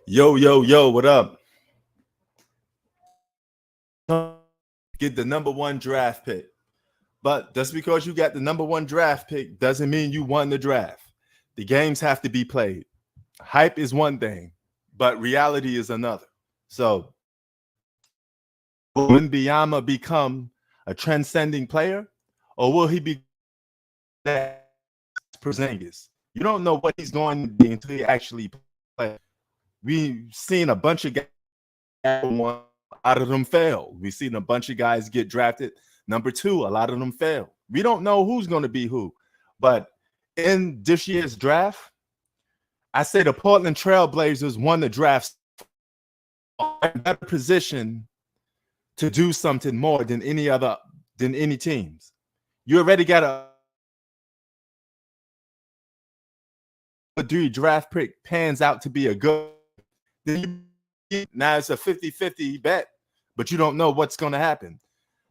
Yo, yo, yo, what up? Get the number one draft pick. But just because you got the number one draft pick doesn't mean you won the draft. The games have to be played. Hype is one thing, but reality is another. So, will Biyama become a transcending player, or will he be that Porzingis? You don't know what he's going to be until he actually plays. We've seen a bunch of guys, out of them fail. We've seen a bunch of guys get drafted. Number two, a lot of them fail. We don't know who's going to be who. But in this year's draft, I say the Portland Trailblazers won the draft in better position to do something more than any teams. You already got a draft pick pans out to be a good. Now it's a 50-50 bet, but you don't know what's going to happen.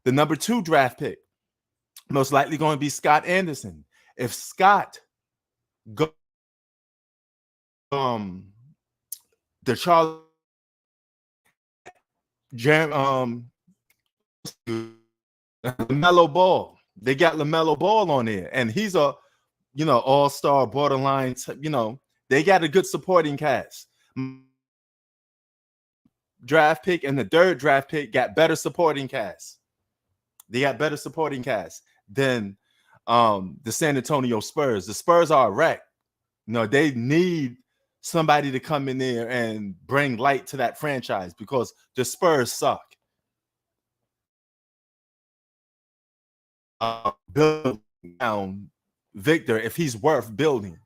The number two draft pick, most likely going to be Scott Anderson. If Scott go the Charlie Jam LaMelo Ball. They got LaMelo Ball on there, and he's a all-star borderline, they got a good supporting cast. Draft pick and the third draft pick got better supporting cast. They got better supporting cast than the San Antonio Spurs. The Spurs are a wreck. They need somebody to come in there and bring light to that franchise because the Spurs suck. Build down Victor if he's worth building,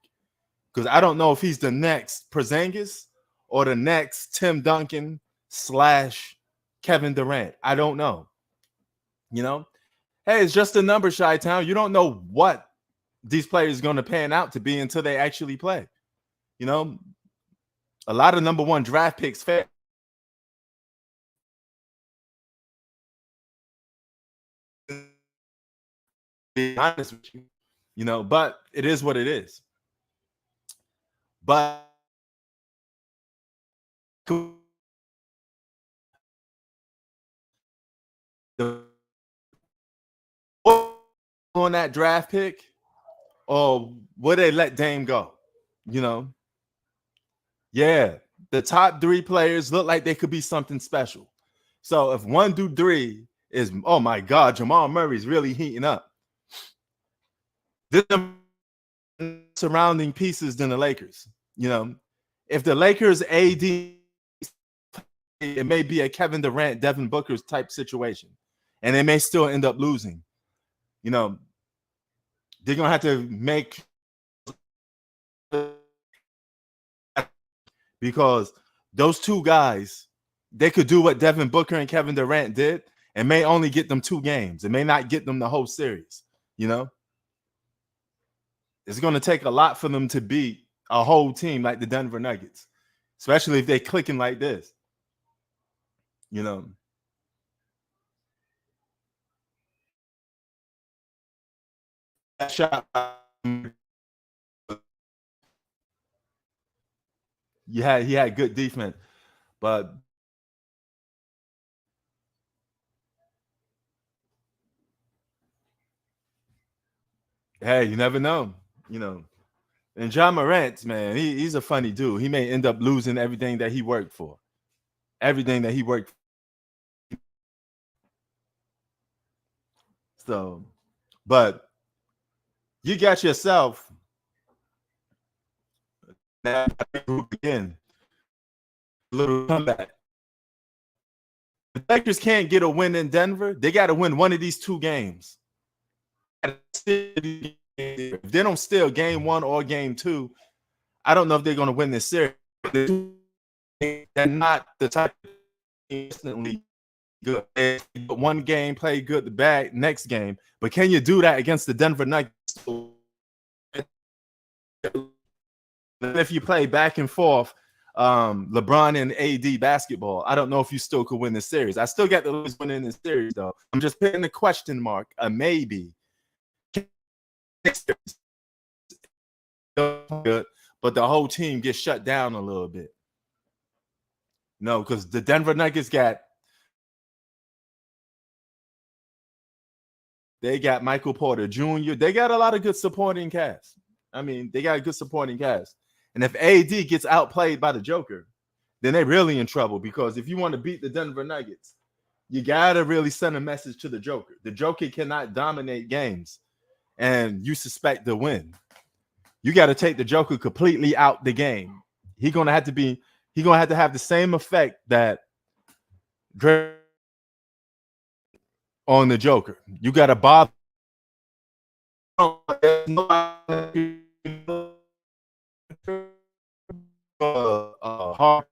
because I don't know if he's the next Porzingis or the next Tim Duncan / Kevin Durant. I don't know. Hey, it's just a number, Chi-Town. You don't know what these players are going to pan out to be until they actually play. A lot of number one draft picks fail. Be honest with you, but it is what it is. But on that draft pick, or would they let Dame go? Yeah, the top three players look like they could be something special. So if 1 through 3 is, oh my God, Jamal Murray's really heating up. This surrounding pieces than the Lakers. If the Lakers AD, it may be a Kevin Durant, Devin Booker's type situation, and they may still end up losing. They're gonna have to make, because those two guys, they could do what Devin Booker and Kevin Durant did and may only get them 2 games. It may not get them the whole series. It's going to take a lot for them to beat a whole team like the Denver Nuggets, especially if they're clicking like this. That shot, he had good defense, but hey, you never know. And John Morant, man, he's a funny dude. He may end up losing everything that he worked for. Everything that he worked for. So, but you got yourself that group again. A little comeback. The Lakers can't get a win in Denver. They got to win one of these 2 games. If they don't steal game 1 or game 2, I don't know if they're going to win this series. They're not the type of instantly good. One game, play good, the bad next game. But can you do that against the Denver Nuggets? If you play back and forth, LeBron and AD basketball, I don't know if you still could win this series. I still got the Lakers winning this series, though. I'm just putting the question mark, a maybe. Good, but the whole team gets shut down a little bit. No, because the Denver Nuggets got Michael Porter Jr. They got a lot of good supporting cast. I mean, they got a good supporting cast. And if AD gets outplayed by the Joker, then they're really in trouble, because if you want to beat the Denver Nuggets, you got to really send a message to the Joker. The Joker cannot dominate games and you suspect the win. You got to take the Joker completely out the game. He's going to have to have the same effect that Dre on the Joker. You got to bother hard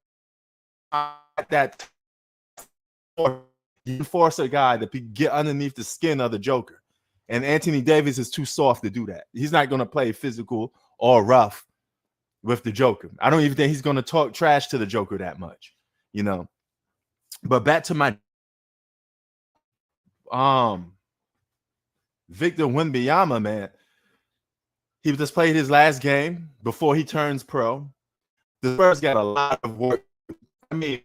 that you force a guy to get underneath the skin of the Joker. And Anthony Davis is too soft to do that. He's not going to play physical or rough with the Joker. I don't even think he's going to talk trash to the Joker that much, you know. But back to my Victor Wembanyama, man. He just played his last game before he turns pro. The Spurs got a lot of work. I mean,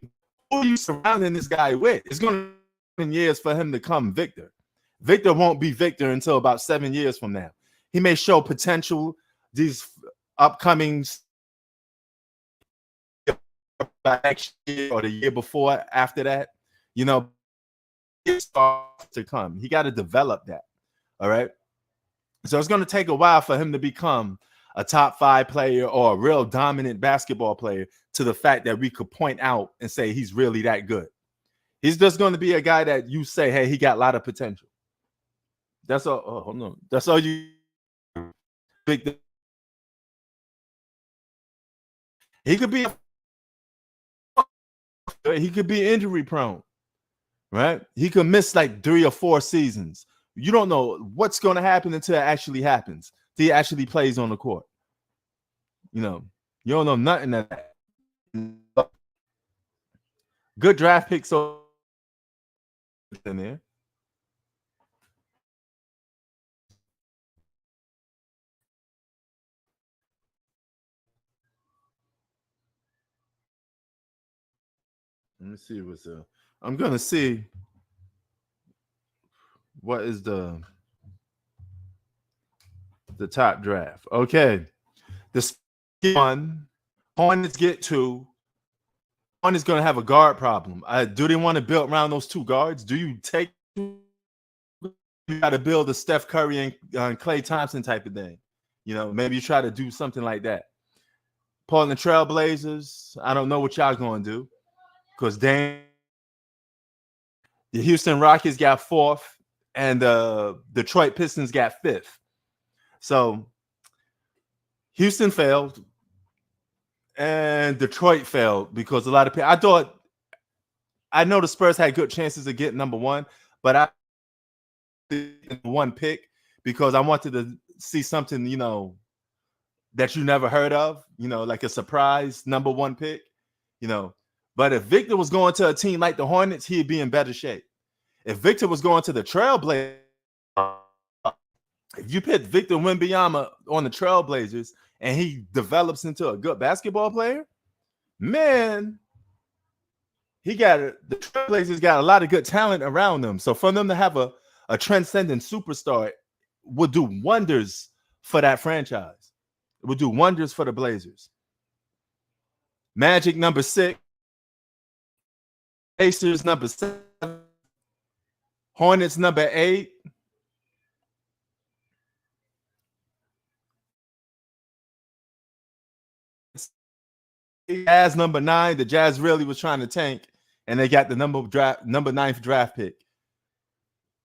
who are you surrounding this guy with? It's going to be years for him to come Victor. Victor won't be Victor until about 7 years from now. He may show potential these upcoming next year or the year before after that, you know, it's to come. He got to develop that. All right. So it's going to take a while for him to become a top 5 player or a real dominant basketball player, to the fact that we could point out and say he's really that good. He's just going to be a guy that you say, hey, he got a lot of potential. That's all. Oh, hold on. That's all you. He could be injury prone, right? He could miss like 3 or 4 seasons. You don't know what's going to happen until it actually happens. Until he actually plays on the court. You know, you don't know nothing of that. Good draft picks in there. Let me see what's up. I'm gonna see what is the top draft. Okay, the one Hornets get 2. Hornets gonna have a guard problem. Do they want to build around those 2 guards? Do you take? You got to build a Steph Curry and Klay Thompson type of thing. You know, maybe you try to do something like that. Portland Trail Blazers. I don't know what y'all gonna do, because the Houston Rockets got 4th, and the Detroit Pistons got 5th. So Houston failed, and Detroit failed, because a lot of people. I know the Spurs had good chances of getting number 1, but I 1 pick because I wanted to see something, you know, that you never heard of, you know, like a surprise number 1 pick, you know. But if Victor was going to a team like the Hornets, he'd be in better shape. If Victor was going to the Trailblazers, if you put Victor Wembanyama on the Trailblazers and he develops into a good basketball player, man, the Trailblazers got a lot of good talent around them. So for them to have a transcendent superstar would do wonders for that franchise. It would do wonders for the Blazers. Magic number 6. Pacers number 7. Hornets number 8. Jazz number 9. The Jazz really was trying to tank, and they got the number 9th draft pick.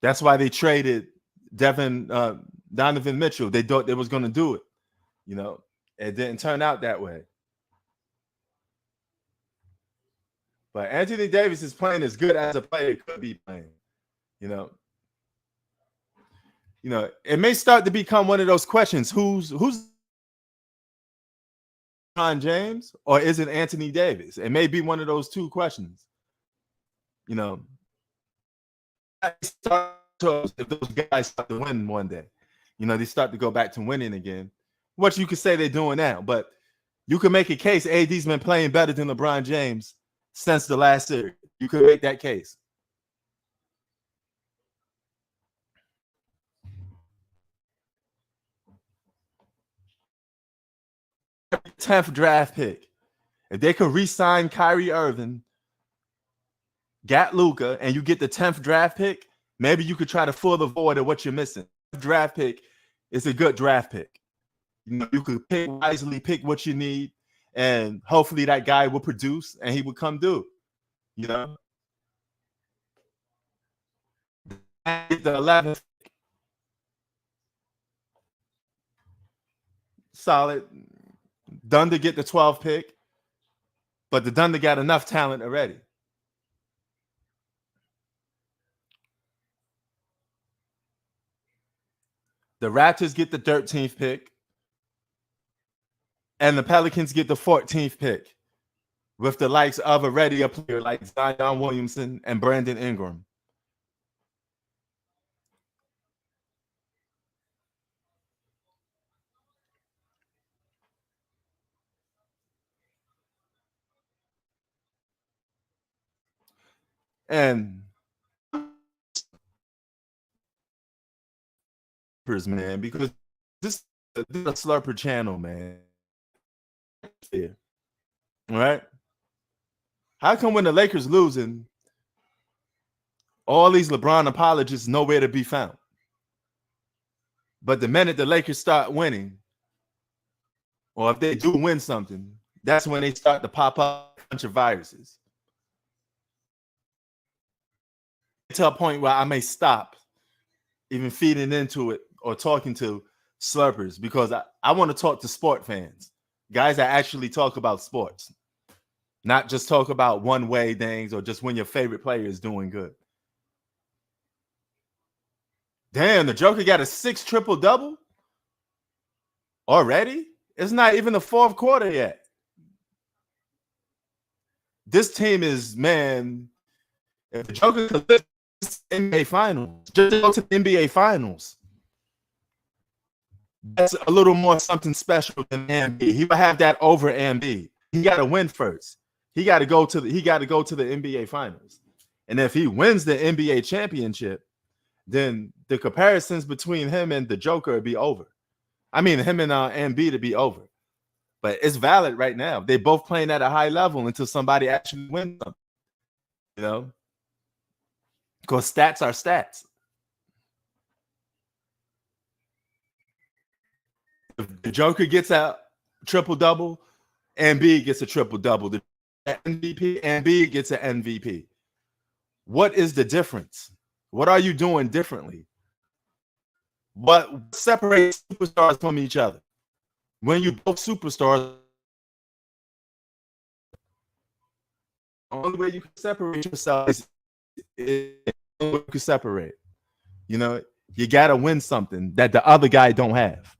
That's why they traded Donovan Mitchell. They thought they was going to do it. You know, it didn't turn out that way. But Anthony Davis is playing as good as a player could be playing. You know, it may start to become one of those questions: who's LeBron James, or is it Anthony Davis? It may be one of those 2 questions. You know, if those guys start to win one day, you know, they start to go back to winning again. What you could say they're doing now, but you can make a case AD's been playing better than LeBron James since the last series. You could make that case. 10th draft pick. If they could re-sign Kyrie Irving, got Luka, and you get the 10th draft pick, maybe you could try to fill the void of what you're missing. Draft pick is a good draft pick. You know, you could pick wisely, pick what you need, and hopefully that guy will produce and he would come do. You know, the 11th, solid. Thunder get the 12th pick, but the Thunder got enough talent already. The Raptors get the 13th pick, and the Pelicans get the 14th pick, with the likes of already a player like Zion Williamson and Brandon Ingram. And man, because this is a slurper channel, man. Yeah. Right? How come when the Lakers losing, all these LeBron apologists nowhere to be found? But the minute the Lakers start winning, or if they do win something, that's when they start to pop up a bunch of viruses. To a point where I may stop even feeding into it or talking to slurpers, because I want to talk to sport fans, guys that actually talk about sports, not just talk about one-way things or just when your favorite player is doing good. Damn, the Joker got a 6 triple-double already? It's not even the fourth quarter yet. This team is, man, if the Joker could lift this NBA Finals, just go to the NBA Finals, that's a little more something special than Embiid. He would have that over Embiid. He got to win first. He got to go to the NBA Finals. And if he wins the NBA championship, then the comparisons between him and the Joker would be over. I mean, him and Embiid would be over. But it's valid right now. They're both playing at a high level until somebody actually wins something. You know? Because stats are stats. If the Joker gets a triple-double, Embiid gets a triple-double. The MVP, Embiid gets an MVP. What is the difference? What are you doing differently? What separates superstars from each other? When you both superstars, the only way you can separate yourself is you can separate. You know, you got to win something that the other guy don't have.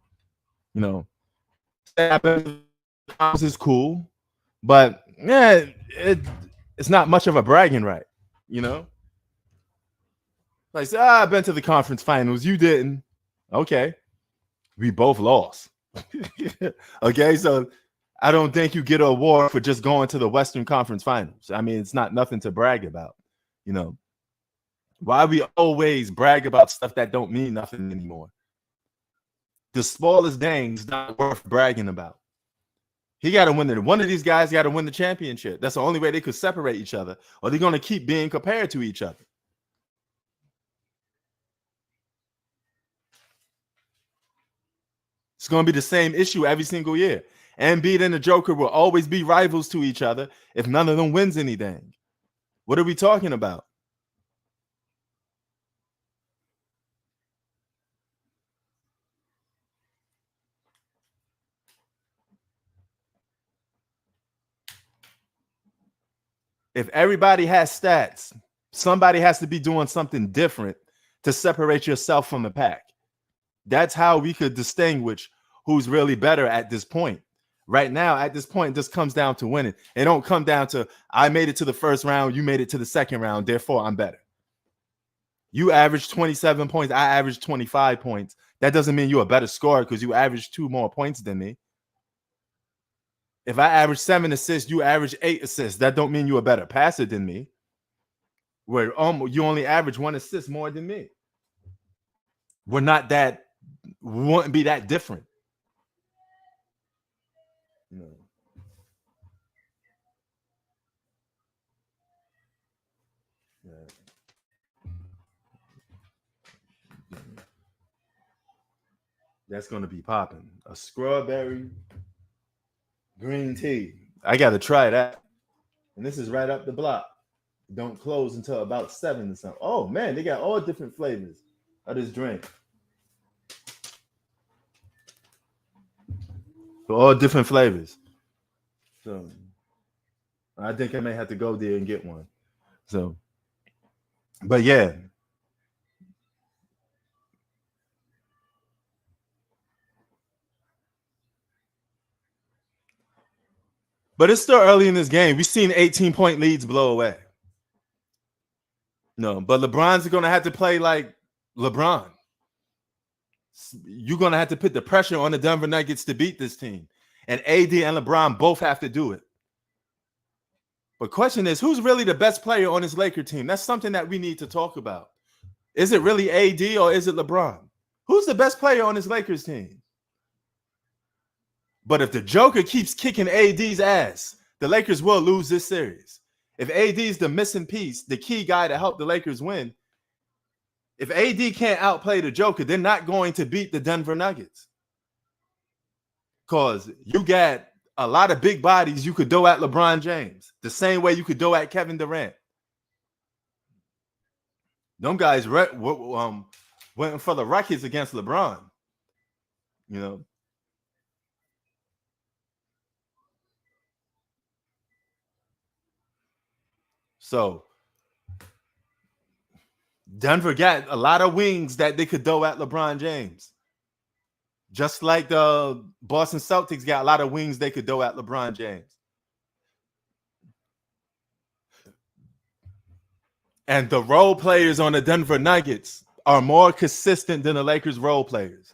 You know, this is cool, but yeah, it's not much of a bragging right. You know, like say, I've been to the conference finals. You didn't. Okay, we both lost. Okay, so I don't think you get an award for just going to the Western Conference Finals. I mean, it's not nothing to brag about. You know, why we always brag about stuff that don't mean nothing anymore? The smallest thing's not worth bragging about. He got to win it. One of these guys got to win the championship. That's the only way they could separate each other, or they're going to keep being compared to each other. It's going to be the same issue every single year. Embiid and the Joker will always be rivals to each other if none of them wins anything. What are we talking about? If everybody has stats, somebody has to be doing something different to separate yourself from the pack. That's how we could distinguish who's really better at this point. Right now, at this point, this comes down to winning. It don't come down to I made it to the first round, you made it to the second round, therefore I'm better. You averaged 27 points, I averaged 25 points. That doesn't mean you're a better scorer because you averaged 2 more points than me. If I average 7 assists, you average 8 assists. That don't mean you're a better passer than me. Where you only average 1 assist more than me. We wouldn't be that different. No. Yeah. That's gonna be popping. A strawberry green tea. I gotta try that. And this is right up the block. Don't close until about 7 or something. Oh man, they got all different flavors of this drink. All different flavors. So I think I may have to go there and get one. So, but yeah. But it's still early in this game. We've seen 18-point leads blow away. No, but LeBron's going to have to play like LeBron. You're going to have to put the pressure on the Denver Nuggets to beat this team. And AD and LeBron both have to do it. But question is, who's really the best player on this Laker team? That's something that we need to talk about. Is it really AD or is it LeBron? Who's the best player on this Lakers team? But if the Joker keeps kicking AD's ass, the Lakers will lose this series. If AD is the missing piece, the key guy to help the Lakers win, if AD can't outplay the Joker, they're not going to beat the Denver Nuggets. Because you got a lot of big bodies you could throw at LeBron James, the same way you could throw at Kevin Durant. Them guys went for the Rockets against LeBron. You know. So Denver got a lot of wings that they could throw at LeBron James. Just like the Boston Celtics got a lot of wings they could throw at LeBron James. And the role players on the Denver Nuggets are more consistent than the Lakers role players.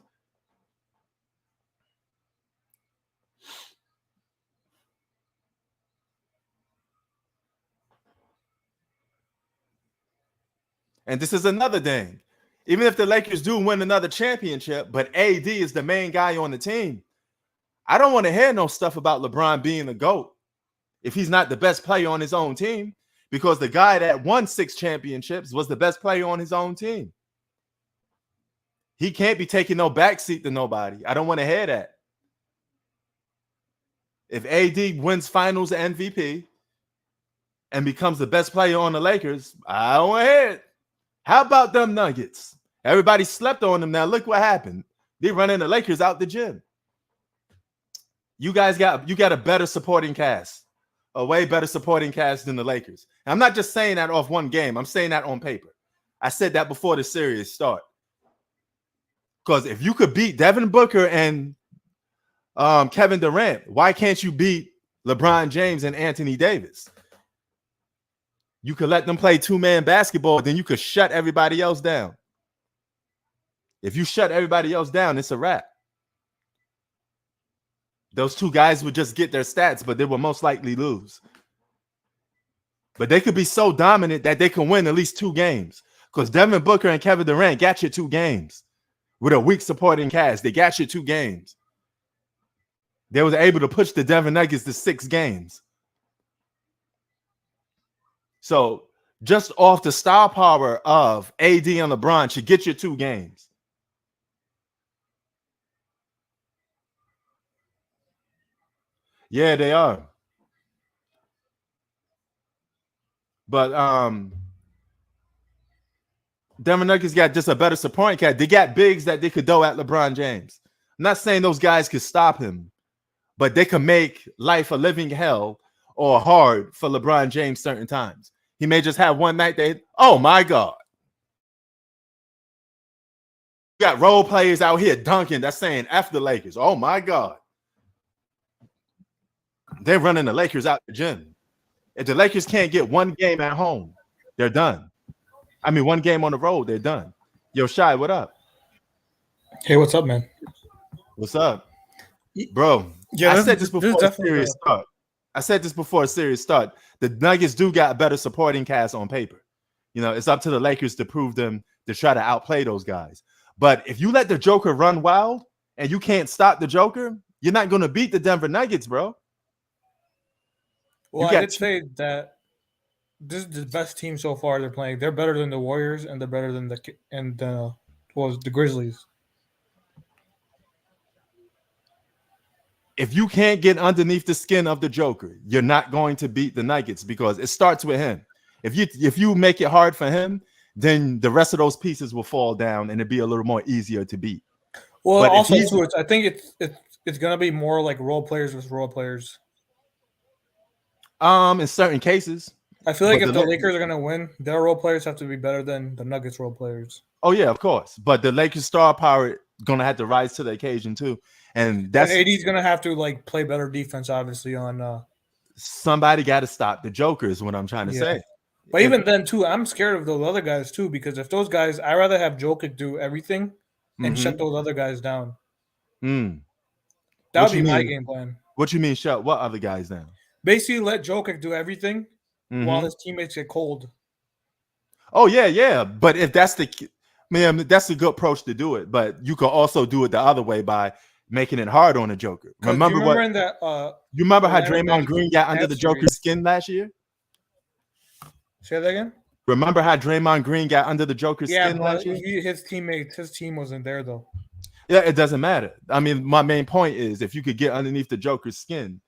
And this is another thing. Even if the Lakers do win another championship, but AD is the main guy on the team, I don't want to hear no stuff about LeBron being the GOAT if he's not the best player on his own team, because the guy that won 6 championships was the best player on his own team. He can't be taking no backseat to nobody. I don't want to hear that. If AD wins finals MVP and becomes the best player on the Lakers, I don't want to hear it. How about them Nuggets? Everybody slept on them. Now look what happened. They're running the Lakers out the gym. You guys got a better supporting cast, a way better supporting cast than the Lakers. And I'm not just saying that off one game. I'm saying that on paper. I said that before the series start. Because if you could beat Devin Booker and Kevin Durant, why can't you beat LeBron James and Anthony Davis? You could let them play 2-man basketball, then you could shut everybody else down. If you shut everybody else down, it's a wrap. Those two guys would just get their stats, but they will most likely lose. But they could be so dominant that they can win at least 2 games. Because Devin Booker and Kevin Durant got you 2 games. With a weak supporting cast, they got you 2 games. They was able to push the Denver Nuggets to 6 games. So just off the star power of AD and LeBron should get you 2 games. Yeah, they are. But Denver Nuggets got just a better supporting cast. They got bigs that they could throw at LeBron James. I'm not saying those guys could stop him, but they can make life a living hell or hard for LeBron James certain times. He may just have one night that, oh my God. You got role players out here dunking that's saying F the Lakers. Oh my God. They're running the Lakers out the gym. If the Lakers can't get 1 game at home, they're done. I mean, 1 game on the road, they're done. Yo, Shy, what up? Hey, what's up, man? What's up? bro. Yeah, I said this this is before a definitely serious start. I said this before a serious start. The Nuggets do got a better supporting cast on paper. It's up to the Lakers to prove them to try to outplay those guys. But if you let the Joker run wild and you can't stop the Joker, you're not going to beat the Denver Nuggets, bro. Well, I did say that this is the best team so far they're playing. They're better than the Warriors and they're better than the Grizzlies. If you can't get underneath the skin of the Joker, you're not going to beat the Nuggets because it starts with him. If you make it hard for him, then the rest of those pieces will fall down and it'd be a little more easier to beat. Well, but also too, I think it's gonna be more like role players versus role players. In certain cases, I feel like if the Lakers are gonna win, their role players have to be better than the Nuggets role players. Oh yeah, of course. But the Lakers star power gonna have to rise to the occasion too, and AD's gonna have to like play better defense. Obviously, on somebody got to stop the Joker is what I'm trying to say. But even then too, I'm scared of those other guys too because if those guys, I'd rather have Jokic do everything and shut those other guys down. That would be my game plan. What you mean shut what other guys down? Basically, let Jokic do everything while his teammates get cold. Oh yeah. But if that's that's a good approach to do it. But you can also do it the other way by making it hard on the Joker. Remember how Draymond Green got under the Joker's skin last year? Say that again? Remember how Draymond Green got under the Joker's skin last year? His team wasn't there though. Yeah, it doesn't matter. I mean, my main point is if you could get underneath the Joker's skin,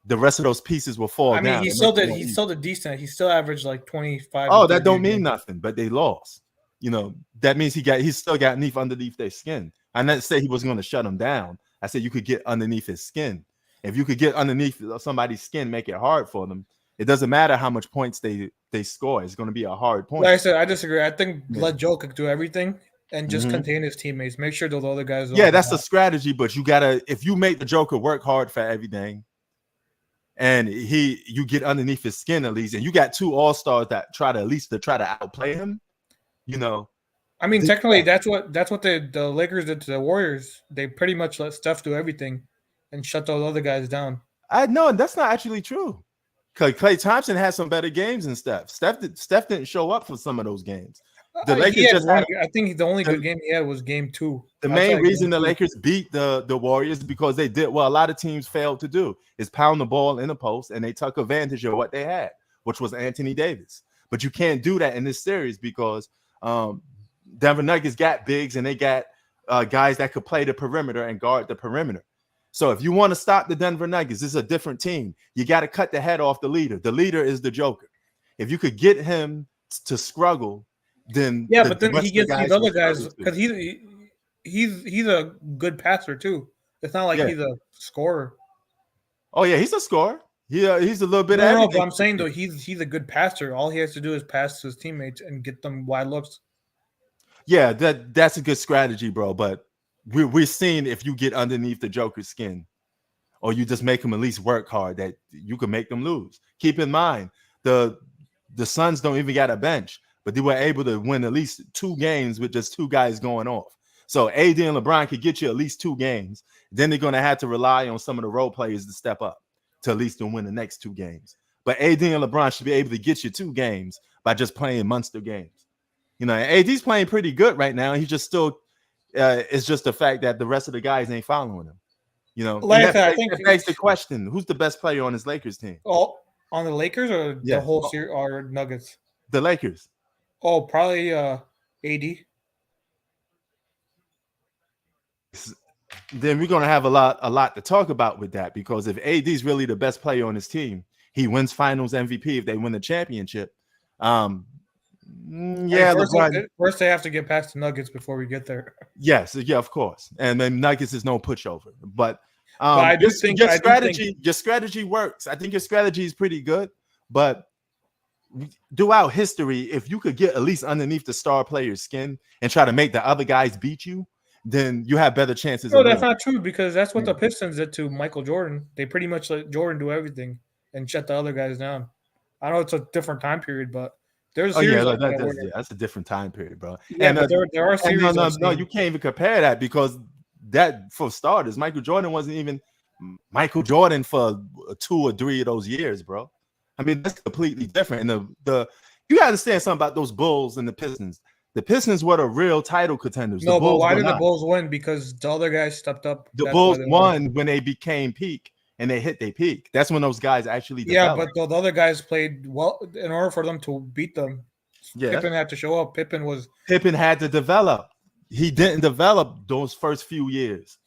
the rest of those pieces will fall down. I mean, he still did decent. He still averaged like 25. Oh, that don't mean nothing, but they lost. That means he still got underneath their skin. I didn't say he was going to shut him down. I said you could get underneath his skin. If you could get underneath somebody's skin, make it hard for them. It doesn't matter how much points they score. It's going to be a hard point. Like I said, I disagree. I think let Jokic do everything and just contain his teammates. Make sure those other guys. Yeah, that's a strategy, but you gotta if you make the Joker work hard for everything, and you get underneath his skin at least, and you got two all-stars that try to outplay him. I mean, technically, that's what the Lakers did to the Warriors. They pretty much let Steph do everything and shut those other guys down. No, that's not actually true. Klay Thompson had some better games than Steph. Steph didn't show up for some of those games. The Lakers I think the only good game he had was game 2. The main reason the Lakers beat the Warriors because they did what a lot of teams failed to do is pound the ball in the post, and they took advantage of what they had, which was Anthony Davis. But you can't do that in this series because Denver Nuggets got bigs and they got guys that could play the perimeter and guard the perimeter. So if you want to stop the Denver Nuggets, this is a different team. You got to cut the head off the leader. The leader is the Joker. If you could get him to struggle, then but then he gets these other guys because he's a good passer too. It's not like he's a scorer. Oh yeah, he's a scorer. He's a little bit. No, but I'm saying though he's a good passer. All he has to do is pass to his teammates and get them wide looks. Yeah, that's a good strategy, bro. But we're seeing if you get underneath the Joker's skin, or you just make them at least work hard, that you can make them lose. Keep in mind the Suns don't even got a bench, but they were able to win at least 2 games with just 2 guys going off. So AD and LeBron could get you at least 2 games. Then they're going to have to rely on some of the role players to step up to at least win the next 2 games. But AD and LeBron should be able to get you 2 games by just playing monster games. AD's playing pretty good right now. He just still it's just the fact that the rest of the guys ain't following him. I think that begs the question: who's the best player on his Lakers team? Oh, on the Lakers or the whole series or Nuggets? The Lakers. Oh, probably AD. Then we're gonna have a lot to talk about with that, because if AD is really the best player on his team, he wins Finals MVP if they win the championship. First they have to get past the Nuggets before we get there. Yes, of course. And then Nuggets is no pushover. But I do think your strategy works. I think your strategy is pretty good. But throughout history, if you could get at least underneath the star player's skin and try to make the other guys beat you, then you have better chances. No, that's not true, because that's what the Pistons did to Michael Jordan. They pretty much let Jordan do everything and shut the other guys down. I know it's a different time period, but there's that's a different time period, bro. Yeah, but there are series. No, you can't even compare that, because that for starters, Michael Jordan wasn't even Michael Jordan for 2 or 3 of those years, bro. I mean, that's completely different. And the you gotta understand something about those Bulls and the Pistons. The Pistons were the real title contenders. The No, but Bulls why were did the not. Bulls win? Because the other guys stepped up. The That's why Bulls they won. won when they became peak and they hit their peak. That's when those guys actually Yeah, developed. but the other guys played well. In order for them to beat them, Yeah, Pippen had to show up. Pippen had to develop. He didn't develop those first few years.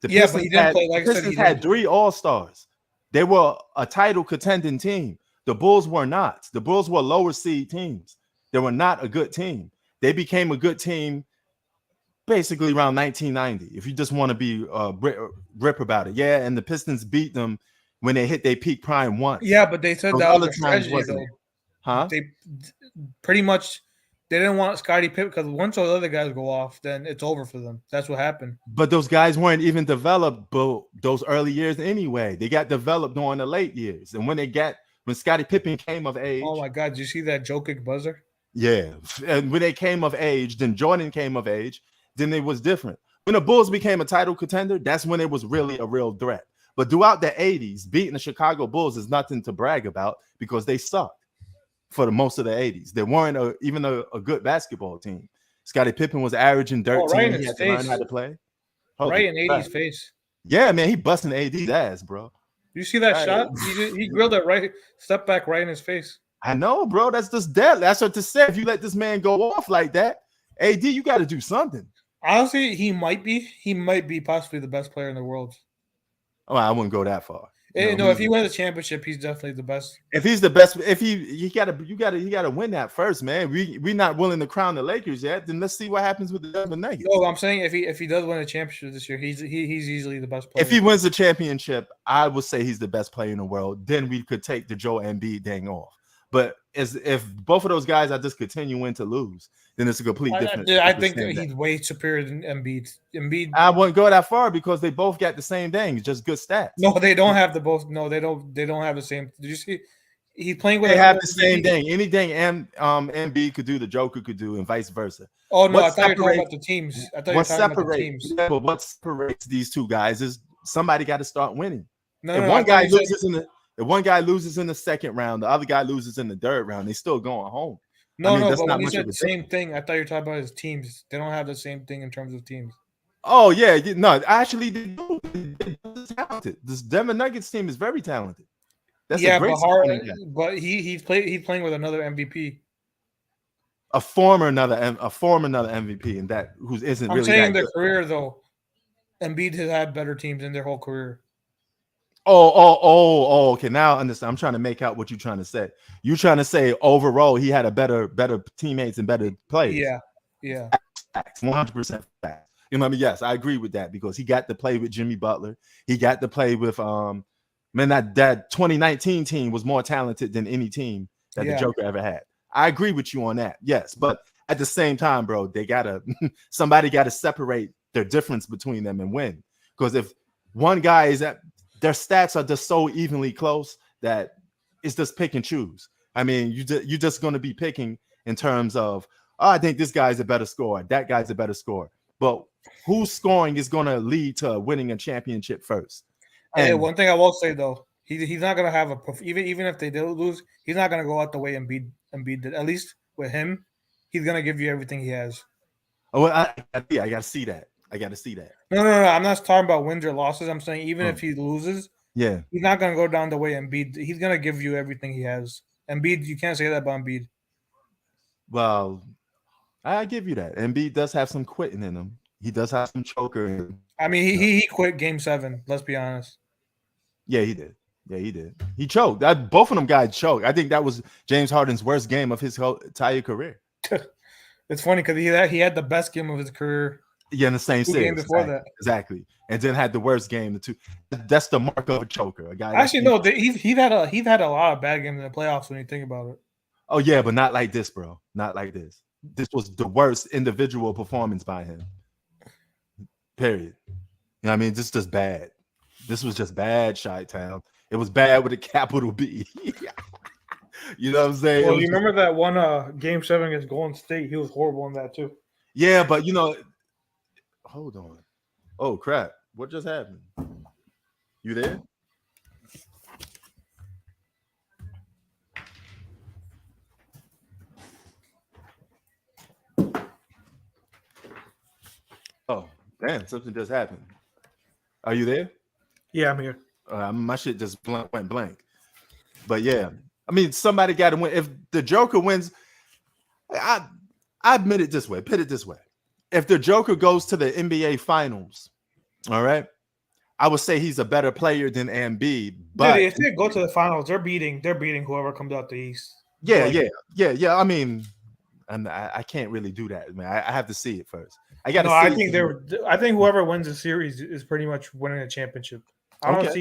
The Yeah, but he didn't play. The Like I said, Pistons he had didn't. 3 All-Stars. They were a title contending team. The Bulls were not. The Bulls were lower seed teams. They were not a good team. They became a good team basically around 1990. If you just want to be rip about it, yeah. And the Pistons beat them when they hit their peak prime once. Yeah, but they said Those that was other their times strategy, wasn't though. it? Huh? They pretty much they didn't want Scottie Pippen because once those other guys go off, then it's over for them. That's what happened. But those guys weren't even developed those early years anyway. They got developed during the late years. And when Scottie Pippen came of age. Oh my God, did you see that Jokic buzzer? Yeah. And when they came of age, then Jordan came of age, then it was different. When the Bulls became a title contender, that's when it was really a real threat. But throughout the 80s, beating the Chicago Bulls is nothing to brag about because they sucked for the most of the 80s. They weren't even a good basketball team. Scottie Pippen was averaging 13. Right in He his had to learn face. how to play. Right in 80's face. Yeah, man, he busting AD's ass, bro. You see that shot? He grilled it right, step back right in his face. I know, bro. That's just dead. That's what to say. If you let this man go off like that, AD, you got to do something. Honestly, he might be possibly the best player in the world. Oh, I wouldn't go that far. If he wins a championship, he's definitely the best. If he's the best, if you gotta win that first, man. We're not willing to crown the Lakers yet. Then let's see what happens with the Denver Nuggets. No, I'm saying if he does win a championship this year, he's easily the best player. If he wins the championship, I would say he's the best player in the world. Then we could take the Joe Embiid thing off. But if both of those guys are just continuing to lose, then it's a complete different. I think he's way superior than Embiid. I wouldn't go that far because they both got the same thing, just good stats. No, they don't have the both. No, they don't. They don't have the same. Did you see? He's playing with. They have the same thing. Anything Embiid could do, the Joker could do, and vice versa. Oh no, I thought you were talking about the teams. I thought you were talking about the teams. Yeah, but what separates these two guys is somebody got to start winning. If one guy loses in the second round, the other guy loses in the third round, they still going home. But when you said the same thing, I thought you were talking about his teams. They don't have the same thing in terms of teams. Oh yeah, no, actually they do. They're talented. This Denver Nuggets team is very talented. That's a great but he's playing with another MVP. A former another MVP, and that who isn't really. I'm saying their career though. Embiid has had better teams in their whole career. Oh, okay. Now I understand. I'm trying to make out what you're trying to say. You're trying to say overall he had a better teammates and better players. Yeah. 100% fact. You know what I mean? Yes, I agree with that because he got to play with Jimmy Butler. He got to play with that 2019 team was more talented than any team that the Joker ever had. I agree with you on that. Yes, but at the same time, bro, somebody gotta separate their difference between them and win. Because if one guy is at their stats are just so evenly close that it's just pick and choose. I mean, you're just going to be picking in terms of, I think this guy's a better scorer, that guy's a better scorer. But who's scoring is going to lead to winning a championship first. And one thing I will say though, he's not going to have even if they do lose, he's not going to go out the way Embiid did. At least with him, he's going to give you everything he has. Oh, I got to see that. I got to see that. No. I'm not talking about wins or losses. I'm saying even if he loses, he's not going to go down the way Embiid. He's going to give you everything he has. Embiid, you can't say that about Embiid. Well, I give you that. Embiid does have some quitting in him. He does have some choker in him. I mean, he quit Game 7. Let's be honest. Yeah, he did. He choked. Both of them guys choked. I think that was James Harden's worst game of his whole entire career. It's funny because he had the best game of his career. Yeah, in the same series. Before that. Exactly. And then had the worst game. The two. That's the mark of a choker. A guy. Actually, no. He's had a lot of bad games in the playoffs when you think about it. Oh yeah, but not like this, bro. Not like this. This was the worst individual performance by him. Period. You know what I mean? This is just bad. This was just bad, Chi-Town. It was bad with a capital B. You know what I'm saying? Well, you remember that one Game 7 against Golden State? He was horrible in that too. Yeah, but hold on. Oh crap! What just happened? You there? Oh, damn! Something just happened. Are you there? Yeah, I'm here. My shit just went blank. But yeah, I mean, somebody got to win. If the Joker wins, I I admit it this way. Put it this way: if the Joker goes to the NBA Finals, all right, I would say he's a better player than Embiid. Dude, But if they go to the finals, they're beating whoever comes out the East. yeah, Like, yeah. I mean, I can't really do that, man. I have to see it first. I got to no, see I it. think I think whoever wins the series is pretty much winning a championship. I don't Okay.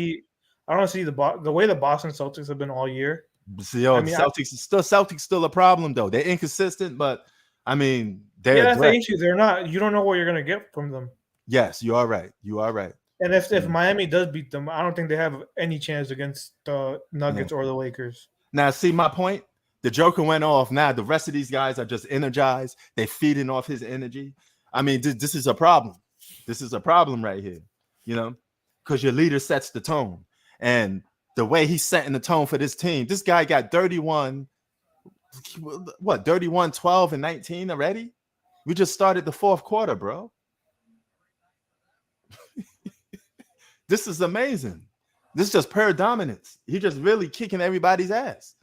see the way the Boston Celtics have been all year. See, yo, I the mean, Celtics still a problem though. They're inconsistent, but I mean, they're yeah, a that's the threat. issue. They're not. You don't know what you're gonna get from them. Yes, you are right. You are right. And if Mm, Miami does beat them, I don't think they have any chance against the yeah. Nuggets or the Lakers. Now, see my point. The Joker went off. Now the rest of these guys are just energized. They're feeding off his energy. I mean, this is a problem. This is a problem right here. You know, because your leader sets the tone, and the way he's setting the tone for this team. This guy got 31. What 31, 12, and 19 already? We just started the fourth quarter, bro. This is amazing. This is just pure dominance. He just really kicking everybody's ass.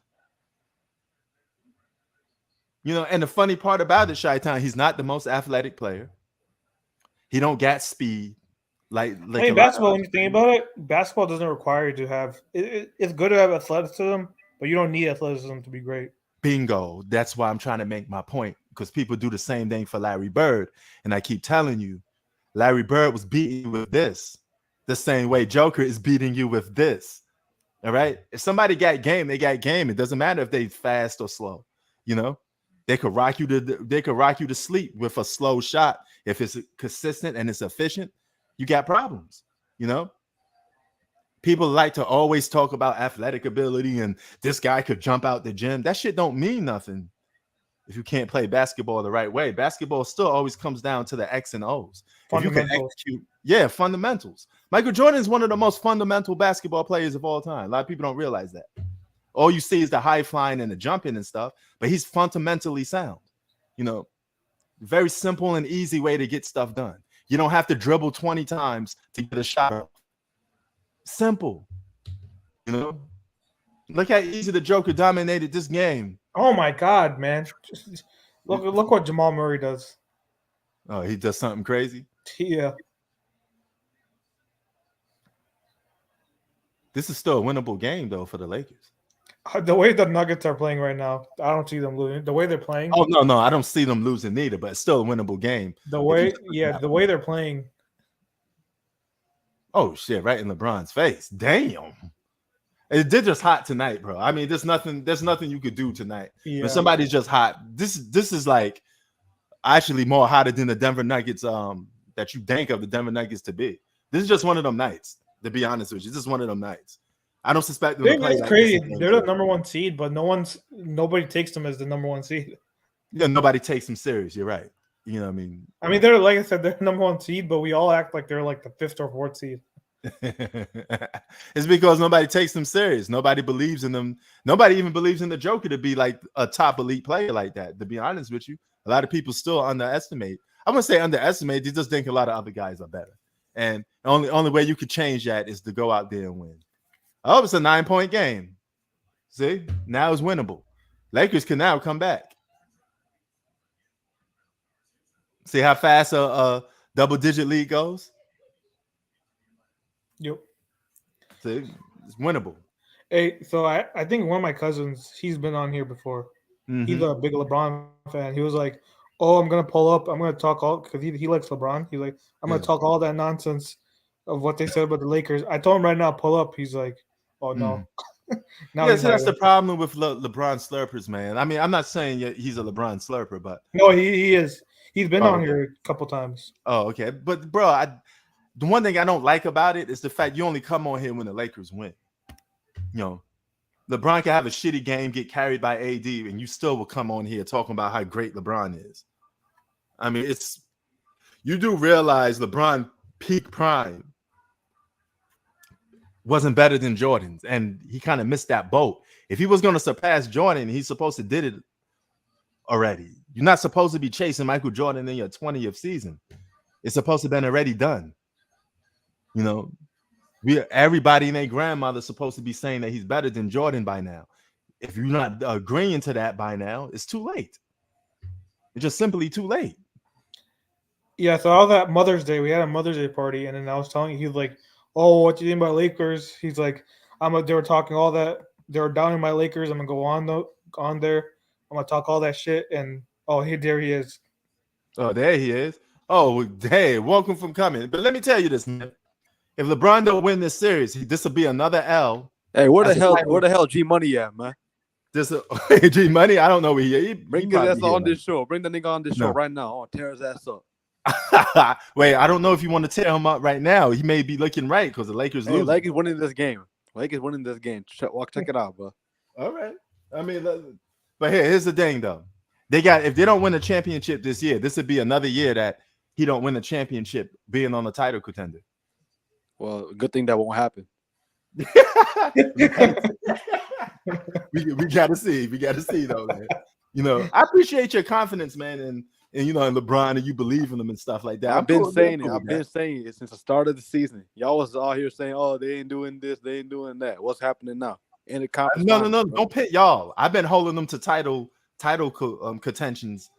You know, and the funny part about it, Chi-Town, he's not the most athletic player. He don't got speed like I a mean, lot of basketball. other When you think players. about it, basketball doesn't require you to have. It's good to have athleticism, but you don't need athleticism to be great. Bingo. That's why I'm trying to make my point because people do the same thing for Larry Bird. And I keep telling you, Larry Bird was beating you with this the same way Joker is beating you with this. All right. If somebody got game, they got game. It doesn't matter if they fast or slow. You know, they could rock you to sleep with a slow shot. If it's consistent and it's efficient, you got problems. You know, people like to always talk about athletic ability and this guy could jump out the gym. That shit don't mean nothing if you can't play basketball the right way. Basketball still always comes down to the X and O's. If you can Fundamentals. execute, yeah, fundamentals. Michael Jordan is one of the most fundamental basketball players of all time. A lot of people don't realize that. All you see is the high flying and the jumping and stuff, but he's fundamentally sound. You know, very simple and easy way to get stuff done. You don't have to dribble 20 times to get a shot off. Simple. You know, look how easy the Joker dominated this game. Oh my God, man! Look what Jamal Murray does. Oh, he does something crazy. Yeah, This is still a winnable game though for the Lakers. the way the Nuggets are playing right now, I don't see them losing. The way they're playing, Oh no, I don't see them losing either, but it's still a winnable game. the way they're playing. Oh shit, right in LeBron's face. Damn. It did just hot tonight, bro. I mean, there's nothing you could do tonight. Yeah, When somebody's just hot, this is like actually more hotter than the Denver Nuggets that you think of the Denver Nuggets to be. This is just one of them nights, to be honest with you. This is one of them nights. I don't suspect them to play it's like crazy. this. They're the number one seed, but nobody takes them as the number one seed. Yeah, nobody takes them serious. You're right. You know what I mean? I mean, they're like I said, they're number one seed, but we all act like they're like the fifth or fourth seed. It's because nobody takes them serious. Nobody believes in them. Nobody even believes in the Joker to be like a top elite player like that. To be honest with you, a lot of people still underestimate. I wouldn't say underestimate. They just think a lot of other guys are better. And the only way you could change that is to go out there and win. Oh, it's a 9-point game. See, now it's winnable. Lakers can now come back. See how fast a double-digit lead goes? Yep. See, it's winnable. Hey, so I think one of my cousins, he's been on here before. Mm-hmm. He's a big LeBron fan. He was like, "Oh, I'm gonna pull up. I'm gonna talk all because he likes LeBron. He's like, I'm gonna talk all that nonsense of what they said about the Lakers." I told him right now, pull up. He's like, "Oh no." Now yeah, so that's the problem with LeBron slurpers, man. I mean, I'm not saying he's a LeBron slurper, but no, he is. He's been on here a couple times. Oh, okay. But bro, the one thing I don't like about it is the fact you only come on here when the Lakers win. You know, LeBron can have a shitty game, get carried by AD, and you still will come on here talking about how great LeBron is. I mean, you do realize LeBron peak prime wasn't better than Jordan's, and he kind of missed that boat. If he was going to surpass Jordan, he's supposed to did it already. You're not supposed to be chasing Michael Jordan in your 20th season. It's supposed to have been already done. You know, everybody and their grandmother's supposed to be saying that he's better than Jordan by now. If you're not agreeing to that by now, it's too late. It's just simply too late. Yeah, so all that Mother's Day, we had a Mother's Day party, and then I was telling you, he's like, "Oh, what do you think about Lakers?" He's like, They were talking all that. They were down in my Lakers. I'm gonna go on there. I'm gonna talk all that shit, and there he is. Oh, there he is. Oh, hey, welcome from coming. But let me tell you this, man. If LeBron don't win this series, this will be another L. Hey, where the hell G Money at, man? G Money, I don't know where he bring his ass on this show. Bring the nigga on this show right now. I'll tear his ass up. Wait, I don't know if you want to tear him up right now. He may be looking right because the Lakers lose. Lakers winning this game. Check it out, bro. All right. I mean, but here's the thing, though. If they don't win a championship this year, this would be another year that he don't win a championship being on the title contender. Well, good thing that won't happen. we gotta see. We gotta see though, man. You know, I appreciate your confidence, man, and in LeBron, and you believe in them and stuff like that. I've been saying it since the start of the season. Y'all was all here saying, "Oh, they ain't doing this, they ain't doing that." What's happening now? In the conference? No. Don't pit y'all. I've been holding them to title contentions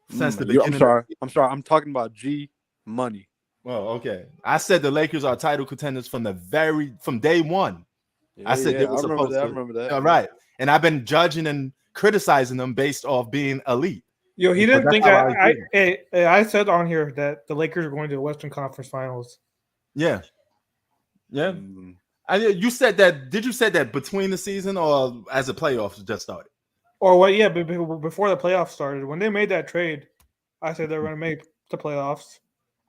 since the beginning. I'm sorry. I'm talking about G Money. Oh, okay. I said the Lakers are title contenders from day one. Yeah, I said they were supposed to. I remember that. All right. And I've been judging and criticizing them based off being elite. He didn't think I said on here that the Lakers are going to the Western Conference Finals. Yeah. Yeah. You said that. Did you say that between the season or as the playoffs just started? Or what? Yeah, before the playoffs started, when they made that trade, I said they were going to make the playoffs.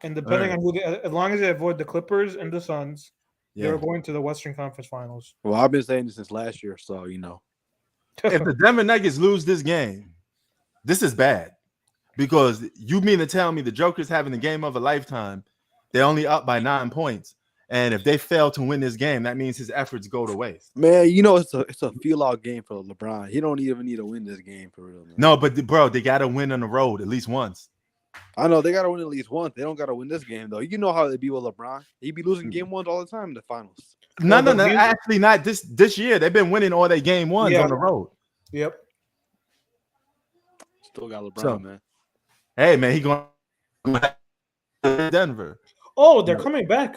And depending on as long as they avoid the Clippers and the Suns, they're going to the Western Conference Finals. Well, I've been saying this since last year, so you know. If the Denver Nuggets lose this game, this is bad. Because you mean to tell me the Joker's having the game of a lifetime, they're only up by 9 points. And if they fail to win this game, that means his efforts go to waste. Man, you know it's a feel-out game for LeBron. He don't even need to win this game for real, man. No, but bro, they got to win on the road at least once. I know they got to win at least once. They don't got to win this game, though. You know how they be with LeBron. He be losing game ones all the time in the finals. No. Actually, not this year. They've been winning all their game ones on the road. Yep. Still got LeBron, man. Hey, man, he going to Denver. Oh, they're coming back.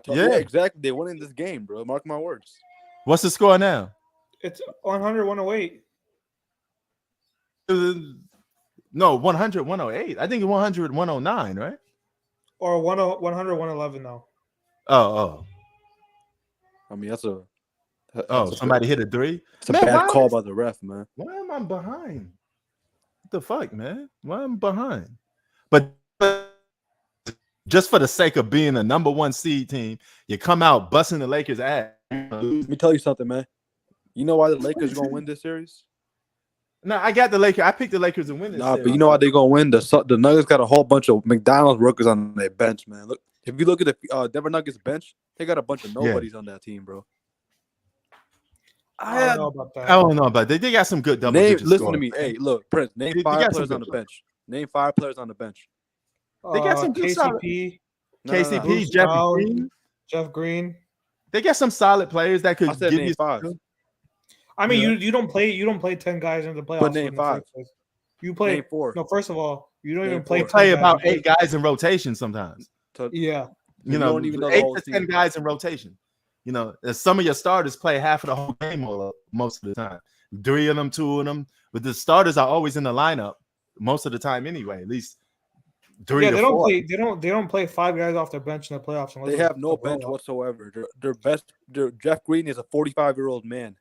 Yeah, exactly. They're winning this game, bro. Mark my words. What's the score now? It's 100-108. No, 100-108. I think it's 100-109, right? Or 100-111 now. Oh. I mean, somebody hit a three? It's a bad call by the ref, man. Why am I behind? What the fuck, man? Why am I behind? But just for the sake of being a number one seed team, you come out busting the Lakers' ass. Let me tell you something, man. You know why the Lakers are going to win this series? No, I got the Lakers. I picked the Lakers to win this series. But you know why they're going to win? The Nuggets got a whole bunch of McDonald's workers on their bench, man. Look, if you look at the Denver Nuggets bench, they got a bunch of nobodies on that team, bro. I don't know about that. I don't know about that. They got some good double digits. Listen to me. Hey, look, Prince, name 5 players on the bench. Name 5 players on the bench. They got some good KCP. KCP, Jeff Green. They got some solid players that could give you 5. I mean, you don't play 10 guys in the playoffs. But name 5. You play name 4. No, first of all, you don't even play. You play about 8 guys in rotation sometimes. Yeah, you know, 8 to 10 guys in rotation. You know, some of your starters play half of the whole game most of the time. 3 of them, 2 of them, but the starters are always in the lineup most of the time anyway. At least 3 to 4. They don't play 5 guys off their bench in the playoffs. They have no bench whatsoever. Their Jeff Green is a 45-year-old man.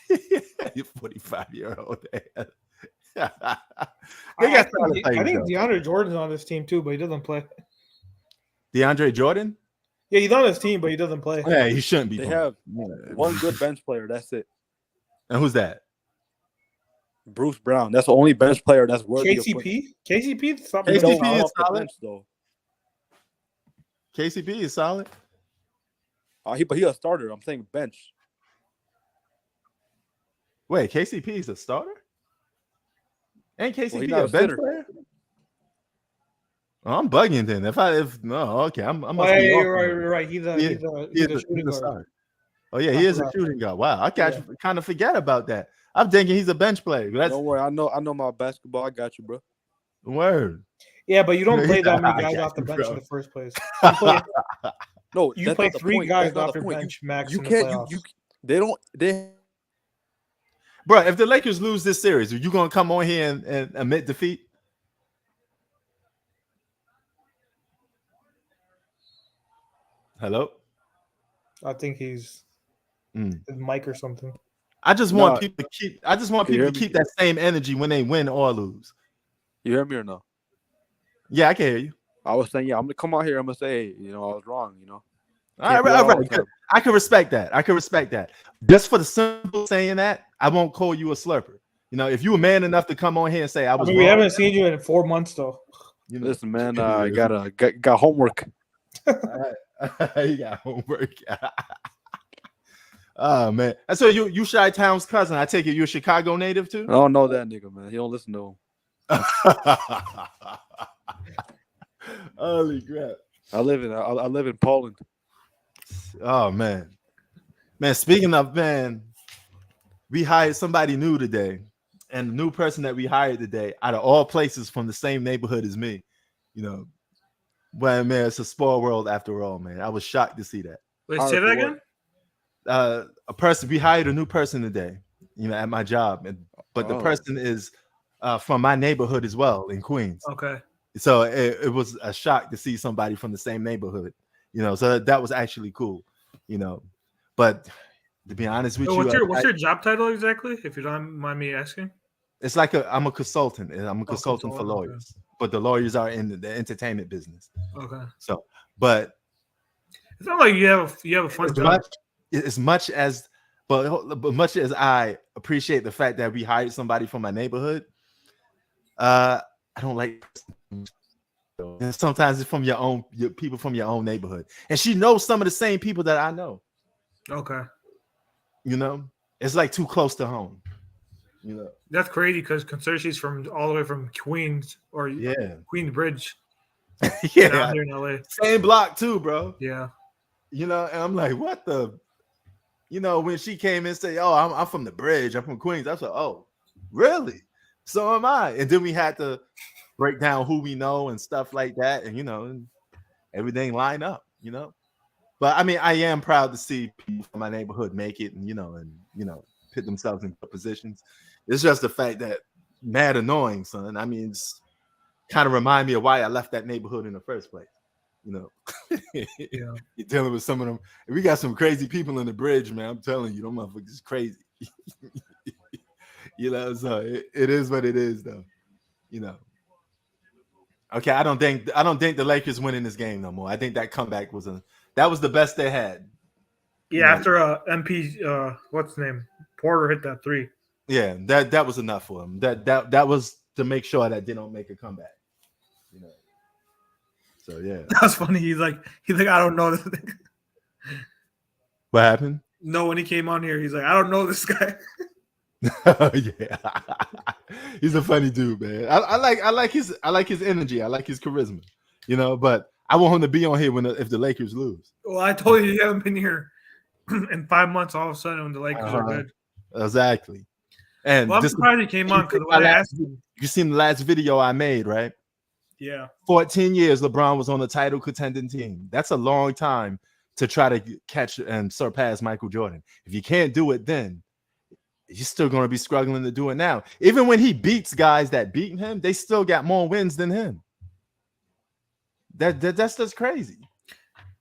You're 45-year-old. I think DeAndre Jordan's on this team too, but he doesn't play. DeAndre Jordan? Yeah, he's on his team, but he doesn't play. Yeah, he shouldn't be. They have one good bench player. That's it. And who's that? Bruce Brown. That's the only bench player that's worthy. KCP is solid. Bench, though. KCP is solid. But he a starter. I'm saying bench. Wait, KCP is a starter? Ain't KCP not a a bench sitter. player? Oh, I'm bugging then. Okay, I must Oh, yeah, be yeah, off. you're right. He's a shooting guard. starter. Oh yeah, I he is a forgot. shooting guard. Wow, I kind of forget about that. I'm thinking he's a bench player. That's Don't worry. I know my basketball. I got you, bro. word. Yeah, but you don't play that many I guys got off the you, bench bro. in the first place. You play, No, you that's play not the 3 point. guys That's not off the your point. bench max You in the can't. playoffs. They Bro, if the Lakers lose this series, are you gonna come on here and admit defeat? Hello? I think he's his mic or something. I just No. want people to keep Can you hear me? that same energy when they win or lose. You hear me or no? Yeah, I can hear you. I was saying, yeah, I'm gonna come out here. I'm gonna say, hey, I was wrong. All Can't do that right. all the time. I can respect that. Just for the simple saying that, I won't call you a slurper. If you were man enough to come on here and say I was we wrong, haven't seen you in 4 months though. Listen, man, I got homework. You got homework. Oh man, and so you Shy Town's cousin. I take it you're a Chicago native too. I don't know that nigga, man. He don't listen to him. Holy crap! I live in Poland. Oh man. Speaking of we hired somebody new today, and the new person that we hired today, out of all places, from the same neighborhood as me. Well, man, it's a small world after all, man. I was shocked to see that. Wait, say that again? We hired a new person today, at my job, but the person is from my neighborhood as well in Queens. Okay. So it was a shock to see somebody from the same neighborhood, so that was actually cool, but to be honest with you, what's your job title exactly, if you don't mind me asking? it's like I'm a consultant, and I'm a consultant for lawyers, but the lawyers are in the entertainment business. Okay. So, but it's not like you have a fun job. Much as I appreciate the fact that we hired somebody from my neighborhood, I don't like. And sometimes it's from your people from your own neighborhood, and she knows some of the same people that I know. Okay. It's like too close to home. That's crazy because consider she's from all the way from Queens or Queensbridge. Yeah, down here in LA. Same block too, bro. Yeah. And I'm like, what the? When she came in and said, "Oh, I'm from the bridge. I'm from Queens," I said, "Oh, really? So am I." And then we had to break down who we know and stuff like that, and and everything line up. But I mean, I am proud to see people from my neighborhood make it, and put themselves in positions. It's just the fact that mad annoying, son. I mean, it's kind of remind me of why I left that neighborhood in the first place. Yeah. You're dealing with some of them. We got some crazy people in the bridge, man. I'm telling you, them motherfuckers is crazy. So it is what it is, though. Okay, I don't think the Lakers winning this game no more. I think that comeback was the best they had. Yeah, after MP, what's his name? Porter hit that 3. Yeah, that was enough for him. That was to make sure that they don't make a comeback. So yeah, that's funny. He's like, I don't know this thing. What happened? No, when he came on here, he's like, I don't know this guy. Yeah, he's a funny dude, man. I like his energy. I like his charisma. But I want him to be on here if the Lakers lose. Well, I told you haven't been here in 5 months. All of a sudden, when the Lakers are good. Exactly. And I'm surprised he came on because when I asked him, you seen the last video I made, right? Yeah. 14 years LeBron was on the title contending team. That's a long time to try to catch and surpass Michael Jordan. If you can't do it then, he's still going to be struggling to do it now. Even when he beats guys that beat him, they still got more wins than him. That's just crazy.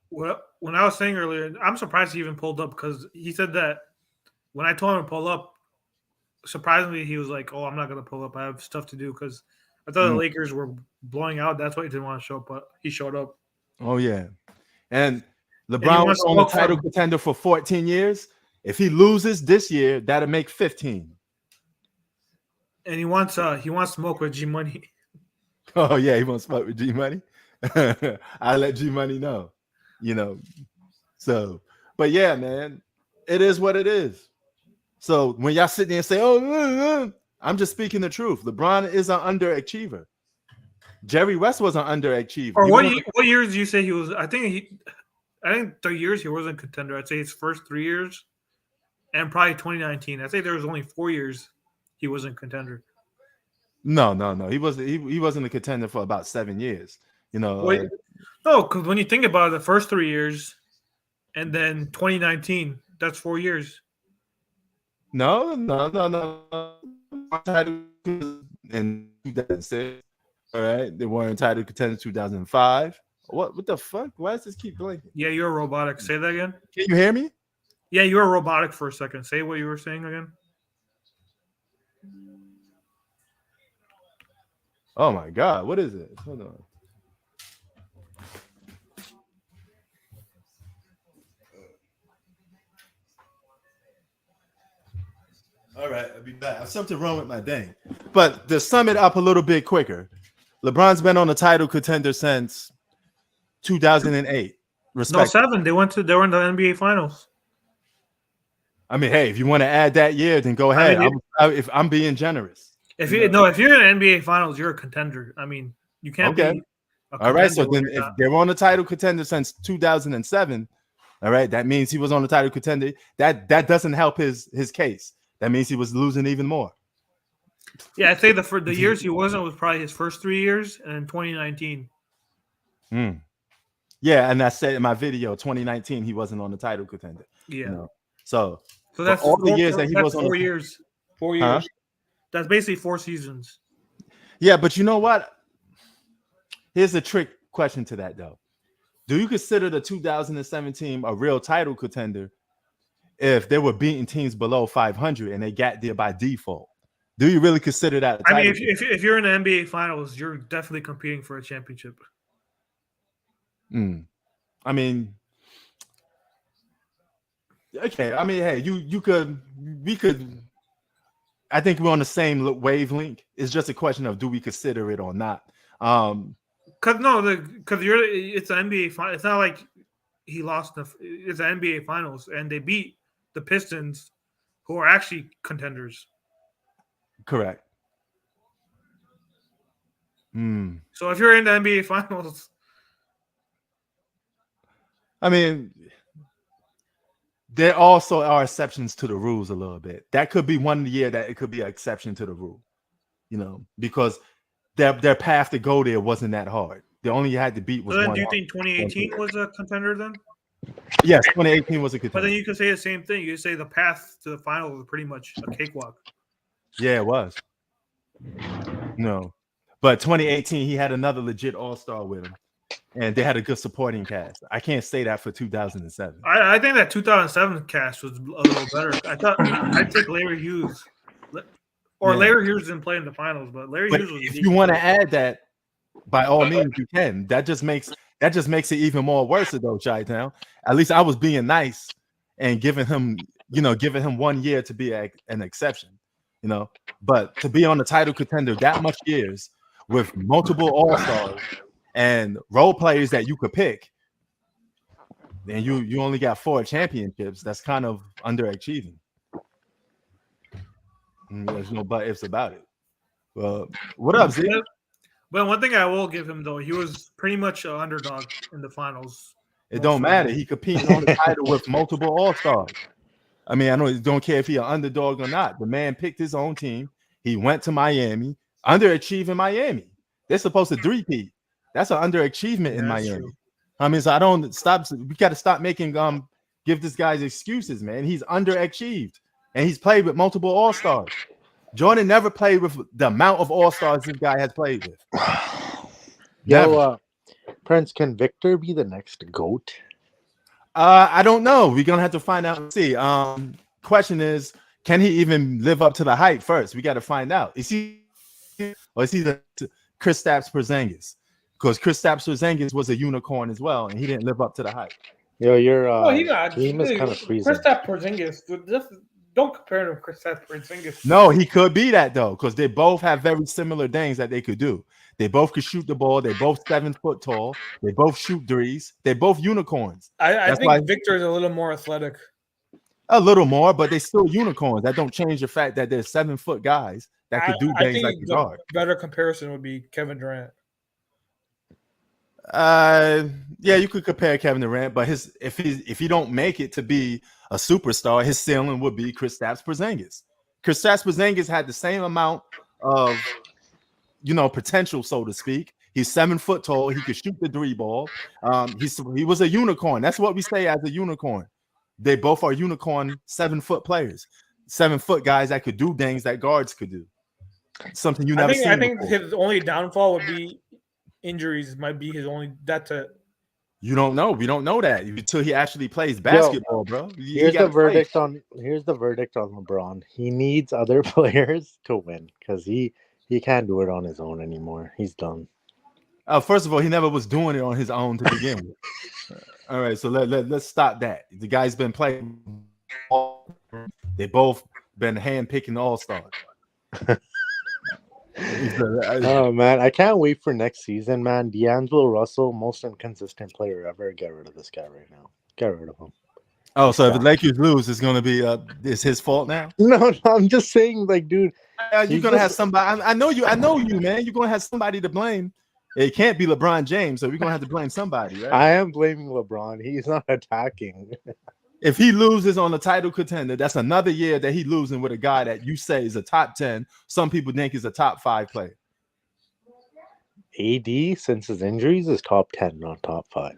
Well, when I was saying earlier, I'm surprised he even pulled up because he said that when I told him to pull up, surprisingly, he was like, "Oh, I'm not going to pull up. I have stuff to do," because I thought the Lakers were blowing out. That's why he didn't want to show up, but he showed up. Oh, yeah. And LeBron was on the title contender for 14 years. If he loses this year, that'll make 15. And he wants smoke with G Money. Oh, yeah, he wants smoke with G Money. I let G Money know. you know. So, but yeah, man, it is what it is. So when y'all sit there and say, "Oh," I'm just speaking the truth. LeBron is an underachiever. Jerry West was an underachiever. Or He was on the- what years do you say he was? I think 3 years he wasn't a contender. I'd say his first 3 years, and probably 2019. I'd say there was only 4 years he wasn't a contender. No. He wasn't a contender for about 7 years. You know, Wait, no, because when you think about it, the first 3 years, and then 2019, that's 4 years. no. In 2006, all right, they weren't entitled contenders 2005. What the fuck? Why does this keep blinking? Yeah, you're robotic. Say that again. Can you hear me? Yeah, you were robotic for a second. Say what you were saying again. Oh my god, what is it? Hold on. All right, I'll be back. There's something wrong with my thing. But to sum it up a little bit quicker, LeBron's been on the title contender since 2008. No, Respect. 7. They were in the NBA Finals. I mean, hey, if you want to add that year, then go ahead. If I'm being generous. If you're in the NBA Finals, you're a contender. I mean, you can't Okay. be. All right, so when then you're if not. they were on the title contender since 2007, all right, that means he was on the title contender. That doesn't help his case. That means he was losing even more. Yeah, I'd say the years he wasn't was probably his first 3 years, and then 2019. Yeah, and I said in my video, 2019, he wasn't on the title contender. Yeah. You know? So that's all the years that he was on 4 the, years. 4 Huh? years. That's basically 4 seasons. Yeah, but you know what? Here's a trick question to that though. Do you consider the 2017 a real title contender if they were beating teams below 500 and they got there by default? Do you really consider that a title? I mean, if you're in the NBA Finals, you're definitely competing for a championship. I mean, okay. I mean, hey, we could. I think we're on the same wavelength. It's just a question of do we consider it or not. Because it's an NBA final. It's not like he lost it's an NBA Finals, and they beat the Pistons, who are actually contenders. Correct. So if you're in the NBA Finals, I mean, there also are exceptions to the rules a little bit. That could be one year that it could be an exception to the rule, you know, because their path to go there wasn't that hard. They only had to beat was so then one. do you think 2018 was a contender then? Yes, 2018 was a contender. But then you could say the same thing. You could say the path to the finals was pretty much a cakewalk. Yeah, it was. No, but 2018 he had another legit all-star with him, and they had a good supporting cast. I can't say that for 2007. I think that 2007 cast was a little better. I thought I'd take Larry Hughes, Larry Hughes didn't play in the finals, but Larry Hughes was. If you want to add that, by all means you can. That just makes it even more worse though, Chi-Town. At least I was being nice and giving him 1 year to be an exception, you know. But to be on the title contender that much years with multiple all-stars and role players that you could pick, then you only got 4 championships. That's kind of underachieving. There's no but ifs about it. Well, what up, Z? But one thing I will give him though, he was pretty much an underdog in the finals. It don't matter. He competed on the title with multiple all-stars. I mean, I don't care if he's an underdog or not. The man picked his own team. He went to Miami, underachieving Miami. They're supposed to three-peat. That's an underachievement in Miami. True. I mean, so I don't stop. We got to stop making give this guy's excuses, man. He's underachieved, and he's played with multiple all-stars. Jordan never played with the amount of all-stars this guy has played with. Yo, Prince, can Victor be the next GOAT? I don't know. We're gonna have to find out and see. Question is, can he even live up to the hype first? We got to find out. Is he the Kristaps Porzingis? Because Kristaps Porzingis was a unicorn as well, and he didn't live up to the hype. Yo, your team is kind of freezing. Kristaps Porzingis, just don't compare him to Kristaps Porzingis. No, he could be that though, because they both have very similar things that they could do. They both could shoot the ball. They both 7 foot tall. They both shoot threes. They both unicorns. I That's think why Victor is a little more athletic. a little more, but they still unicorns. That don't change the fact that they're 7 foot guys that could do I things like think the guard. better comparison would be Kevin Durant. Yeah, you could compare Kevin Durant, but if he don't make it to be a superstar, his ceiling would be Kristaps Porzingis. Kristaps Porzingis had the same amount of potential, so to speak. He's 7 foot tall. He could shoot the three ball. He was a unicorn. That's what we say as a unicorn. They both are unicorn 7 foot players, 7 foot guys that could do things that guards could do. Something you never seen. I think before. his only downfall would be injuries. Might be his only. That's it. You don't know. We don't know that until he actually plays basketball, bro. Here's the verdict on LeBron. He needs other players to win because he can't do it on his own anymore. He's done. First of all, he never was doing it on his own to begin with. All right, so let's stop that. The guy's been playing. They both been handpicking all-stars. Oh man, I can't wait for next season, man. D'Angelo Russell, most inconsistent player ever. Get rid of this guy right now. Get rid of him. Oh, so if the Lakers lose, it's gonna be it's his fault now? No, I'm just saying, like, dude, you're gonna have somebody. I know you, man. You're gonna have somebody to blame. It can't be LeBron James, so we're gonna have to blame somebody, right? I am blaming LeBron. He's not attacking. If he loses on a title contender, that's another year that he losing with a guy that you say is a top 10. Some people think is a top 5 player. AD, since his injuries, is top 10, not top 5.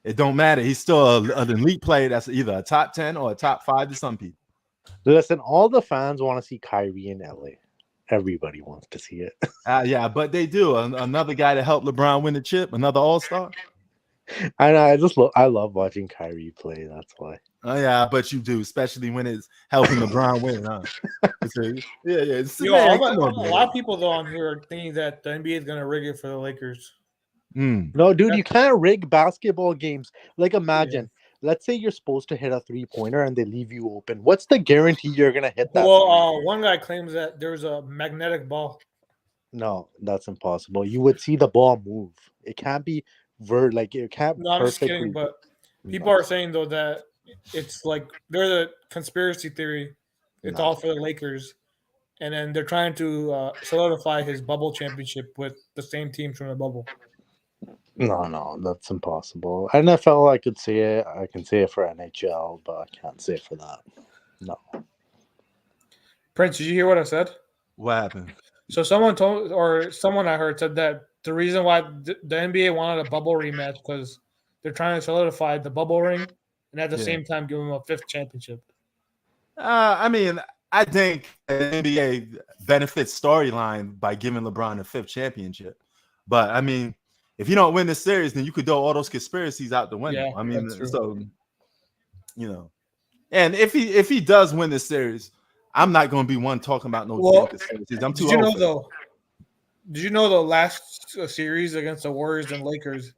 It don't matter. He's still an elite player that's either a top 10 or a top 5 to some people. Listen, all the fans want to see Kyrie in LA. Everybody wants to see it. Yeah, but they do. Another guy to help LeBron win the chip, another all-star. I know. I love watching Kyrie play. That's why. Oh yeah, but you do, especially when it's helping LeBron win, huh? Yeah. A lot of people though on here are thinking that the NBA is going to rig it for the Lakers. No, dude, you can't rig basketball games. Like, imagine, let's say you're supposed to hit a 3-pointer and they leave you open. What's the guarantee you're gonna hit that? Well, one guy claims that there's a magnetic ball. No, that's impossible. You would see the ball move. It can't be it can't. No, I'm just kidding. But people are saying though that it's like there's a conspiracy theory. It's all for the Lakers, and then they're trying to solidify his bubble championship with the same teams from the bubble. No, that's impossible. NFL, I could say it. I can say it for NHL, but I can't say it for that. No. Prince, did you hear what I said? What happened? So someone I heard said that the reason why the NBA wanted a bubble rematch because they're trying to solidify the bubble ring and at the same time give them a 5th championship. I mean, I think the NBA benefits storyline by giving LeBron a 5th championship. But I mean, if you don't win this series, then you could throw all those conspiracies out the window. Yeah, I mean, so and if he does win this series, I'm not going to be one talking about no conspiracies. I'm too old. Did you know the last series against the Warriors and Lakers?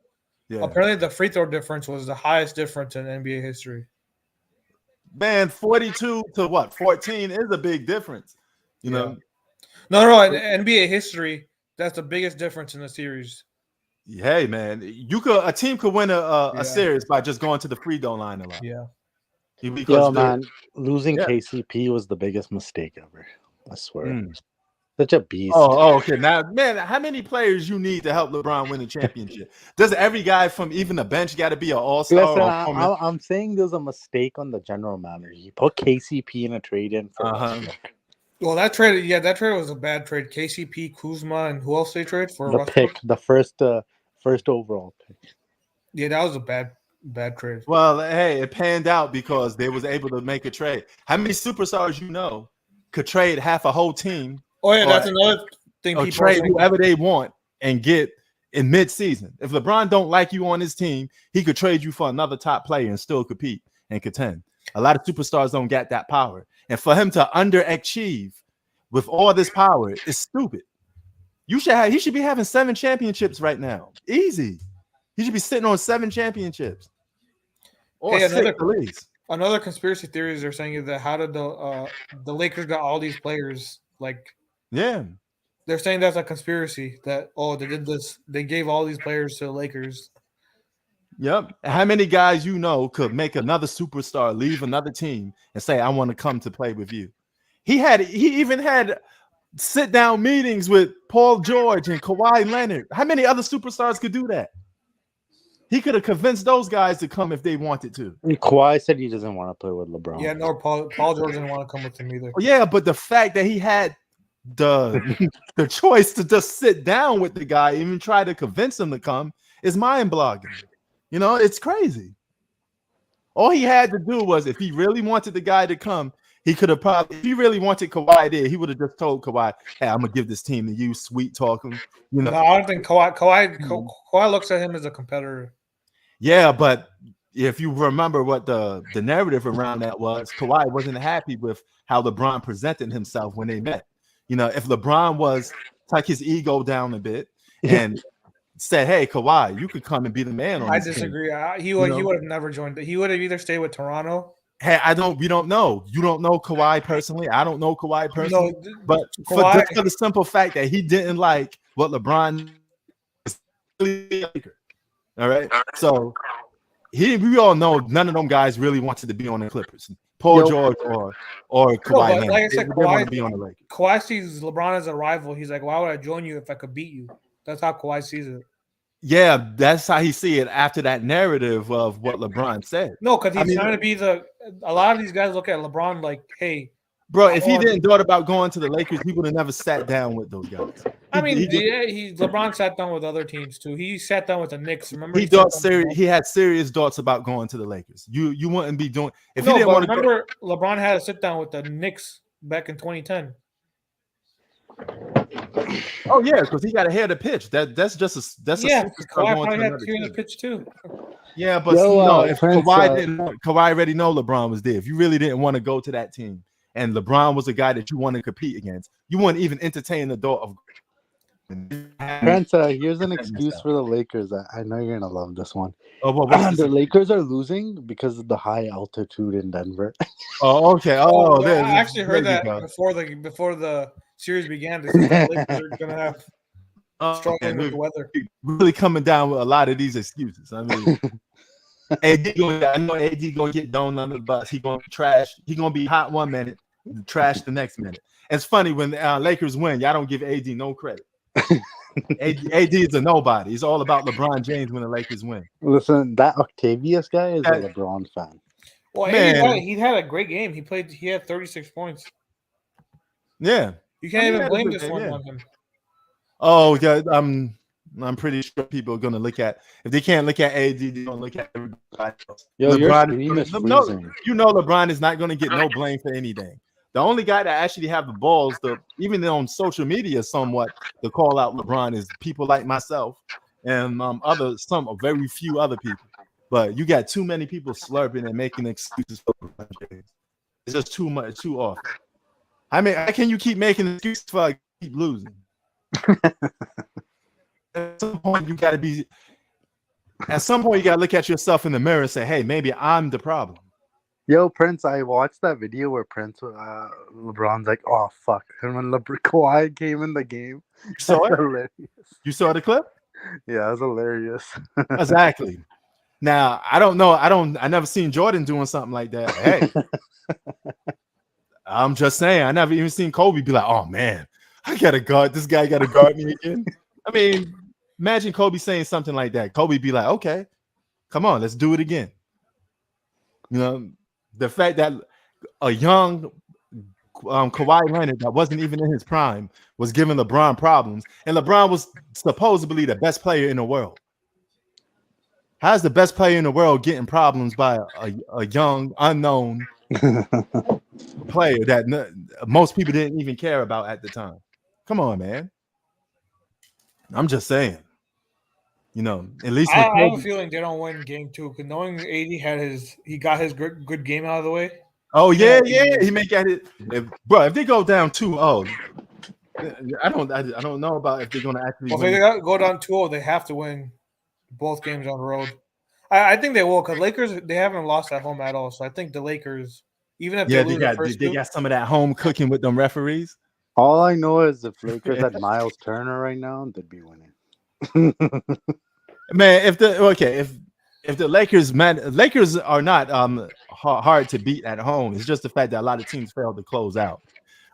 Yeah. Apparently, the free throw difference was the highest difference in NBA history. Man, 42 to 14 is a big difference. You know. No. In NBA history, that's the biggest difference in the series. Hey, man, a team could win a series by just going to the free throw line a lot. Yeah. Yo, man, losing KCP was the biggest mistake ever. I swear. Such a beast. Oh, okay. Now, man, how many players you need to help LeBron win the championship? Does every guy from even the bench got to be an all-star? Listen, I'm saying there's a mistake on the general manager. He put KCP in a trade in for Well, that trade was a bad trade. KCP, Kuzma, and who else they trade for? The pick, the first overall pick. Yeah, that was a bad trade. Well, hey, it panned out because they was able to make a trade. How many superstars could trade half a whole team? Oh yeah, that's another thing. People trade whoever they want and get in mid-season. If LeBron don't like you on his team, he could trade you for another top player and still compete and contend. A lot of superstars don't get that power, and for him to underachieve with all this power is stupid. He should be having 7 championships right now, easy. He should be sitting on 7 championships. Or 6 at least. Another conspiracy theories are saying is that how did the Lakers got all these players like. Yeah, They're saying that's a conspiracy. That they did this. They gave all these players to the Lakers. Yep. How many guys you know could make another superstar leave another team and say, "I want to come to play with you"? He even had sit down meetings with Paul George and Kawhi Leonard. How many other superstars could do that? He could have convinced those guys to come if they wanted to. Kawhi said he doesn't want to play with LeBron. Yeah, no, Paul George didn't want to come with him either. Yeah, but the fact that he had the choice to just sit down with the guy, even try to convince him to come, is mind-boggling. It's crazy. All he had to do was, if he really wanted the guy to come, he could have probably, if he really wanted Kawhi there, he would have just told Kawhi, "Hey, I'm gonna give this team to you, sweet talking." No, I don't think Kawhi looks at him as a competitor. Yeah, but if you remember what the narrative around that was, Kawhi wasn't happy with how LeBron presented himself when they met. If LeBron was tuck his ego down a bit and said, "Hey, Kawhi, you could come and be the man on I this disagree. team." He would have never joined. He would have either stayed with Toronto. Hey, we don't know. You don't know Kawhi personally. I don't know Kawhi personally. No, but Kawhi, for the simple fact that he didn't like what LeBron was. All right. So we all know none of them guys really wanted to be on the Clippers. Paul George or Kawhi. Like I said, they want to be on the Lakers. Kawhi sees LeBron as a rival. He's like, why would I join you if I could beat you? That's how Kawhi sees it. Yeah, that's how he see it after that narrative of what LeBron said. No, because he's trying to be a lot of these guys look at LeBron like, hey, bro, if he didn't thought about going to the Lakers, he would have never sat down with those guys. LeBron sat down with other teams too. He sat down with the Knicks. Remember, he had serious thoughts about going to the Lakers. You wouldn't be doing if he didn't want to. Remember, LeBron had a sit down with the Knicks back in 2010. Oh yeah, because he got to hear the pitch. That's a Kawhi probably had to hear the pitch too. Yeah, but if Kawhi already know LeBron was there. If you really didn't want to go to that team, and LeBron was a guy that you want to compete against, you wouldn't even entertain the thought of. Prince, here's an excuse for the Lakers. I know you're gonna love this one. Oh, well, the Lakers are losing because of the high altitude in Denver. Oh, okay. I actually heard that before the series began. They said the Lakers are gonna have struggling with the weather. Really coming down with a lot of these excuses. I mean, I know AD gonna get thrown under the bus. He gonna trash. He gonna be hot 1 minute, trash the next minute. It's funny when Lakers win, y'all don't give AD no credit. AD is a nobody. It's all about LeBron James when the Lakers win. Listen, that Octavius guy is a LeBron fan. Well, man, he had a great game. He had 36 points. Yeah, you can't even blame this one on him. Oh yeah, I'm pretty sure people are gonna look at, if they can't look at AD, they're gonna look at everybody else. Yo, LeBron is not gonna get no blame for anything. The only guy that actually have the balls, even on social media, somewhat to call out LeBron is people like myself and very few other people. But you got too many people slurping and making excuses for LeBron James. It's just too much, too often. I mean, how can you keep making excuses for I keep losing? At some point, you got to look at yourself in the mirror and say, "Hey, maybe I'm the problem." Yo, Prince, I watched that video where LeBron's like, "Oh fuck," and when Kawhi came in the game, you saw it. Hilarious. You saw the clip? Yeah, it was hilarious. Exactly. Now I don't know. I never seen Jordan doing something like that. Hey, I'm just saying. I never even seen Kobe be like, "Oh man, I gotta guard this guy. Got to guard me again." I mean, imagine Kobe saying something like that. Kobe be like, "Okay, come on, let's do it again." The fact that a young Kawhi Leonard that wasn't even in his prime was giving LeBron problems, and LeBron was supposedly the best player in the world. How's the best player in the world getting problems by a young, unknown player that most people didn't even care about at the time? Come on, man. I'm just saying. At least I have a feeling they don't win game 2 because knowing AD got his good game out of the way. Oh yeah, he may get it, bro. If they go down 2-0, I don't know about if they're gonna actually. Well, if they go down 2-0, they have to win both games on the road. I think they will because Lakers they haven't lost at home at all. So I think the Lakers, even if they lose they got some of that home cooking with them referees. All I know is if Lakers had Miles Turner right now, they'd be winning. Man, if the Lakers are not hard to beat at home. It's just the fact that a lot of teams failed to close out.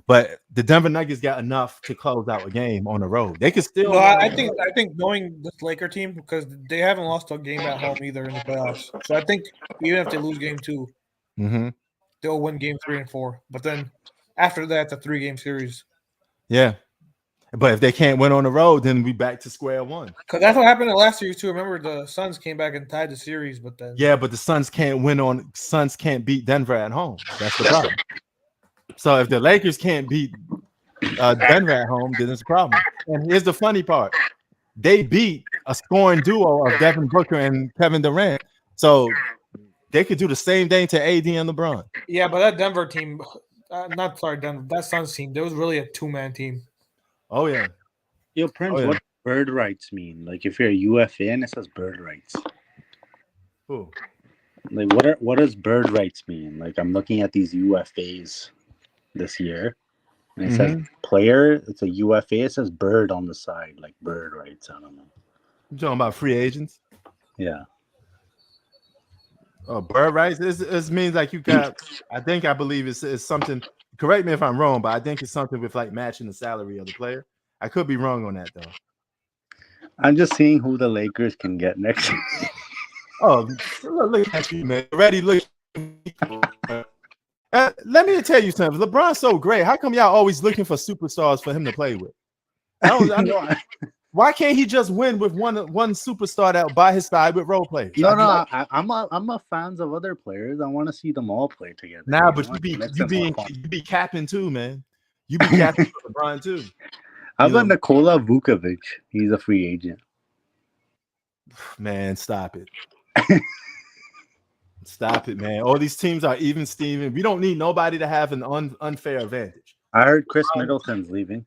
But the Denver Nuggets got enough to close out a game on the road. They could still. No, I think knowing this Laker team, because they haven't lost a game at home either in the playoffs. So I think even if they lose game 2, they'll win game 3 and 4. But then after that, it's a 3-game series. Yeah. But if they can't win on the road, then we back to square one. Because that's what happened in the last series too. Remember, the Suns came back and tied the series, but then but the Suns can't beat Denver at home. That's the problem. So if the Lakers can't beat Denver at home, then it's a problem. And here's the funny part: they beat a scoring duo of Devin Booker and Kevin Durant, so they could do the same thing to AD and LeBron. Yeah, but that Denver team, that Suns team, there was really a 2-man team. Oh yeah. Yo, Prince, what do bird rights mean? Like if you're a UFA and it says bird rights. Who? Like what does bird rights mean? Like I'm looking at these UFAs this year, and it says player. It's a UFA. It says bird on the side, like bird rights. I don't know. You talking about free agents? Yeah. Oh, bird rights. It means like you got. I believe it's something. Correct me if I'm wrong, but I think it's something with like matching the salary of the player. I could be wrong on that though. I'm just seeing who the Lakers can get next year. Oh, look at you, man! Already look. Let me tell you something. LeBron's so great. How come y'all always looking for superstars for him to play with? Why can't he just win with one superstar out by his side with role players? I'm a fans of other players. I want to see them all play together. Nah, but you be capping too, man. You be capping for LeBron too. How about Nikola Vukovic? He's a free agent. Man, stop it. Stop it, man. All these teams are even Steven. We don't need nobody to have an unfair advantage. I heard Chris Middleton's leaving.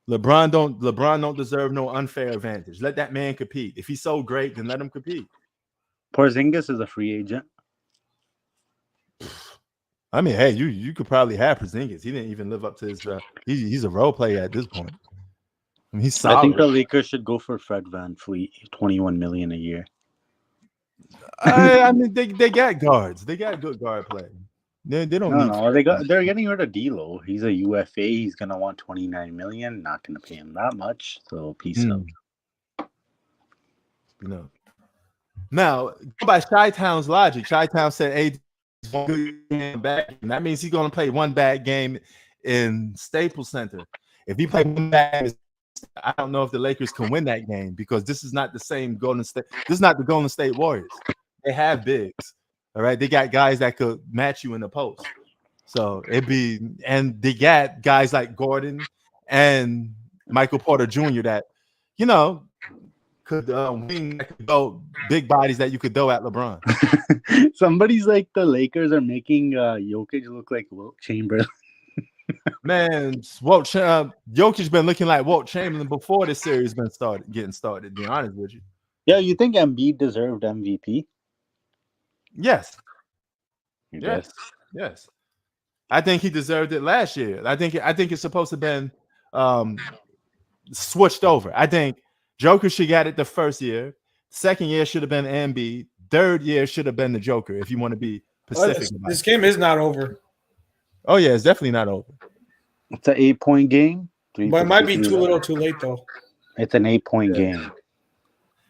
LeBron don't deserve no unfair advantage. Let that man compete. If he's so great, then let him compete. Porzingis is a free agent. I mean, hey, you could probably have Porzingis. He didn't even live up to his. He's a role player at this point. I mean, he's solid. I think the Lakers should go for Fred VanVleet, $21 million a year. I mean, they got guards. They got good guard play. They don't need. No, they're getting rid of D'Lo. He's a UFA. He's gonna want $29 million. Not gonna pay him that much. So peace out. No. Now, by Chi-Town's logic, Chi-Town said AD is one good game back, and that means he's gonna play one bad game in Staples Center. If he plays one bad, I don't know if the Lakers can win that game because this is not the same Golden State. This is not the Golden State Warriors. They have bigs. All right. They got guys that could match you in the post. So and they got guys like Gordon and Michael Porter Jr. that, could go big bodies that you could throw at LeBron. Somebody's like the Lakers are making Jokic look like Wilt Chamberlain. Man, Jokic been looking like Wilt Chamberlain before this series been getting started, to be honest with you. Yeah, you think Embiid deserved MVP? Yes. Yes. I think he deserved it last year. I think it's supposed to have been switched over. I think Joker should got it the first year. Second year should have been Embiid. Third year should have been the Joker, if you want to be specific. This game is not over. Oh, yeah, it's definitely not over. It's an 8-point game. But it might be too little too late, though. It's an 8-point game.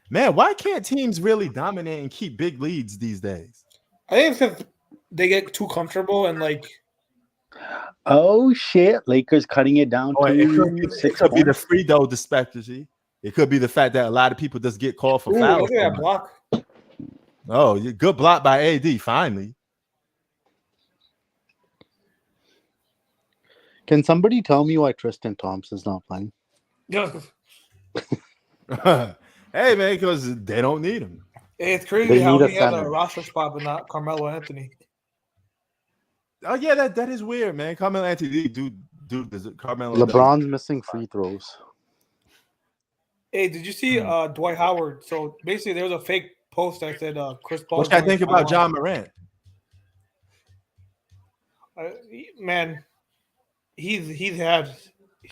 Man, why can't teams really dominate and keep big leads these days? I think it's because they get too comfortable and Oh, shit. Lakers cutting it down to it could be the free throw disparity. It could be the fact that a lot of people just get called for fouls. Look at that block. Oh, good block by AD, finally. Can somebody tell me why Tristan Thompson's not playing? Yeah. Hey, man, because they don't need him. It's crazy how he has a roster spot, but not Carmelo Anthony. Oh, yeah, that is weird, man. Carmelo Anthony, Carmelo. LeBron's missing free throws. Hey, did you see Dwight Howard? So basically, there was a fake post that said Chris Paul. What should I think about John Morant? Man, he's had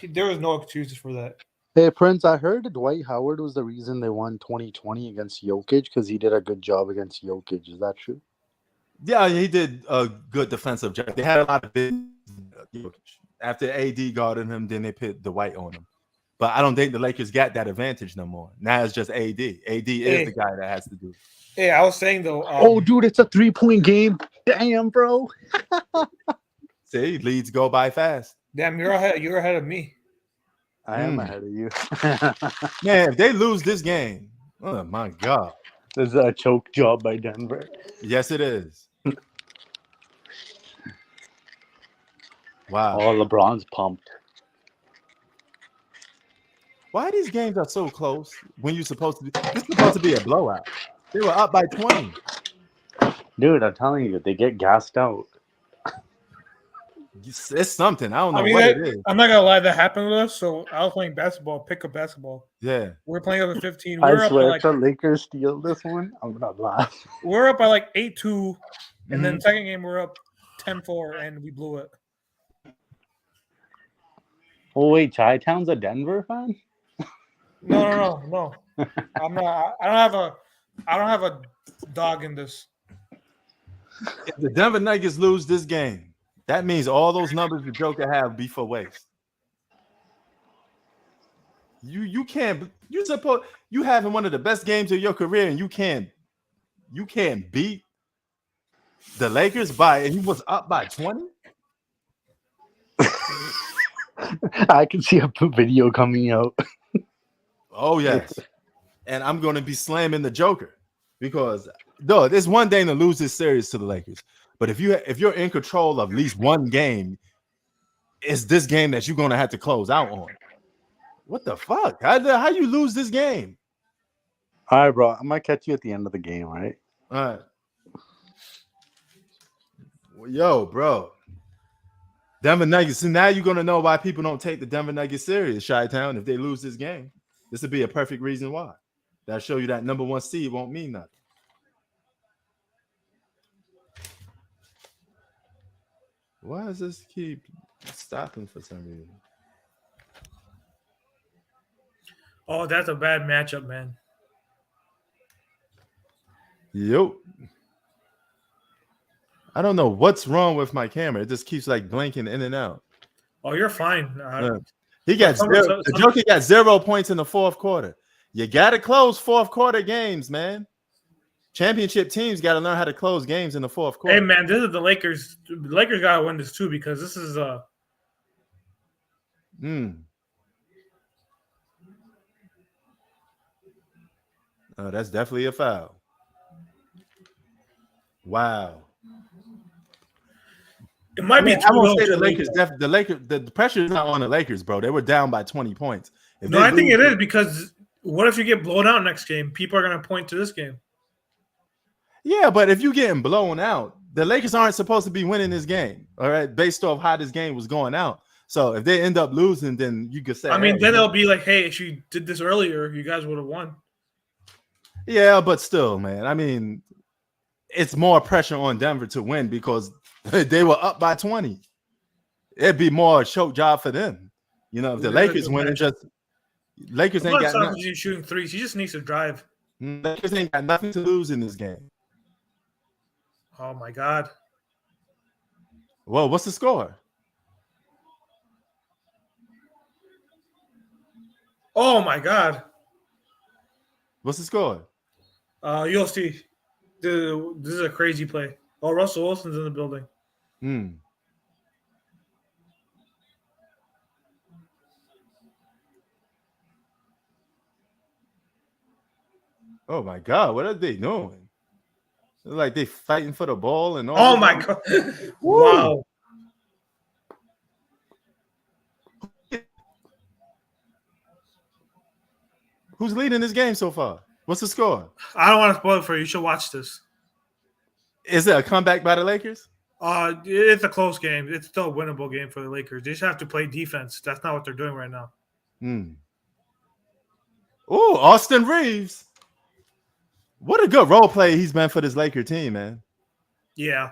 there was no excuses for that. Hey Prince, I heard Dwight Howard was the reason they won 2020 against Jokic because he did a good job against Jokic. Is that true? Yeah, he did a good defensive job. They had a lot of big after AD guarded him, then they put the white on him. But I don't think the Lakers got that advantage no more. Now it's just AD. AD is the guy that has to do. Hey, I was saying though. Oh, dude, it's a 3-point game. Damn, bro. See, leads go by fast. Damn, you're ahead of me. I am ahead of you. Man, if they lose this game, oh my God. This is a choke job by Denver. Yes, it is. Wow. Oh, LeBron's pumped. Why these games are so close when you're supposed to be? This is supposed to be a blowout. They were up by 20. Dude, I'm telling you, they get gassed out. It's something. I don't know I mean, what it is. I'm not gonna lie, that happened with us. So I was playing basketball, pick up basketball. Yeah. We're playing up at 15. I We're up by swear like if the Lakers steal this one, I'm going to laugh. we're up by like 8-2, and then second game we're up 10-4, and we blew it. Oh, wait, Chi-Town's a Denver fan? No. I'm not. I don't have a dog in this. If the Denver Nuggets lose this game, that means all those numbers the Joker have be for waste. You can't. You having one of the best games of your career, and you can't beat the Lakers by. And he was up by 20. I can see a video coming out. Oh yes, and I'm going to be slamming the Joker because though there's one thing to lose this series to the Lakers, but if you're in control of at least one game, it's this game that you're going to have to close out on. What the fuck? How you lose this game? All right, bro. I might catch you at the end of the game, all right? All right. Well, yo, bro. Denver Nuggets. So now you're going to know why people don't take the Denver Nuggets serious, Chi-Town, if they lose this game. This would be a perfect reason why. That'll show you that number one seed won't mean nothing. Why does this keep stopping for some reason? Oh, that's a bad matchup, man. Yep. I don't know what's wrong with my camera. It just keeps like blinking in and out. Oh, you're fine. He got the Joker got 0 points in the fourth quarter. You got to close fourth quarter games, man. Championship teams got to learn how to close games in the fourth quarter. Hey, man, this is the Lakers. The Lakers got to win this too because this is Oh, that's definitely a foul. Wow. It might be. I won't say the Lakers. The pressure is not on the Lakers, bro. They were down by 20 points. No, I think it is because what if you get blown out next game? People are going to point to this game. Yeah, but if you're getting blown out, the Lakers aren't supposed to be winning this game, all right, based off how this game was going out. So if they end up losing, then you could say, I mean, then they'll be like, hey, if you did this earlier, you guys would have won. Yeah, but still, man, I mean, it's more pressure on Denver to win because they were up by 20. It'd be more a choke job for them. You know, if the Lakers win, Lakers ain't got nothing. He's shooting threes. He just needs to drive. Lakers ain't got nothing to lose in this game. Oh, my God. Well, what's the score? Oh, my God. What's the score? You'll see. This is a crazy play. Oh, Russell Wilson's in the building. Oh, my God. What are they doing? It's like they fighting for the ball and all. Oh, my God. Wow. Who's leading this game so far? What's the score? I don't want to spoil it for you. You should watch this. Is it a comeback by the Lakers? It's a close game. It's still a winnable game for the Lakers. They just have to play defense. That's not what they're doing right now. Oh, Austin Reeves. What a good role play he's been for this Laker team, man. Yeah.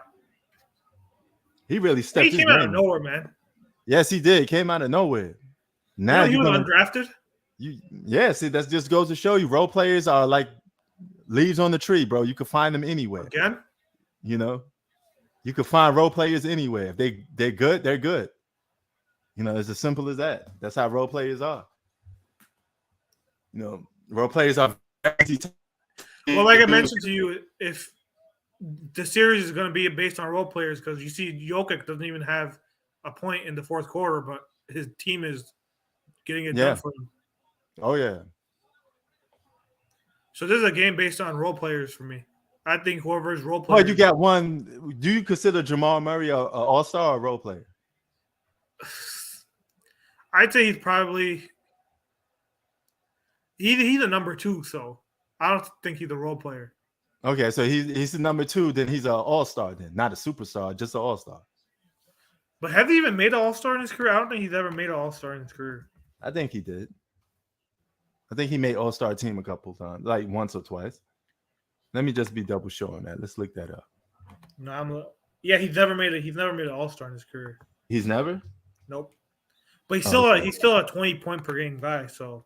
He really stepped his game. He came out of nowhere, man. Yes, he did. Came out of nowhere. Now he you're was gonna undrafted. see that just goes to show you role players are like leaves on the tree, bro. You can find them anywhere. Again? You know, you can find role players anywhere. If they're good, they're good. You know, it's as simple as that. That's how role players are. You know, role players are very Well, like I mentioned to you, if the series is going to be based on role players, because you see Jokic doesn't even have a point in the fourth quarter, but his team is getting it done for him. Oh yeah. So this is a game based on role players for me. I think whoever's role Well, player. you got one. Do you consider Jamal Murray a all-star or a role player? I'd say he's probably he's a number 2, so I don't think he's a role player. Okay, so he's the number 2. Then he's an all-star. Then not a superstar, just an all-star. But has he even made an all-star in his career? I don't think he's ever made an all-star in his career. I think he did. I think he made all-star team a couple times, like once or twice. Let me just be double sure on that. Let's look that up. No, he's never made an all-star in his career. He's never? Nope. But he's still a 20-point per game guy, so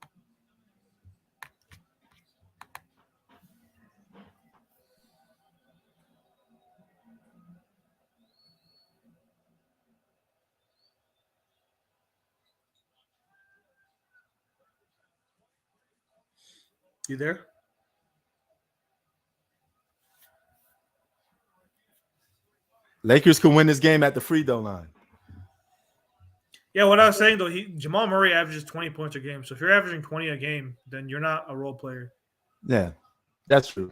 you there? Lakers can win this game at the free throw line. Yeah, what I was saying though, Jamal Murray averages 20 points a game. So if you're averaging 20 a game, then you're not a role player. Yeah, that's true.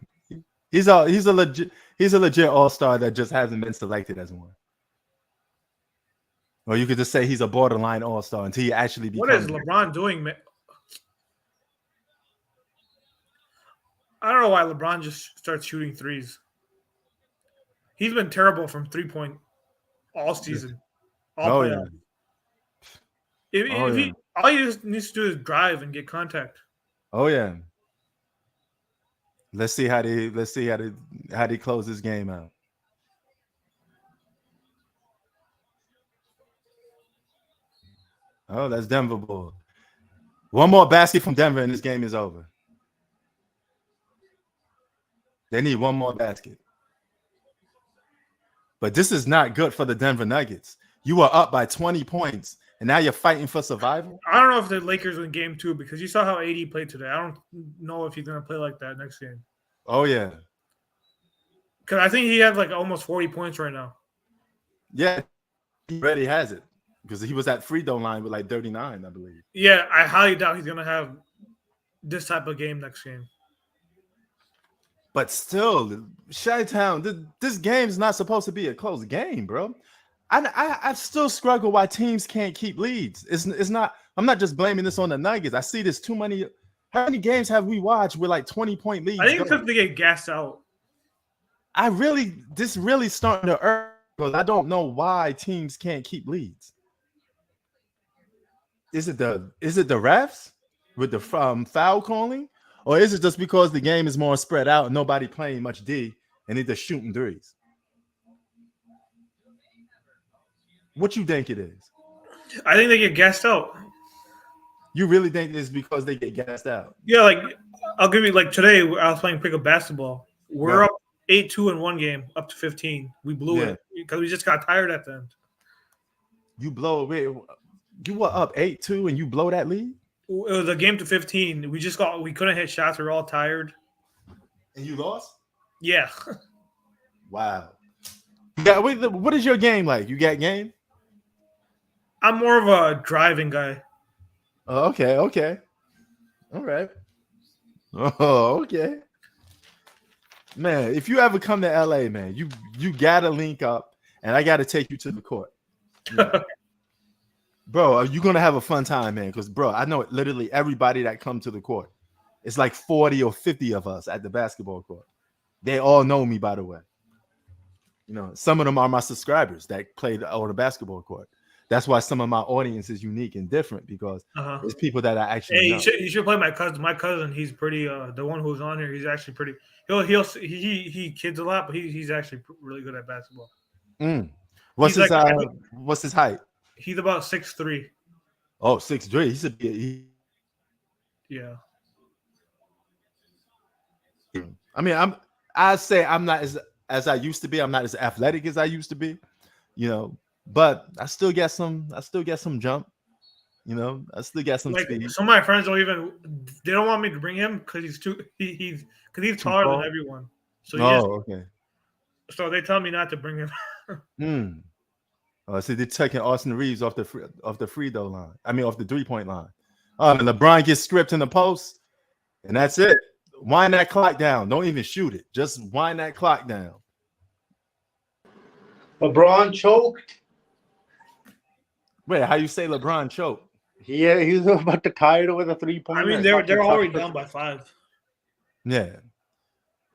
He's a legit all-star that just hasn't been selected as one. Or you could just say he's a borderline all-star until he actually becomes. What is LeBron doing, man? I don't know why LeBron just starts shooting threes. He's been terrible from 3-point all season. All playoffs. All he just needs to do is drive and get contact. Oh yeah. Let's see how they close this game out. Oh, that's Denver ball. One more basket from Denver and this game is over. They need one more basket. But this is not good for the Denver Nuggets. You are up by 20 points, and now you're fighting for survival. I don't know if the Lakers win game 2 because you saw how AD played today. I don't know if he's going to play like that next game. Oh, yeah. Because I think he has like almost 40 points right now. Yeah, he already has it because he was at free throw line with like 39, I believe. Yeah, I highly doubt he's going to have this type of game next game. But still, Chi-Town, this game's not supposed to be a close game, bro. I still struggle why teams can't keep leads. It's not. I'm not just blaming this on the Nuggets. I see this too many. How many games have we watched with like 20-point leads? I think it's because they get gassed out. This really starting to irk because I don't know why teams can't keep leads. Is it the refs with the foul calling? Or is it just because the game is more spread out and nobody playing much D and they're just shooting threes? What you think it is? I think they get gassed out. You really think it's because they get gassed out? Yeah, like I'll give you like today I was playing pickup basketball. We're up 8-2 in one game, up to 15. We blew it because we just got tired at the end. You blow away. You were up 8-2 and you blow that lead? It was a game to 15. We couldn't hit shots. We were all tired. And you lost? Yeah. Wow. What is your game like? You got game? I'm more of a driving guy. Oh, okay. All right. Oh, okay. Man, if you ever come to LA, man, you gotta link up and I gotta take you to the court. Yeah. Bro, you're gonna have a fun time, man. Because, bro, I know literally everybody that come to the court. It's like 40 or 50 of us at the basketball court. They all know me, by the way. You know, some of them are my subscribers that played on the basketball court. That's why some of my audience is unique and different because it's people that I actually know. You should play my cousin. My cousin, he's pretty. The one who's on here, he's actually pretty. He kids a lot, but he's actually really good at basketball. What's his height? He's about 6'3". Oh, 6'3". He should be. Yeah. I mean, I'd say I'm not as I used to be. I'm not as athletic as I used to be, but I still get some. I still get some jump. I still get some Like speed. some of my friends they don't want me to bring him because he's Too taller than tall. everyone. So Okay. so they tell me not to bring him. Hmm. Oh, see, they're taking Austin Reeves off the free throw line. I mean, off the 3-point line. Oh, and LeBron gets stripped in the post, and that's it. Wind that clock down. Don't even shoot it. Just wind that clock down. LeBron choked. Wait, how you say LeBron choked? He was about to tie it with a 3-pointer. I mean, they're already down by 5. Yeah.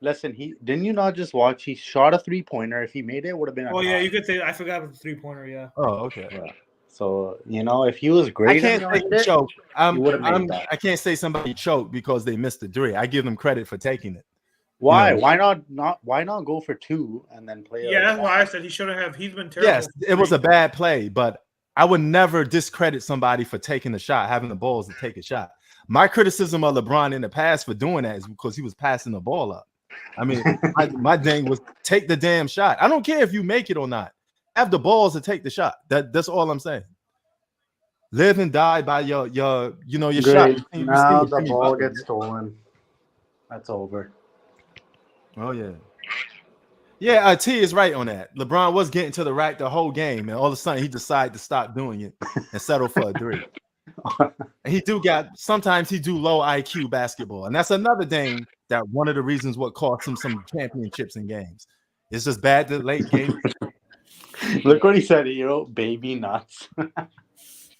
Listen, didn't you not just watch? He shot a 3-pointer. If he made it, would have been. Oh yeah, you could say I forgot about the 3-pointer. Yeah. Oh, okay. Yeah. So if he was I great, can't say he choked. he would have made that. I can't say somebody choked because they missed the three. I give them credit for taking it. Why? Why not? Why not go for 2 and then play? Yeah, that's why I said he shouldn't have. He's been terrible. Yes, it was a bad play, but I would never discredit somebody for taking the shot, having the balls to take a shot. My criticism of LeBron in the past for doing that is because he was passing the ball up. I mean, my thing was take the damn shot. I don't care if you make it or not. Have the balls to take the shot. That's all I'm saying. Live and die by your shot. Now the ball gets stolen. That's over. Oh yeah. Yeah, T is right on that. LeBron was getting to the rack the whole game, and all of a sudden he decided to stop doing it and settle for a 3. And sometimes he do low IQ basketball, and that's another thing that one of the reasons what cost him some championships in games. It's just bad the late game. Look what he said, baby nuts.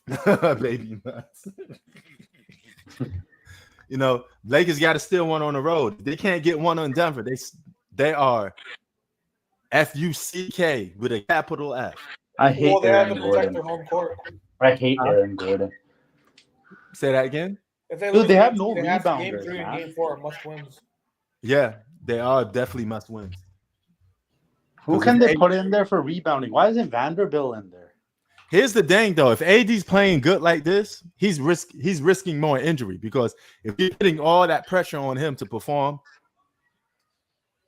Baby nuts. Lakers got to steal one on the road. They can't get one on Denver. They are FUCK with a capital F. I hate they have Aaron to protect Gordon. their home court. I hate Aaron Gordon. Say that again. If they Dude, lose they have game- no they have Game rebounders, 3 and man. Game 4 are must wins. Yeah, they are definitely must wins. Who can they put in there for rebounding? Why isn't Vanderbilt in there? Here's the thing, though. If AD's playing good like this, he's risking more injury because if you're putting all that pressure on him to perform,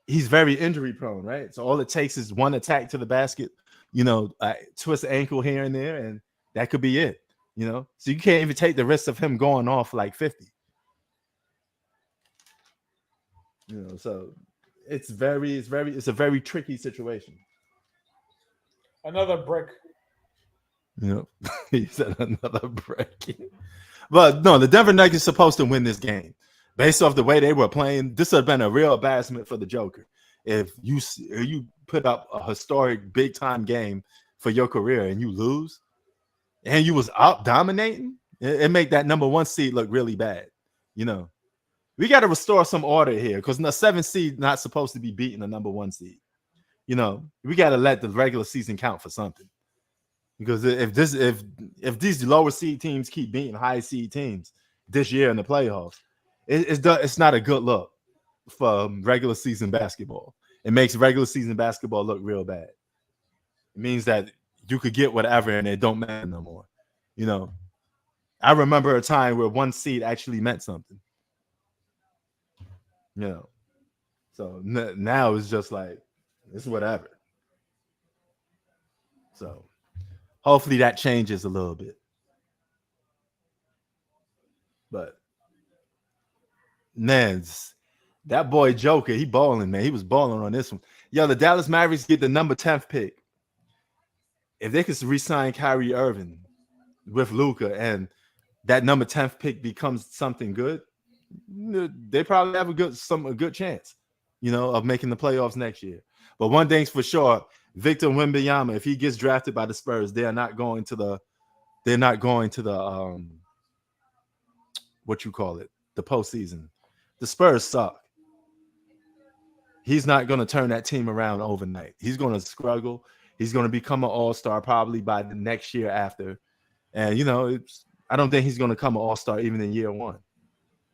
he's very injury prone, right? So all it takes is one attack to the basket, twist ankle here and there, and that could be it. So you can't even take the risk of him going off like 50. So it's a very tricky situation. Another brick. He said another break. But no, the Denver Nuggets supposed to win this game. Based off the way they were playing, this would have been a real embarrassment for the Joker. If you put up a historic big time game for your career and you lose, and you was up dominating, it make that number 1 seed look really bad. We got to restore some order here because the 7 seed not supposed to be beating the number 1 seed. We got to let the regular season count for something. Because if these lower seed teams keep beating high seed teams this year in the playoffs, it's not a good look for regular season basketball. It makes regular season basketball look real bad. It means that you could get whatever and it don't matter no more. I remember a time where 1 seed actually meant something. So now it's just like it's whatever. So hopefully that changes a little bit. But man, that boy Joker, he balling, man. He was balling on this one. The Dallas Mavericks get the number 10th pick. If they could re-sign Kyrie Irving with Luka and that number 10th pick becomes something good, they probably have a good chance, of making the playoffs next year. But one thing's for sure, Victor Wembanyama, if he gets drafted by the Spurs, they're not going to the the postseason. The Spurs suck. He's not going to turn that team around overnight. He's going to struggle. He's going to become an all-star probably by the next year after. And, I don't think he's going to become an all-star even in year 1.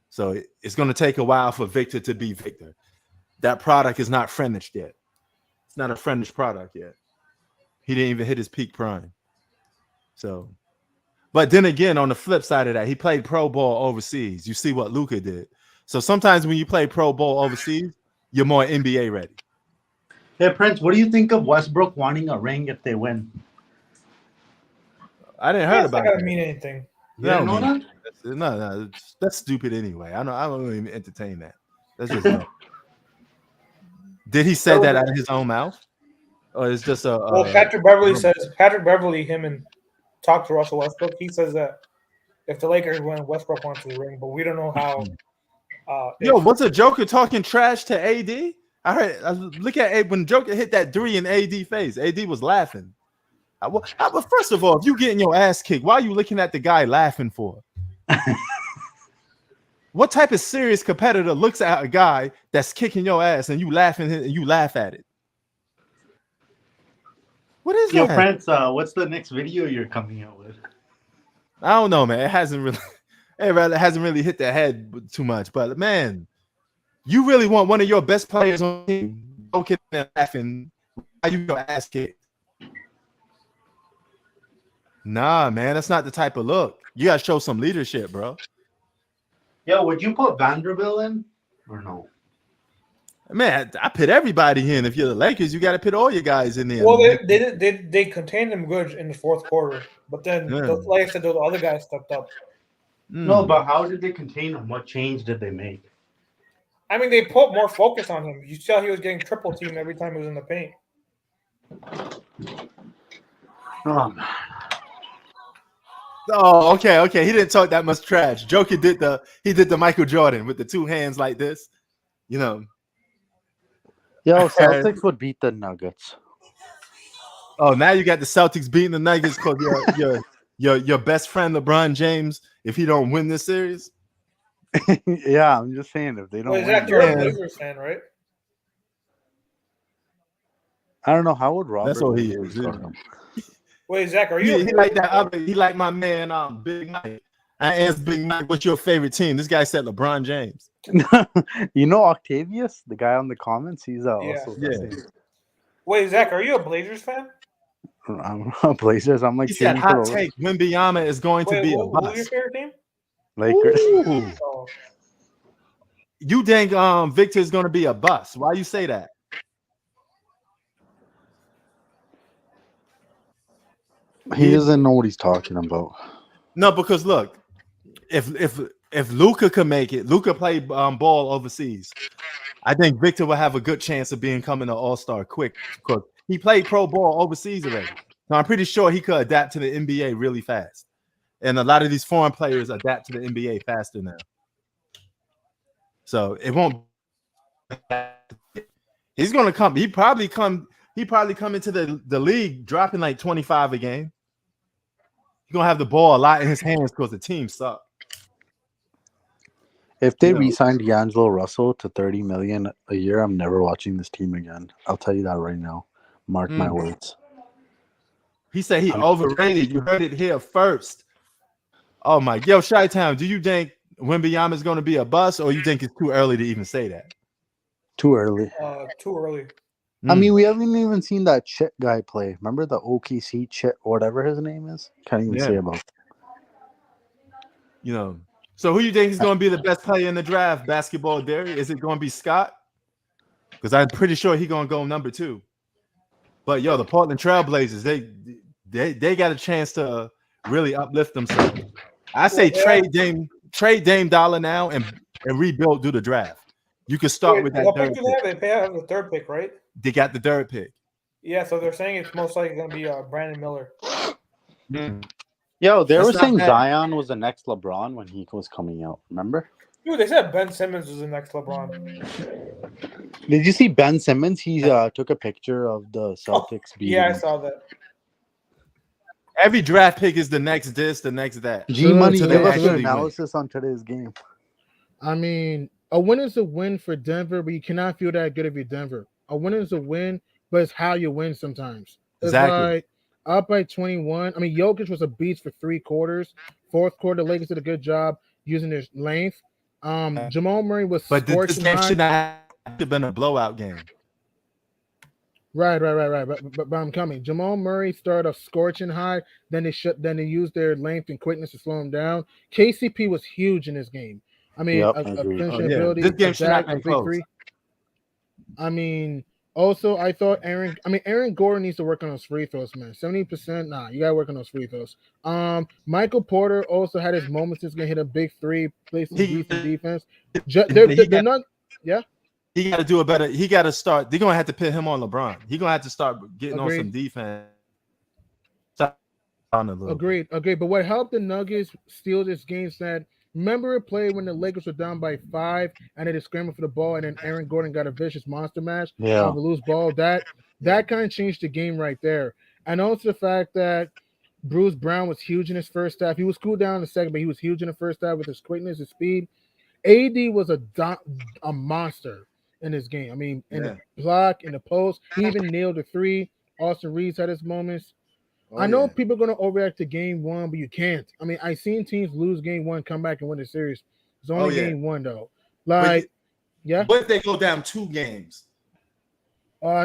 So it's going to take a while for Victor to be Victor. That product is not finished yet. It's not a finished product yet. He didn't even hit his peak prime. So, But then again, on the flip side of that, he played pro ball overseas. You see what Luka did. So sometimes when you play pro ball overseas, you're more NBA ready. Hey Prince, what do you think of Westbrook wanting a ring if they win? I didn't heard That's about not gonna that. mean anything. You didn't know that? No, that's stupid anyway. I don't even entertain that. That's just no. Did he say that out of his own mouth, or is just a? Well, Patrick Beverly, him and talked to Russell Westbrook. He says that if the Lakers win, Westbrook wants the ring, but we don't know how. Yo, what's a Joker talking trash to AD? Look at AD when Joker hit that 3 in AD face. AD was laughing. But first of all, if you getting your ass kicked, why are you looking at the guy laughing for? What type of serious competitor looks at a guy that's kicking your ass and you laughing and you laugh at it? What is Yo, that? Prince, what's the next video you're coming out with? I don't know, man. It hasn't really hit the head too much. But man, you really want one of your best players on the team joking and laughing while you your ass kicked? Nah, man, that's not the type of look. You gotta show some leadership, bro. Yo, would you put Vanderbilt in or no? Man, I put everybody in. If you're the Lakers, you got to put all your guys in there. Well, they contained them good in the fourth quarter, but then, like I said, the other guys stepped up. No, but how did they contain him? What change did they make? I mean, they put more focus on him. You saw he was getting triple teamed every time he was in the paint. Oh, okay. He didn't talk that much trash. Joker did the Michael Jordan with the two hands like this, you know. Yo, Celtics would beat the Nuggets. Oh, now you got the Celtics beating the Nuggets because your best friend LeBron James. If he don't win this series, Yeah, I'm just saying if they don't win, Zach, you're a Blazers fan, right? I don't know how would Robert. That's what he is. Wait, Zach, are you? He like that other. He like my man, Big Mike. I asked Big Mike, "What's your favorite team?" This guy said LeBron James. You know Octavius, the guy on the comments. He's also Wait, Zach, are you a Blazers fan? I'm a Blazers. I'm like he said, "Hot take: Wembanyama is going to be a bust." Who's your favorite team? Lakers. Oh. You think Victor is going to be a bust? Why you say that? He doesn't know what he's talking about. No, because look, if Luka could make it, Luka played ball overseas. I think Victor will have a good chance of becoming an all-star quick because he played pro ball overseas already. So I'm pretty sure he could adapt to the NBA really fast. And a lot of these foreign players adapt to the NBA faster now. So it won't. He's gonna come. He probably come into the league dropping like 25 a game. He's gonna have the ball a lot in his hands because the team suck. If they re-signed D'Angelo Russell to $30 million a year, I'm never watching this team again. I'll tell you that right now. Mark my words. He said he overrated. You heard it here first. Oh my, yo, Chi-Town, do you think Wembanyama is going to be a bust, or you think it's too early to even say that? Too early. Too early. I mean, we haven't even seen that Chet guy play. Remember the OKC Chet, whatever his name is? Can't even say about. You know. So who you think is going to be the best player in the draft, basketball, Derry? Is it going to be Scott? Because I'm pretty sure he's going to go number 2. But yo, the Portland Trailblazers, they got a chance to really uplift themselves. I say trade Dame Dollar now and rebuild through the draft. You can start with that third pick. They have the third pick, right? They got the third pick. Yeah, so they're saying it's most likely going to be Brandon Miller. Yo, they were saying Zion was the next LeBron when he was coming out. Remember? Dude, they said Ben Simmons was the next LeBron. Did you see Ben Simmons? He took a picture of the Celtics beating. Yeah, I saw that. Every draft pick is the next this, the next that. G-Money, give us your analysis on today's game. I mean, a win is a win for Denver, but you cannot feel that good if you're Denver. A win is a win, but it's how you win sometimes. It's like up by 21. I mean, Jokic was a beast for 3 quarters. Fourth quarter, the Lakers did a good job using their length. Jamal Murray was but this game should not have been a blowout game. Right. But I'm coming. Jamal Murray started off scorching high. Then they used their length and quickness to slow him down. KCP was huge in this game. I mean, Yep, a agreed. Oh finishing yeah, ability, this a game should not dagger, have a been big close. three. I mean, also I thought Aaron Gordon needs to work on those free throws, man. 70%. Nah, you gotta work on those free throws. Michael Porter also had his moments. He's gonna hit a big three, play some He decent defense. he They're not. Yeah, he got to do a better. He got to start. They're gonna have to put him on LeBron. He's gonna have to start getting on some agreed. defense. Stop on a little bit. Agreed. But what helped the Nuggets steal this game is that remember a play when the Lakers were down by 5 and they just scrambled for the ball and then Aaron Gordon got a vicious monster mash Yeah. out of a loose ball. That kind of changed the game right there. And also the fact that Bruce Brown was huge in his first half. He was cooled down in the second, but he was huge in the first half with his quickness, his speed. AD was a monster in this game. I mean, in the block, in the post, he even nailed a three. Austin Reeves had his moments. I know people are going to overreact to game one, but you can't. I mean, I've seen teams lose game one, come back and win the series. It's only game one, though. Like, What if they go down 2 games?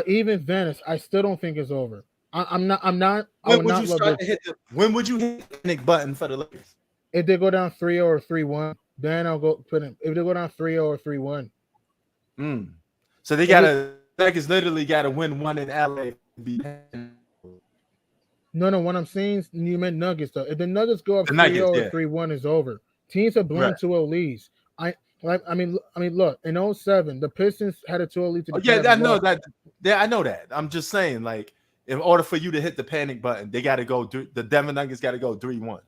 Even Venice, I still don't think it's over. I'm not. When would you start to hit when would you hit the panic button for the Lakers? If they go down 3-0 or 3-1, then I'll go put in. If they go down 3-0 or 3-1. So they gotta Lakers literally gotta win one in LA. No. What I'm saying is you meant Nuggets though. If the Nuggets go up 3-0 or 3-1, is over. Teams have blown 2-0 leads. I mean, look, in 07, the Pistons had a 2-0 lead to the I know that. Yeah, I know that. I'm just saying, like, in order for you to hit the panic button, they got to go. The Denver Nuggets got to go 3-1,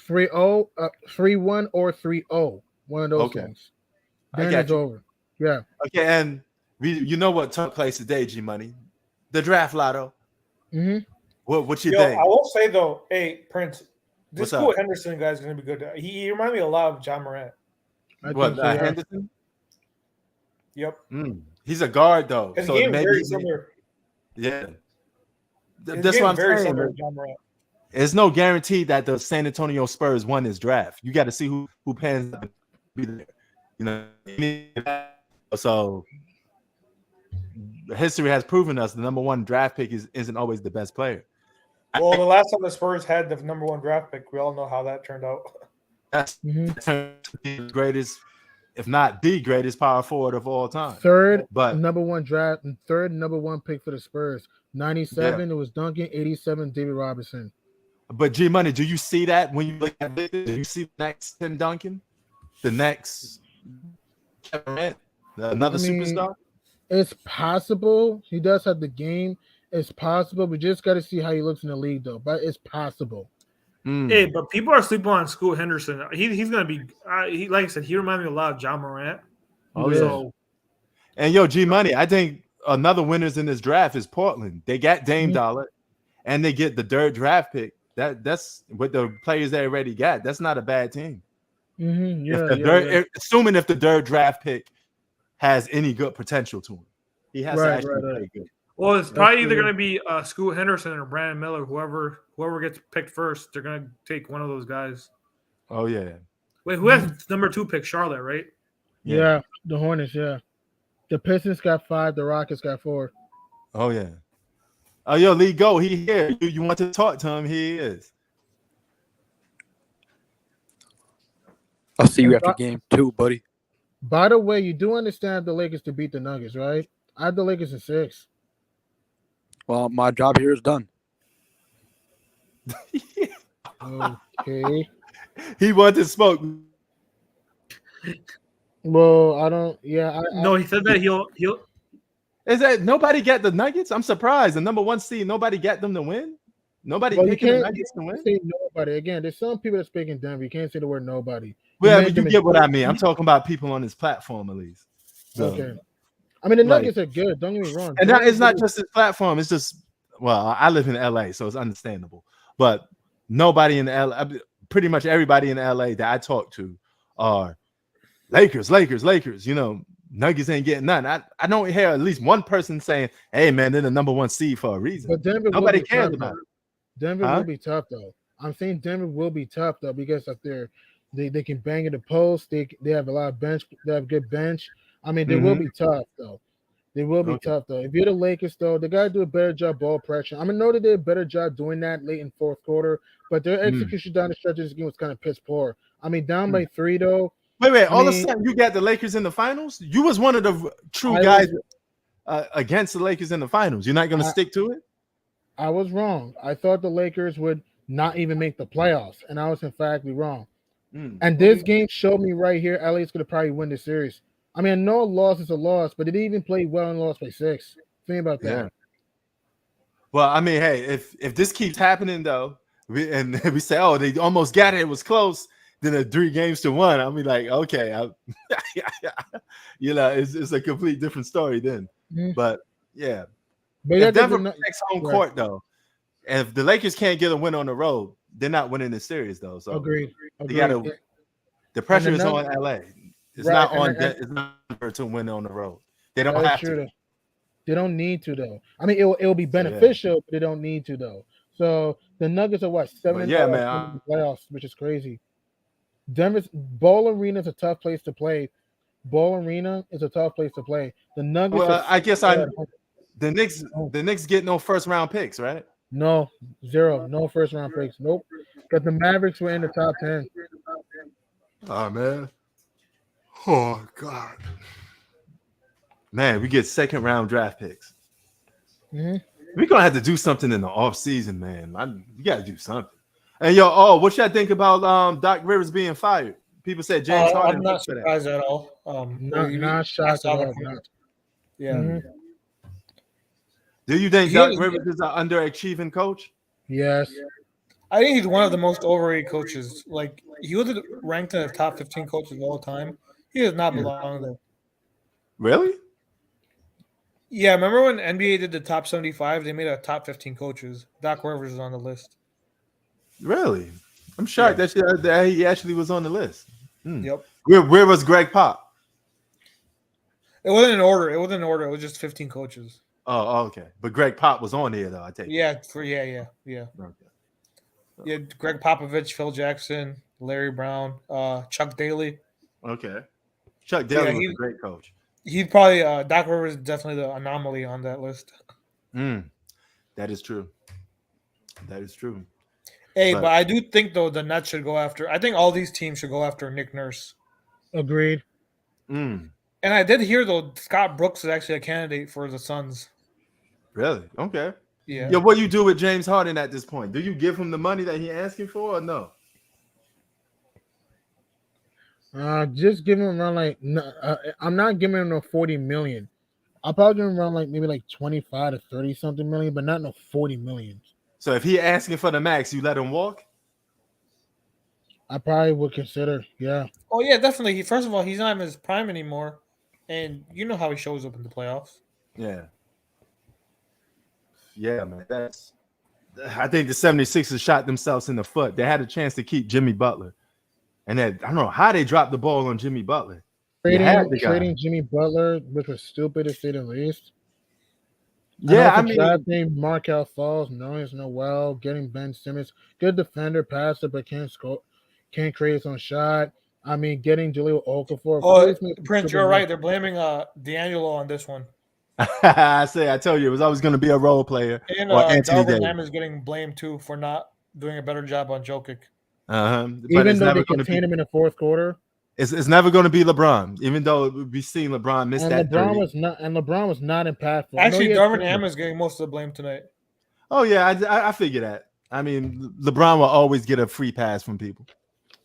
3-0, 3-1, or 3-0. One of those things. Then it's over. Yeah. Okay, and you know what took place today, G Money? The draft lotto. Mm-hmm. What you think? I will say though, hey Prince, this What's cool up? Henderson guy is going to be good. He reminded me a lot of John Morant. Henderson? Yep. He's a guard though, His so game maybe very similar. Yeah. His That's game what I'm very saying. similar to John Morant. There's no guarantee that the San Antonio Spurs won this draft. You got to see who pans up to be there. You know, so history has proven us the number 1 draft pick isn't always the best player. Well, the last time the Spurs had the number 1 draft pick, we all know how that turned out. That's the greatest, if not the greatest, power forward of all time. Third number 1 pick for the Spurs. 97, it was Duncan. 87, David Robinson. But G Money, do you see that when you look at it? Do you see the next Tim Duncan? The next Kevin Durant? Another superstar? It's possible. He does have the game. It's possible. We just got to see how he looks in the league, though. But it's possible. Hey, but people are sleeping on Scoot Henderson. He's going to be he like I said, he reminded me a lot of John Morant. Oh, yeah. And yo, G Money, I think another winners in this draft is Portland. They got Dame Dollar and they get the 3rd draft pick. That's with the players they already got. That's not a bad team. Assuming if the 3rd draft pick has any good potential to him, he has to actually play good. Well, it's probably either going to be Scoot Henderson or Brandon Miller. Whoever gets picked first, they're going to take one of those guys. Oh yeah. Wait, who has number 2 pick? Charlotte, right? Yeah, the Hornets. Yeah, the Pistons got 5. The Rockets got 4. Oh yeah. Oh yo, Lee, go. He here. You want to talk to him? He is. I'll see you after game 2, buddy. By the way, you do understand the Lakers to beat the Nuggets, right? I have the Lakers in 6. Well, my job here is done. Okay. He wanted to smoke. Well, I don't. Yeah. No, he said that he'll. Is that nobody get the Nuggets? I'm surprised. The number 1 seed, nobody get them to win. Nobody picking the Nuggets to win. Say nobody. Again, there's some people that speak in Denver. You can't say the word nobody. Well, I mean, you get what I mean. I'm talking about people on this platform, at least. So, okay. I mean, the Nuggets are good. Don't get me wrong. And it's not just this platform. It's just, well, I live in LA, so it's understandable. But nobody in LA, pretty much everybody in LA that I talk to are Lakers. You know, Nuggets ain't getting none. I don't hear at least one person saying, "Hey, man, they're the number 1 seed for a reason." But Denver nobody cares about it. Denver will be tough though. I'm saying Denver will be tough though because of they can bang in the post. They have a lot of bench. They have good bench. I mean, they will be tough though. They will be tough though. If you're the Lakers, though, they gotta do a better job ball pressure. I mean, I know they did a better job doing that late in fourth quarter, but their execution down the stretch of this game was kind of piss poor. I mean, down by 3 though. Wait. All of a sudden, you got the Lakers in the finals. You was one of the true guys against the Lakers in the finals. You're not going to stick to it? I was wrong. I thought the Lakers would not even make the playoffs, and I was emphatically wrong. And this game showed me right here, LA's going to probably win the series. I mean, I know a loss is a loss, but they didn't even play well and lost by 6. Think about that. Yeah. Well, I mean, hey, if this keeps happening though, we say, oh, they almost got it, it was close, then a 3-1, I'll be like, okay, it's a complete different story then. But yeah, if Denver protects home court though, and if the Lakers can't get a win on the road, they're not winning the series though. So agreed. The pressure is on LA. It's not on Denver to win on the road. They don't have to. They don't need to though. I mean, it'll be beneficial, but they don't need to though. So the Nuggets are what 7 in the playoffs, which is crazy. Denver's Ball Arena is a tough place to play. Ball Arena is a tough place to play. The Nuggets. Well, I guess the Knicks get no first round picks, right? No, 0, no first round picks. Nope. Because the Mavericks were in the top 10. Oh man. Oh God. Man, we get second round draft picks. We're gonna have to do something in the off season, man. You gotta do something. And what y'all think about Doc Rivers being fired? People said James Harden. I'm not surprised at all. Not shocked at all. Yeah. Do you think Doc Rivers is an underachieving coach? Yes. I think he's one of the most overrated coaches. Like, he was ranked in the top 15 coaches of all time. He does not belong there. Really? Yeah, remember when NBA did the top 75? They made a top 15 coaches. Doc Rivers is on the list. Really? I'm shocked that he actually was on the list. Yep. Where was Greg Pop? It wasn't in order. It was just 15 coaches. Oh, okay. But Greg Pop was on here, though, I take it. Yeah. Okay. Yeah, Greg Popovich, Phil Jackson, Larry Brown, Chuck Daly. Okay. Chuck Daly was a great coach. He'd probably Doc Rivers is definitely the anomaly on that list. That is true. Hey, but I do think though the Nets should go after. I think all these teams should go after Nick Nurse. Agreed. And I did hear though Scott Brooks is actually a candidate for the Suns. Really? Okay. Yeah. What do you do with James Harden at this point? Do you give him the money that he's asking for or no? Just give him around I'm not giving him no 40 million. I'll probably give him around maybe 25 to 30 something million, but not no 40 million. So if he asking for the max, you let him walk? I probably would consider, yeah. Oh yeah, definitely. First of all, he's not in his prime anymore, and you know how he shows up in the playoffs. Yeah, man. I think the 76ers shot themselves in the foot. They had a chance to keep Jimmy Butler. And I don't know how they dropped the ball on Jimmy Butler. Trading Jimmy Butler, which was stupid to say the least. Yeah, I mean, Markelle Falls, knowing it's Noel, getting Ben Simmons, good defender, passer, but can't score, can't create his own shot. I mean, getting Jahlil Okafor. Oh, Prince, you're right. They're blaming D'Angelo on this one. I tell you, it was always going to be a role player. And Darvin Ham is getting blamed too for not doing a better job on Jokic. Even though they contained him in the fourth quarter, it's never going to be LeBron. Even though we've seen LeBron miss that. LeBron was not impactful. Actually, Darvin Ham is getting most of the blame tonight. Oh yeah, I figure that. I mean, LeBron will always get a free pass from people.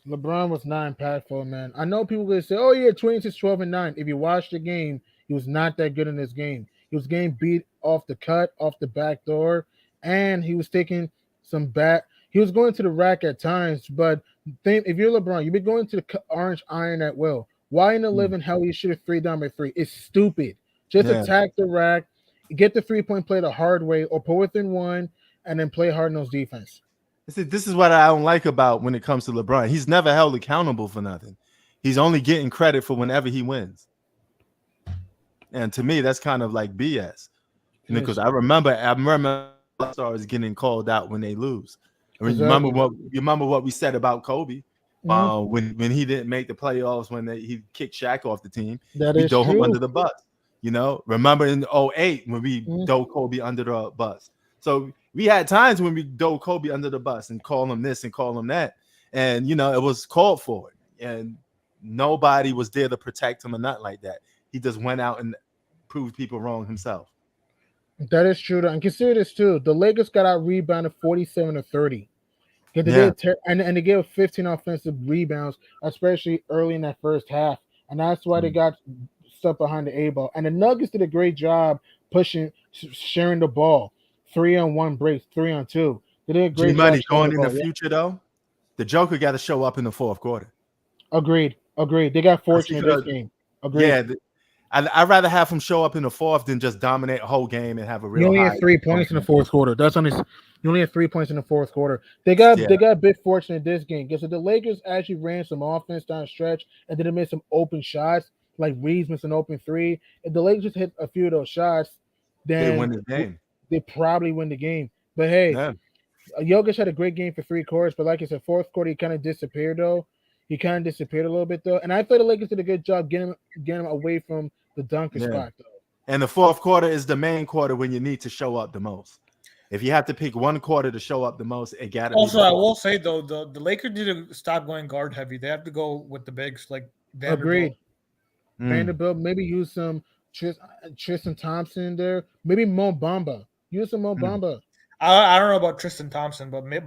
LeBron was not impactful, man. I know people will say, "Oh yeah, 26, 12, and 9." If you watch the game, he was not that good in this game. He was getting beat off the cut, off the back door, and he was taking some back. He was going to the rack at times, but if you're LeBron, you've been going to the orange iron at will. Why in the living hell you shoot a 3 down by 3? It's stupid. Just attack the rack, get the 3-point play the hard way, or put within 1, and then play hard-nosed defense. This is what I don't like about when it comes to LeBron. He's never held accountable for nothing. He's only getting credit for whenever he wins. And to me, that's kind of like BS. Because I remember stars getting called out when they lose. I mean, remember what we said about Kobe when he didn't make the playoffs when he kicked Shaq off the team. That is throw true. him under the bus. You know, remember in '08 when we dove Kobe under the bus. So we had times when we dove Kobe under the bus and call him this and call him that. And, you know, it was called for it. And nobody was there to protect him or nothing like that. He just went out and proved people wrong himself. That is true. And consider this too. The Lakers got out rebounded 47-30. They did and they gave 15 offensive rebounds, especially early in that first half. And that's why they got stuff behind the A-ball. And the Nuggets did a great job pushing, sharing the ball. 3-on-1 breaks, 3-on-2. They did a great job. Going in the future, though, the Joker got to show up in the fourth quarter. Agreed. They got fortunate this game. Agreed. Yeah, I'd rather have him show up in the fourth than just dominate a whole game and have a real. You only had 3 points in the fourth quarter. You only had 3 points in the fourth quarter. They got a bit fortunate this game because the Lakers actually ran some offense down the stretch and then they made some open shots, like Reeves missed an open three. If the Lakers just hit a few of those shots, then they win the game. They probably win the game. But hey, Jokic had a great game for 3 quarters, but like I said, fourth quarter he kind of disappeared though. He kind of disappeared a little bit though, and I thought the Lakers did a good job getting him away from the dunker spot though. And the fourth quarter is the main quarter when you need to show up the most. If you have to pick one quarter to show up the most, it got to. Also, I will say though, the Lakers need to stop going guard heavy. They have to go with the bigs like Vanderbilt. Agreed. Vanderbilt, maybe use some Tristan Thompson in there. Maybe Mo Bamba. Use some Mo Bamba. I don't know about Tristan Thompson, but maybe,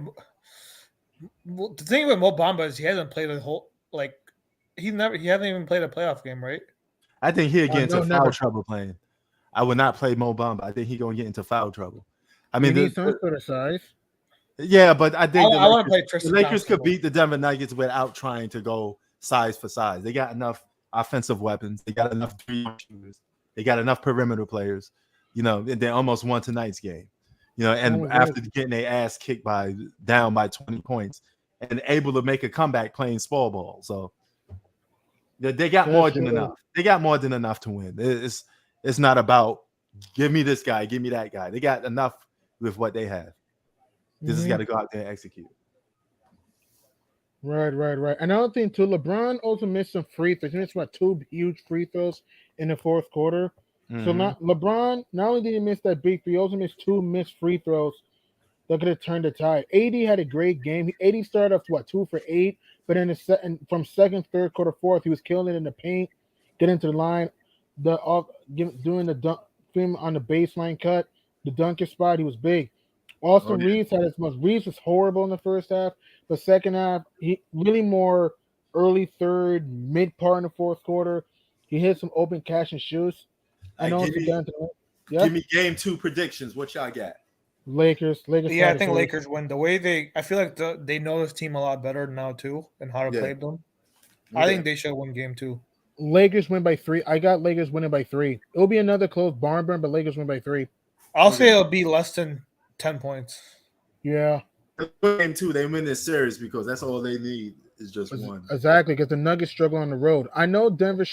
the thing with Mo Bamba is he hasn't played a whole he hasn't even played a playoff game, right? I think he'll get into foul trouble playing. I would not play Mo Bamba. I think he's gonna get into foul trouble. I mean, need some sort of size. Yeah, but I think I want to play Tristan. The Lakers could beat the Denver Nuggets without trying to go size for size. They got enough offensive weapons. They got enough shooters. They got enough perimeter players. You know, they almost won tonight's game. You know, and after getting their ass kicked down by 20 points and able to make a comeback playing small ball. So they got more than enough. They got more than enough to win. It's not about give me this guy, give me that guy. They got enough with what they have. They just got to go out there and execute. Right. Another thing too, LeBron also missed some free throws. He missed 2 huge free throws in the fourth quarter. So LeBron, not only did he miss that big three, he also missed 2 missed free throws that could have turned the tide. AD had a great game. AD started off 2 for 8, but in the from second, third quarter, fourth, he was killing it in the paint, getting to the line, doing the dunk on the baseline cut, the dunker spot. He was big. Austin Reeves had as much. Reeves was horrible in the first half, but second half he really more early third, mid part in the fourth quarter. He hit some open catch and shoots. Give me game 2 predictions. What y'all got? Lakers. Yeah, I think Lakers win. The way I feel like they know this team a lot better now too, and how to play them. I think they should win game 2. Lakers win by 3. I got Lakers winning by 3. It'll be another close barn burn, but Lakers win by 3. I'll say it'll be less than 10 points. Yeah. Game 2, they win this series because that's all they need is just one. Exactly, because the Nuggets struggle on the road. I know Denver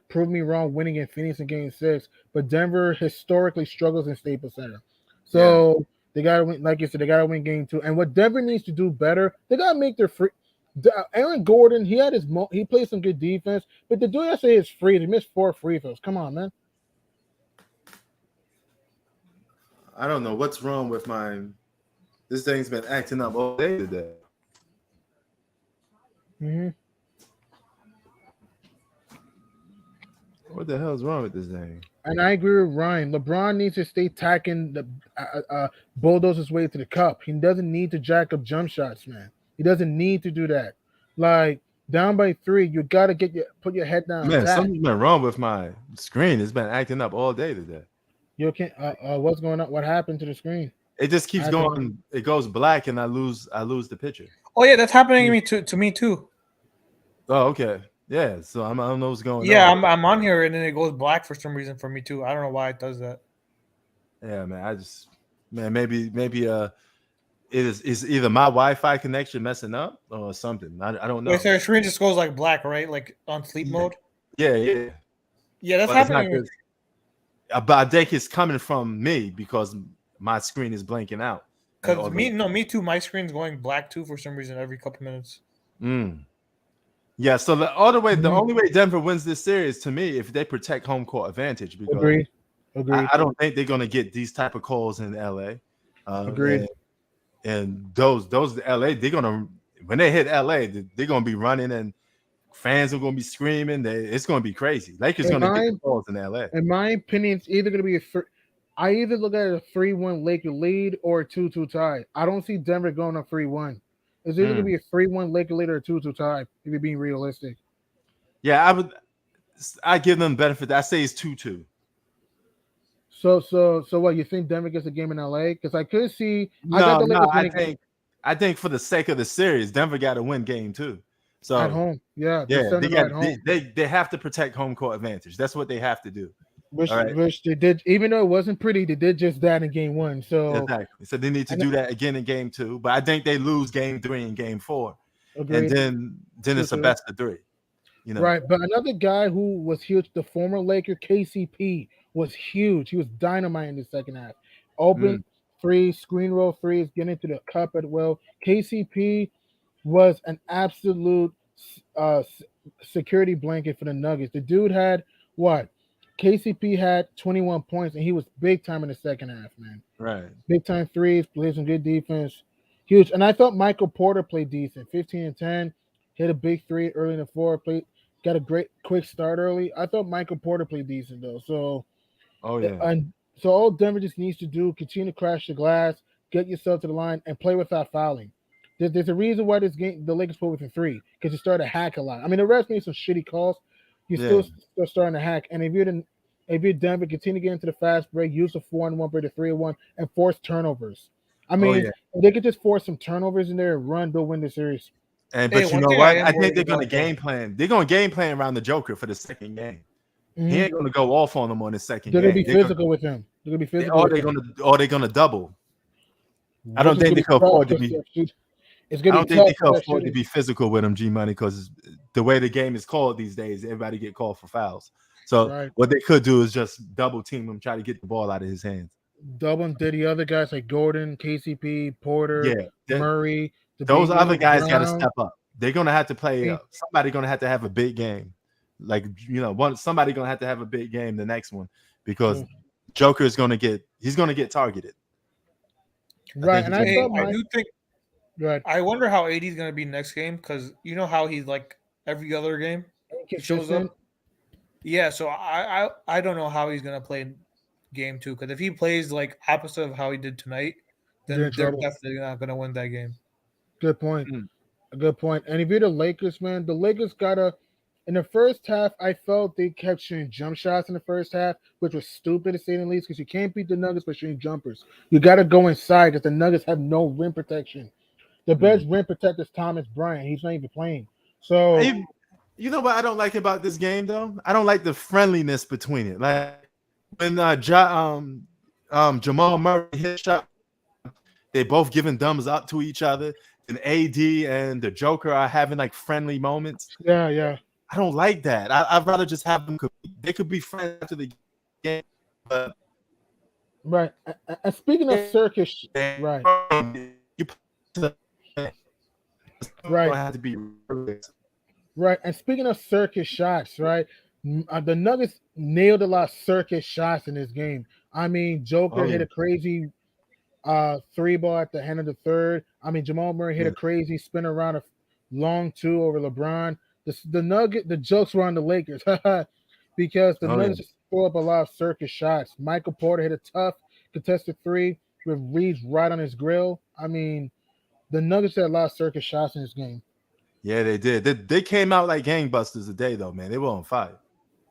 proved me wrong winning in Phoenix in game 6, but Denver historically struggles in Staples Center. So they gotta win, like you said, they gotta win game 2. And what Denver needs to do better, they gotta make their free. Aaron Gordon, he played some good defense, but the dude yesterday is free. He missed 4 free throws. Come on, man. I don't know what's wrong with mine. This thing's been acting up all day today. What the hell is wrong with this thing? And I agree with Ryan. LeBron needs to stay tacking the bulldoze his way to the cup. He doesn't need to jack up jump shots, man. He doesn't need to do that. Like down by 3, you gotta put your head down. Man, something's been wrong with my screen. It's been acting up all day today. You can't. What's going on? What happened to the screen? It just keeps going. It goes black, and I lose the picture. Oh yeah, that's happening to me too. Oh okay, yeah. So I don't know what's going on. Yeah, I'm on here, and then it goes black for some reason for me too. I don't know why it does that. Yeah, man. Maybe it's either my Wi-Fi connection messing up or something. I don't know. Wait, so your screen just goes like black, right? Like on sleep mode. Yeah. Yeah, that's happening. But I think it's coming from me because my screen is blanking out. Because me too. My screen's going black too for some reason every couple minutes. Yeah, so the only way Denver wins this series to me if they protect home court advantage because Agreed. I don't think they're gonna get these type of calls in LA. Agreed. And those LA, they're gonna when they hit LA, they're gonna be running and fans are gonna be screaming. It's gonna be crazy. Lakers In gonna my- get the calls in LA. In my opinion, it's either going to be I either look at a 3-1 Laker lead or a 2-2 tie. I don't see Denver going a 3-1. It's either going to be a 3-1 Laker lead or a 2-2 tie, if you're being realistic. Yeah, I give them benefit. I say it's 2-2. So what, you think Denver gets a game in LA? Because I could see I got the Lakers winning I think for the sake of the series, Denver got to win game 2. So at home. Yeah, yeah, at home. they have to protect home court advantage. That's what they have to do. Which they did, even though it wasn't pretty, they did just that in game 1. So exactly. So they need to do that again in game 2. But I think they lose game 3 and game 4. agreed. And then it's a best of 3. You know, Right, but another guy who was huge, the former Laker KCP, was huge. He was dynamite in the second half. Open three, screen roll threes, getting into the cup at will. KCP was an absolute security blanket for the Nuggets. The dude had what? KCP had 21 points, and he was big time in the second half, man. right. Big time threes, played some good defense. Huge. And I thought Michael Porter played decent. 15 and 10, hit a big 3 early in the fourth, got a great quick start early. I thought Michael Porter played decent though. So and so all Denver just needs to do, continue to crash the glass, get yourself to the line, and play without fouling. There's a reason why this game the Lakers put within 3, because you started to hack a lot. I mean, the refs made some shitty calls. You're still starting to hack. And if you're Denver, continue to get into the fast break, use the 4-on-1 break, the 3-on-1, and force turnovers. I mean, if they could just force some turnovers in there and run, they'll win the series. But you know what? I think they're going to game plan. They're going to game plan around the Joker for the second game. He ain't going to go off on them on the second game. They're going to be physical with him. They're going to be physical. Or they're going to double. I don't think they can afford to be. It's going to be tough. They can afford to be physical with him, G Money, because the way the game is called these days, everybody get called for fouls. So what they could do is just double team him, try to get the ball out of his hands. Double and did the other guys like Gordon, KCP, Porter, Murray. Those other guys got to step up. They're gonna have to play. Somebody's gonna have to have a big game, somebody gonna have to have a big game the next one, because Joker is gonna get targeted. Right, and I do think. Right. I wonder how AD is gonna be next game, because you know how he's like every other game he shows up. Yeah, so I don't know how he's gonna play in game 2, because if he plays like opposite of how he did tonight, then they're definitely not gonna win that game. Good point. A good point. And if you're the Lakers, man, the Lakers gotta. In the first half, I felt they kept shooting jump shots in the first half, which was stupid to say the least, because you can't beat the Nuggets by shooting jumpers. You got to go inside, because the Nuggets have no rim protection. The best rim protector is Thomas Bryant. He's not even playing. So you know what I don't like about this game though? I don't like the friendliness between it. Like when Jamal Murray hit shot, they both giving thumbs up to each other. And AD and the Joker are having like friendly moments. Yeah. I don't like that. I'd rather just have them. They could be friends after the game. But right. And speaking of circus, right. Have to be right. And speaking of circus shots, right? The Nuggets nailed a lot of circus shots in this game. I mean, Joker hit a crazy 3-ball at the end of the third. I mean, Jamal Murray hit a crazy spin around a long 2 over LeBron. The jokes were on the Lakers because the Nuggets just threw up a lot of circus shots. Michael Porter hit a tough contested 3 with Reeves right on his grill. I mean, the Nuggets had a lot of circus shots in this game. Yeah, they did. They came out like gangbusters today, though, man. They were on fire.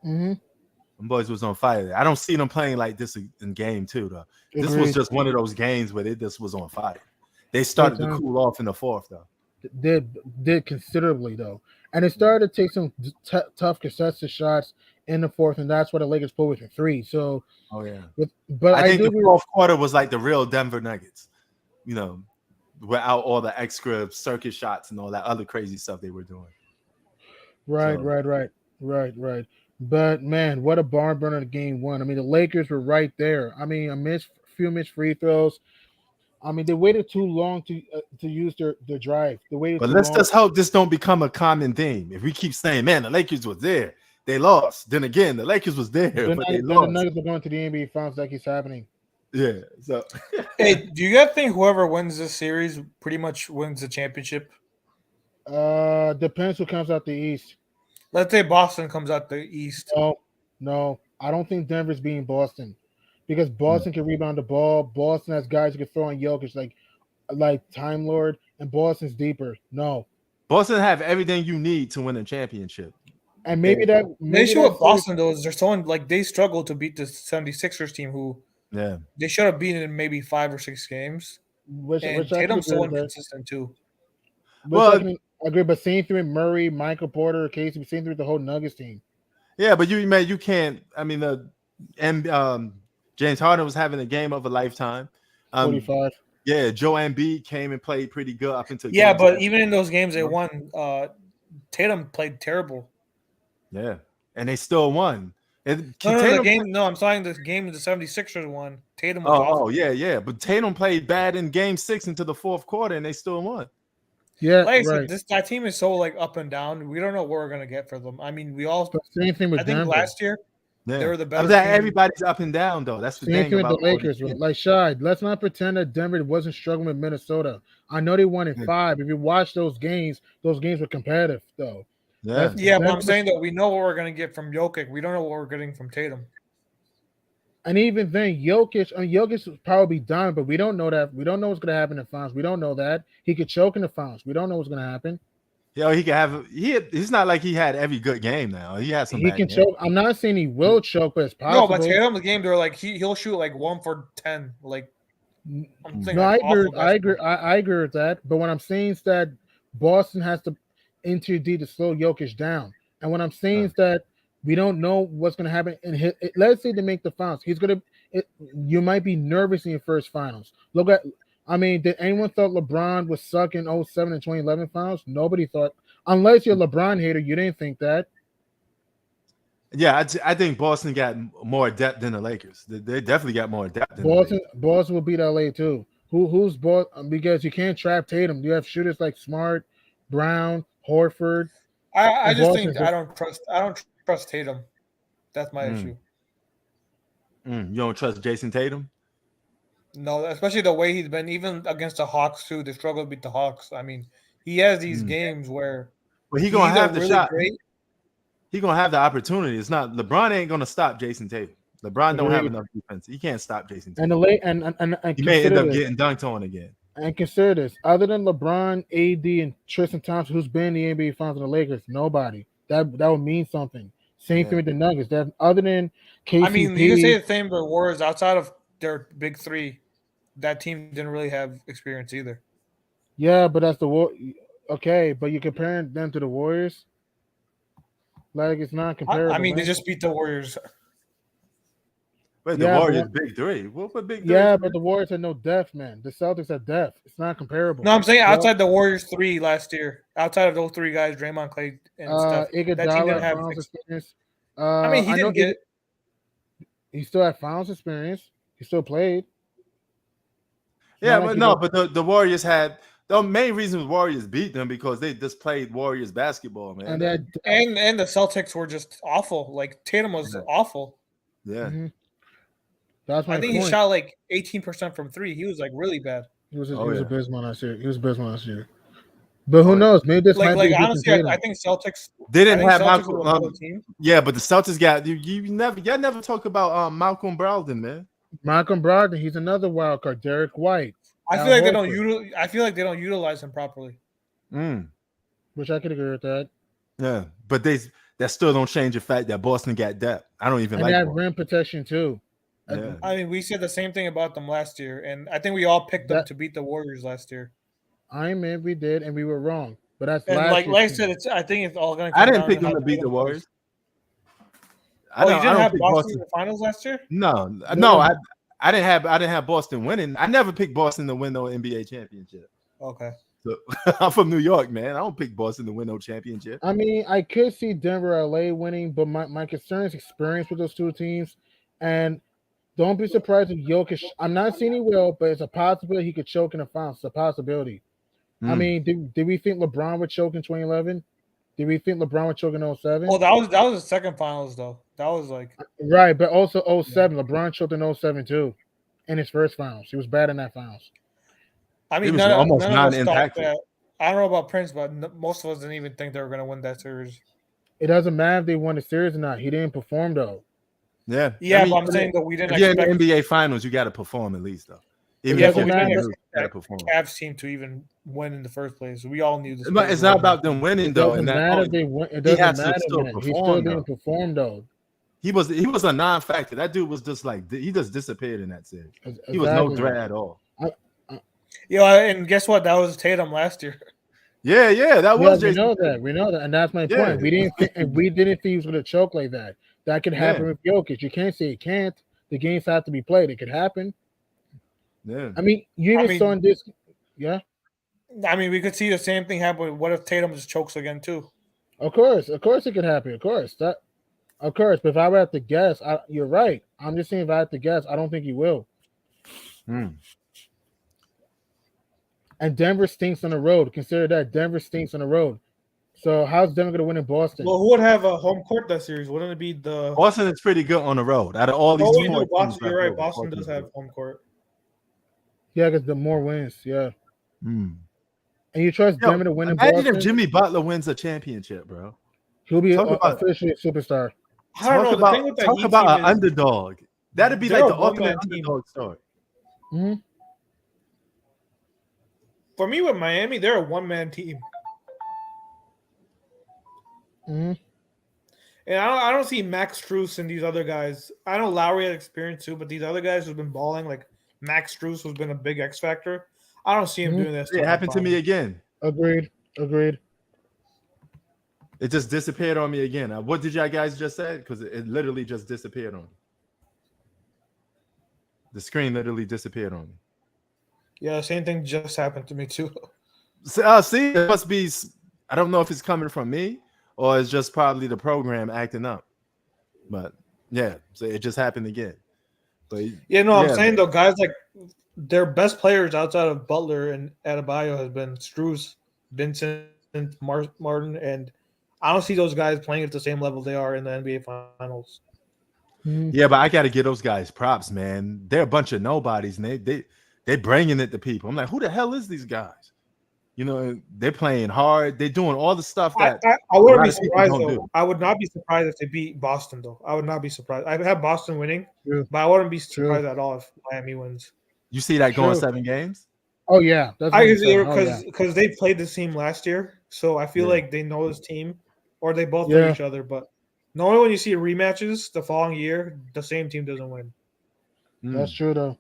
Mm-hmm. Them boys was on fire. I don't see them playing like this in game 2, though. Agreed. This was just one of those games where they just was on fire. They started to cool off in the fourth, though. Did considerably, though. And it started to take some tough contested shots in the fourth, and that's why the Lakers put within 3. So, but I think the fourth quarter was like the real Denver Nuggets, without all the extra circus shots and all that other crazy stuff they were doing. Right. But man, what a barn burner to game 1. I mean, the Lakers were right there. I mean, a few missed free throws. I mean, they waited too long to use their drive. They waited But too let's long. just hope this don't become a common theme. If we keep saying, "Man, the Lakers was there, they lost," then again, the Lakers was there, but they Then the lost. Nuggets are going to the NBA Finals. That keeps happening. Yeah. So Hey, do you guys think whoever wins this series pretty much wins the championship? Depends who comes out the East. Let's say Boston comes out the East. No, I don't think Denver's beating Boston because Boston can rebound the ball. Boston has guys who can throw in Jokic like Time Lord, and Boston's deeper. No, Boston have everything you need to win a championship. and maybe The maybe issue that with Boston though is they're so like they struggle to beat the 76ers team who Yeah. they should have beaten in maybe 5 or 6 games. which And I can Tatum's agree so with that. inconsistent too. Which I Well, can agree, but same thing with Murray, Michael Porter, Casey, same thing with the whole Nuggets team. yeah, but you can't. I mean, James Harden was having a game of a lifetime. 45. Yeah, Joe Embiid came and played pretty good up until Yeah, game but seven. even in those games they won, Tatum played terrible. Yeah, and they still won. And No, the Tatum, game. No, I'm saying the game the 76ers won. Tatum was awful. yeah. But Tatum played bad in game 6 into the fourth quarter, and they still won. Yeah, Like I right. said, that team is so like up and down. We don't know what we're gonna get for them. I mean, we all. But same thing with I think Denver. last year Yeah, they were the I'm better saying team. everybody's up and down though. That's the Same thing thing with about the all these Lakers. teams. Like Shai, let's not pretend that Denver wasn't struggling with Minnesota. I know they won in 5. If you watch those games were competitive though. Yeah, Yeah, but I'm Denver- saying that we know what we're gonna get from Jokic. We don't know what we're getting from Tatum. And even then, Jokic will probably be done, but we don't know that. We don't know what's going to happen in the finals. We don't know that. He could choke in the finals. We don't know what's going to happen. he can have. He's not like he had every good game now. He had some. He bad can games. choke. I'm not saying he will choke, but it's No, possible. but Tatum's game, they're like he'll shoot like 1 for 10. Like I'm thinking. No, like, I agree. awful I agree. basketball. I agree with that. But what I'm saying is that Boston has to into D to slow Jokic down. And what I'm saying is that we don't know what's going to happen. And let's say they make the finals, he's going to. You might be nervous in your first finals. Did anyone thought LeBron was suck in 07 and 2011 finals? Nobody thought, unless you're a LeBron hater, you didn't think that. Yeah, I think Boston got more depth than the Lakers. They definitely got more depth than Boston will beat LA too. Who's Boston? Because you can't trap Tatum. You have shooters like Smart, Brown, Horford. I just Boston's think I don't trust Tatum. That's my issue. You don't trust Jason Tatum? No, especially the way he's been, even against the Hawks too. They struggle to beat the Hawks. I mean, he has these games where Well, he gonna have the really shot. great. He gonna have the opportunity. It's not LeBron ain't gonna stop Jason Tatum. LeBron don't have enough defense. He can't stop Jason Tatum. And He may end consider up this. getting dunked on again. And consider this: other than LeBron, AD, and Tristan Thompson, who's been in the NBA Finals and the Lakers, nobody. That would mean something. Same thing with the Nuggets. That other than KCP, I mean, you can say the same for the Warriors. Outside of their big three, that team didn't really have experience either. yeah, but that's the war. Okay, but you're comparing them to the Warriors. Like it's not comparable. I mean, they man. just beat the Warriors. But Yeah, the but Warriors big three. What for big three? Yeah, but the Warriors had no depth, man. The Celtics had depth. It's not comparable. No, I'm saying outside the Warriors three last year, outside of those three guys, Draymond, Clay, and Steph, that team Iguodala didn't have. finals experience. I mean, he didn't get. He still had finals experience. He still played. Yeah, Not but like no, he but the Warriors had the main reason Warriors beat them because they just played Warriors basketball, man. And that And the Celtics were just awful. Like Tatum was awful. Yeah. Mhm. That's my I think point. he shot like 18% from three. He was like really bad. He was Oh, yeah. abysmal last year. He was abysmal last year. But who Oh, yeah. knows? Maybe this might Like be honestly, Tatum. I think Celtics. They didn't I think have Celtics Malcolm. were a better team. Yeah, but the Celtics got y'all never talk about Malcolm Brogdon, man. Malcolm Brogdon, he's another wild card. Derek White, I Al feel like Horford, I feel like they don't utilize him properly. which I could agree with that. Yeah, but that still don't change the fact that Boston got depth. I don't even And like they have Boston. rim protection too. Yeah. I mean, we said the same thing about them last year, and I think we all picked them to beat the Warriors last year. I admit we did, and we were wrong. But that's And last like year's I team. said, I think it's all going to. I didn't pick them to beat the Warriors. You didn't have pick Boston in the finals last year? No, No. I didn't have Boston winning. I never picked Boston to win no NBA championship. Okay. So, I'm from New York, man. I don't pick Boston to win no championship. I mean, I could see Denver, LA winning, but my concern is experience with those two teams, and Don't be surprised if Jokic. I'm not saying he will, but it's a possibility he could choke in the finals. It's a possibility. I mean, did we think LeBron would choke in 2011? Did we think LeBron would choke in 07? Oh, that was the second finals though. That was like Right, but also 07. LeBron choked in 07 too, in his first finals. He was bad in that finals. I It mean, was almost none of us thought non-impactful. that. I don't know about Prince, but most of us didn't even think they were going to win that series. It doesn't matter if they won the series or not. He didn't perform though. Yeah. Yeah, but I'm saying that we didn't If you're in expect the NBA Finals, you got to perform at least, though. Even Yeah, if but you're we didn't lose, you got to expect perform. Cavs team to even win in the first place. We all knew this. But it's not about them winning, It though. doesn't And that matter if they win. It he has doesn't to matter, still man. He still perform, didn't though. perform though. He was a non-factor. That dude was just like he just disappeared in that series. He was no threat at all. And guess what? That was Tatum last year. Yeah, that was. We Jason know that. We know that, and that's my Yeah. point. We didn't think he was going to choke like that. That could happen with Jokic. You can't say it can't. The games have to be played. It could happen. Yeah. I mean, you even saw in this. Yeah. I mean, we could see the same thing happen. What if Tatum just chokes again too? Of course, it could happen. Of course, but if I were at to guess, you're right. I'm just saying, if I had to guess, I don't think he will. And Denver stinks on the road. Consider that Denver stinks on the road. So how's Denver going to win in Boston? Well, who would have a home court that series? Wouldn't it be the Boston is pretty good on the road. Out of all these, Boston, you're right. Boston does have home court. Yeah, because the more wins. Yeah. And you trust Denver to win in Boston? Imagine if Jimmy Butler wins a championship, bro. He'll be officially a superstar. I don't know. Talk about an underdog. That'd be like the ultimate underdog story. Mm-hmm. For me, with Miami, they're a one-man team. Mm-hmm. And I don't see Max Strus and these other guys. I know Lowry had experience too, but these other guys who've been balling, like Max Strus, who's been a big X factor. I don't see him doing this. It happened to me again. Agreed. It just disappeared on me again. What did y'all guys just say? Because it literally just disappeared on me. The screen literally disappeared on me. Yeah, the same thing just happened to me too. See, it must be. I don't know if it's coming from me or it's just probably the program acting up. But yeah, so it just happened again. But I'm saying though, guys like their best players outside of Butler and Adebayo has been Strus, Vincent, Martin, and I don't see those guys playing at the same level they are in the NBA Finals. Yeah, but I got to give those guys props, man. They're a bunch of nobodies, and they bringing it to people. I'm like, who the hell is these guys? You know, they're playing hard. They're doing all the stuff that I wouldn't be surprised though. I would not be surprised if they beat Boston though. I would not be surprised. I have Boston winning, but I wouldn't be surprised at all if Miami wins. You see that going 7 games? Oh yeah, I can see it because they played this team last year, so I feel like they know this team, or they both know each other. But normally when you see rematches the following year, the same team doesn't win. That's true though.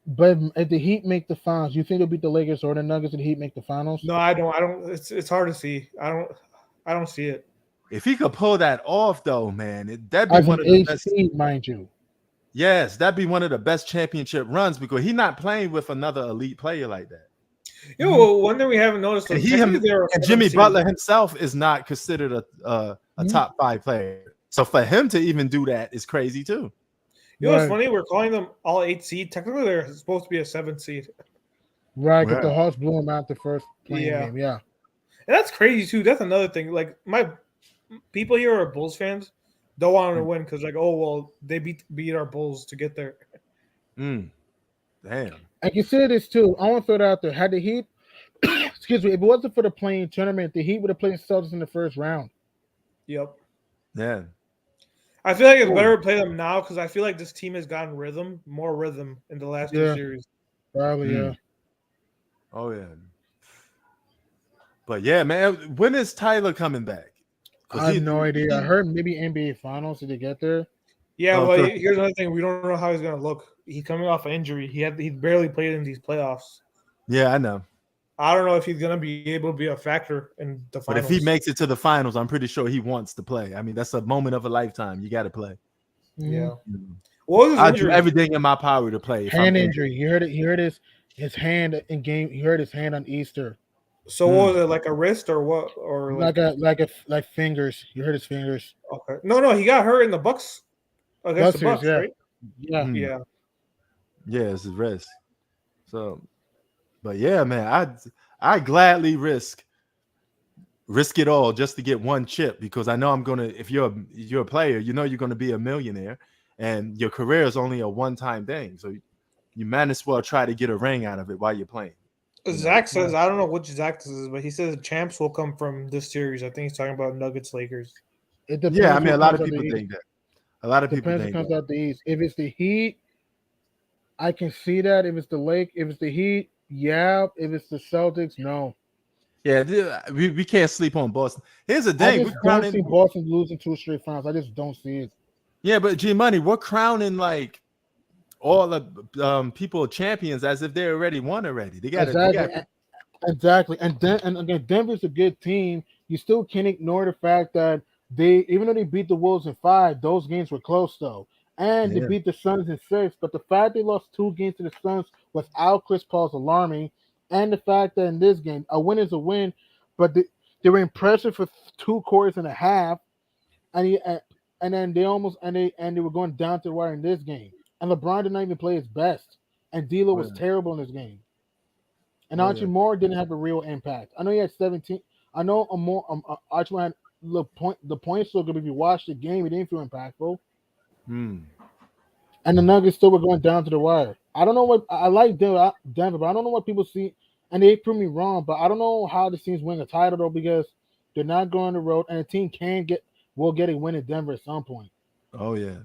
But if the Heat make the finals, you think they'll beat the Lakers or the Nuggets if the Heat make the finals? No, I don't. It's hard to see. I don't see it. If he could pull that off, though, man, that'd be As one an of the 8 best. seed, mind you. Yes, that'd be one of the best championship runs because he's not playing with another elite player like that. One thing we haven't noticed, and Jimmy Butler himself is not considered a top 5 player. So for him to even do that is crazy too. You know what's funny? We're calling them all 8 seed. Technically, they're supposed to be a 7 seed. Right, because the Hawks blew them out the first playing game. Yeah, and that's crazy too. That's another thing. Like my people here are Bulls fans. Don't want them to win because like, oh well, they beat our Bulls to get there. Damn. And consider this too. I want to throw it out there. Had the Heat, excuse me, if it wasn't for the playing tournament, the Heat would have played Celtics in the first round. Yep. Yeah. I feel like it's better to play them now because I feel like this team has gotten more rhythm in the last 2 series. Probably, yeah. Oh yeah. But yeah, man, when is Tyler coming back? I have no idea. I heard maybe NBA Finals. Did he get there? Yeah, well, here's another thing. We don't know how he's going to look. He's coming off an injury. He barely played in these playoffs. Yeah, I know. I don't know if he's going to be able to be a factor in the finals. But if he makes it to the finals, I'm pretty sure he wants to play. I mean, that's a moment of a lifetime. You got to play. Yeah. What was his injury? I do everything in my power to play. Hand injury. He heard it. He heard his hand in game. He hurt his hand on Easter. So what was it, like a wrist or what? Or like fingers. You hurt his fingers. Okay. No, he got hurt in the Bucks against the Bucks, right? Yeah. Yeah. Yeah, it's a risk. So, but yeah, man, I gladly risk it all just to get one chip because I know I'm gonna. If you're a player, you know you're gonna be a millionaire, and your career is only a one time thing. So you might as well try to get a ring out of it while you're playing. You know? Zach says, I don't know which Zach this is, but he says the champs will come from this series. I think he's talking about Nuggets Lakers. It depends. Yeah, I mean, who a lot comes of out the people East. think that. A lot of people Depends who think comes that. out the East. If it's the Heat, I can see that. If it's the Lake, if it's the Heat, yeah. If it's the Celtics, no. Yeah, we can't sleep on Boston. Here's the I thing: we're just don't see crowning. Boston losing 2 straight finals. I just don't see it. Yeah, but G Money, we're crowning like all the people champions as if they already won already. They got Exactly. Exactly. And again, Denver's a good team. You still can't ignore the fact that even though they beat the Wolves in 5, those games were close though. And they Yeah. beat the Suns in 6. But the fact they lost 2 games to the Suns without Chris Paul is alarming. And the fact that in this game, a win is a win, but they were impressive for 2 quarters and a half, and then they were going down to the wire in this game. And LeBron did not even play his best. And D'Lo was terrible in this game. And Archie Moore didn't have a real impact. I know he had 17. I know Archie had the points still good. If you watch the game, he didn't feel impactful. And the Nuggets still were going down to the wire. I don't know what I like Denver, but I don't know what people see. And they prove me wrong, but I don't know how the teams win a title though because they're not going on the road, and the team will get a win in Denver at some point. Oh yeah.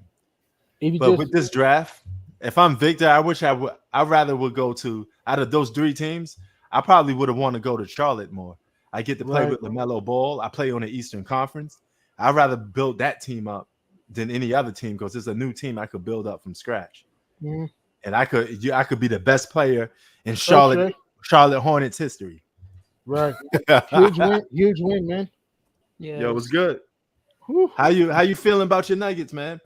But with this draft, if I'm Victor, I wish I rather would go to out of those 3 teams. I probably would have wanted to go to Charlotte more. I get to play with LaMelo Ball. I play on the Eastern Conference. I'd rather build that team up than any other team because it's a new team I could build up from scratch. Mm-hmm. And I could be the best player in Charlotte Hornets history. Right. huge win, man. Yeah. Yo, it was good. How you feeling about your Nuggets, man?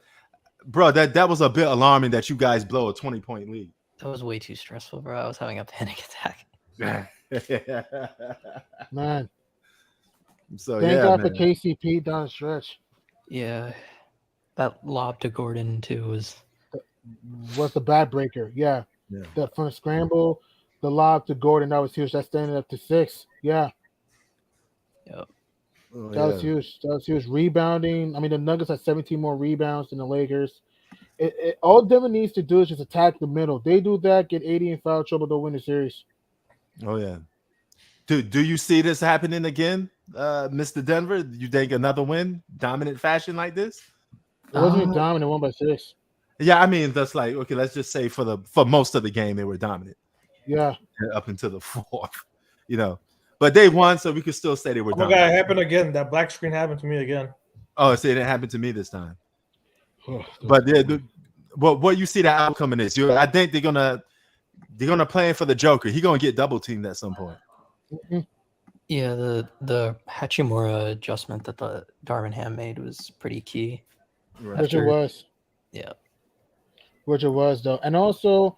Bro, that was a bit alarming that you guys blow a 20-point lead. That was way too stressful, bro. I was having a panic attack. Man. So Thank God for KCP down the stretch. Yeah. That lob to Gordon too was the bad breaker. Yeah. That from the scramble, the lob to Gordon, that was huge. That's standing up to 6. Yeah. Yep. That was huge. That was huge. Rebounding. I mean, the Nuggets had 17 more rebounds than the Lakers. All Denver needs to do is just attack the middle. They do that, get 80 in foul trouble, they'll win the series. Oh yeah. Do you see this happening again, Mr. Denver? You think another win, dominant fashion like this? It wasn't dominant, 1 by 6. Yeah, I mean that's like okay. Let's just say for most of the game they were dominant. Yeah, up until the 4th, But they won, so we could still say they were dominant. Okay, it happened again. That black screen happened to me again. Oh, see, it didn't happen to me this time. But what you see the outcome in this? I think they're gonna plan for the Joker. He's gonna get double teamed at some point. Mm-hmm. Yeah, the Hachimura adjustment that the Darvin Ham made was pretty key. Which it was. Yeah. Which it was though, and also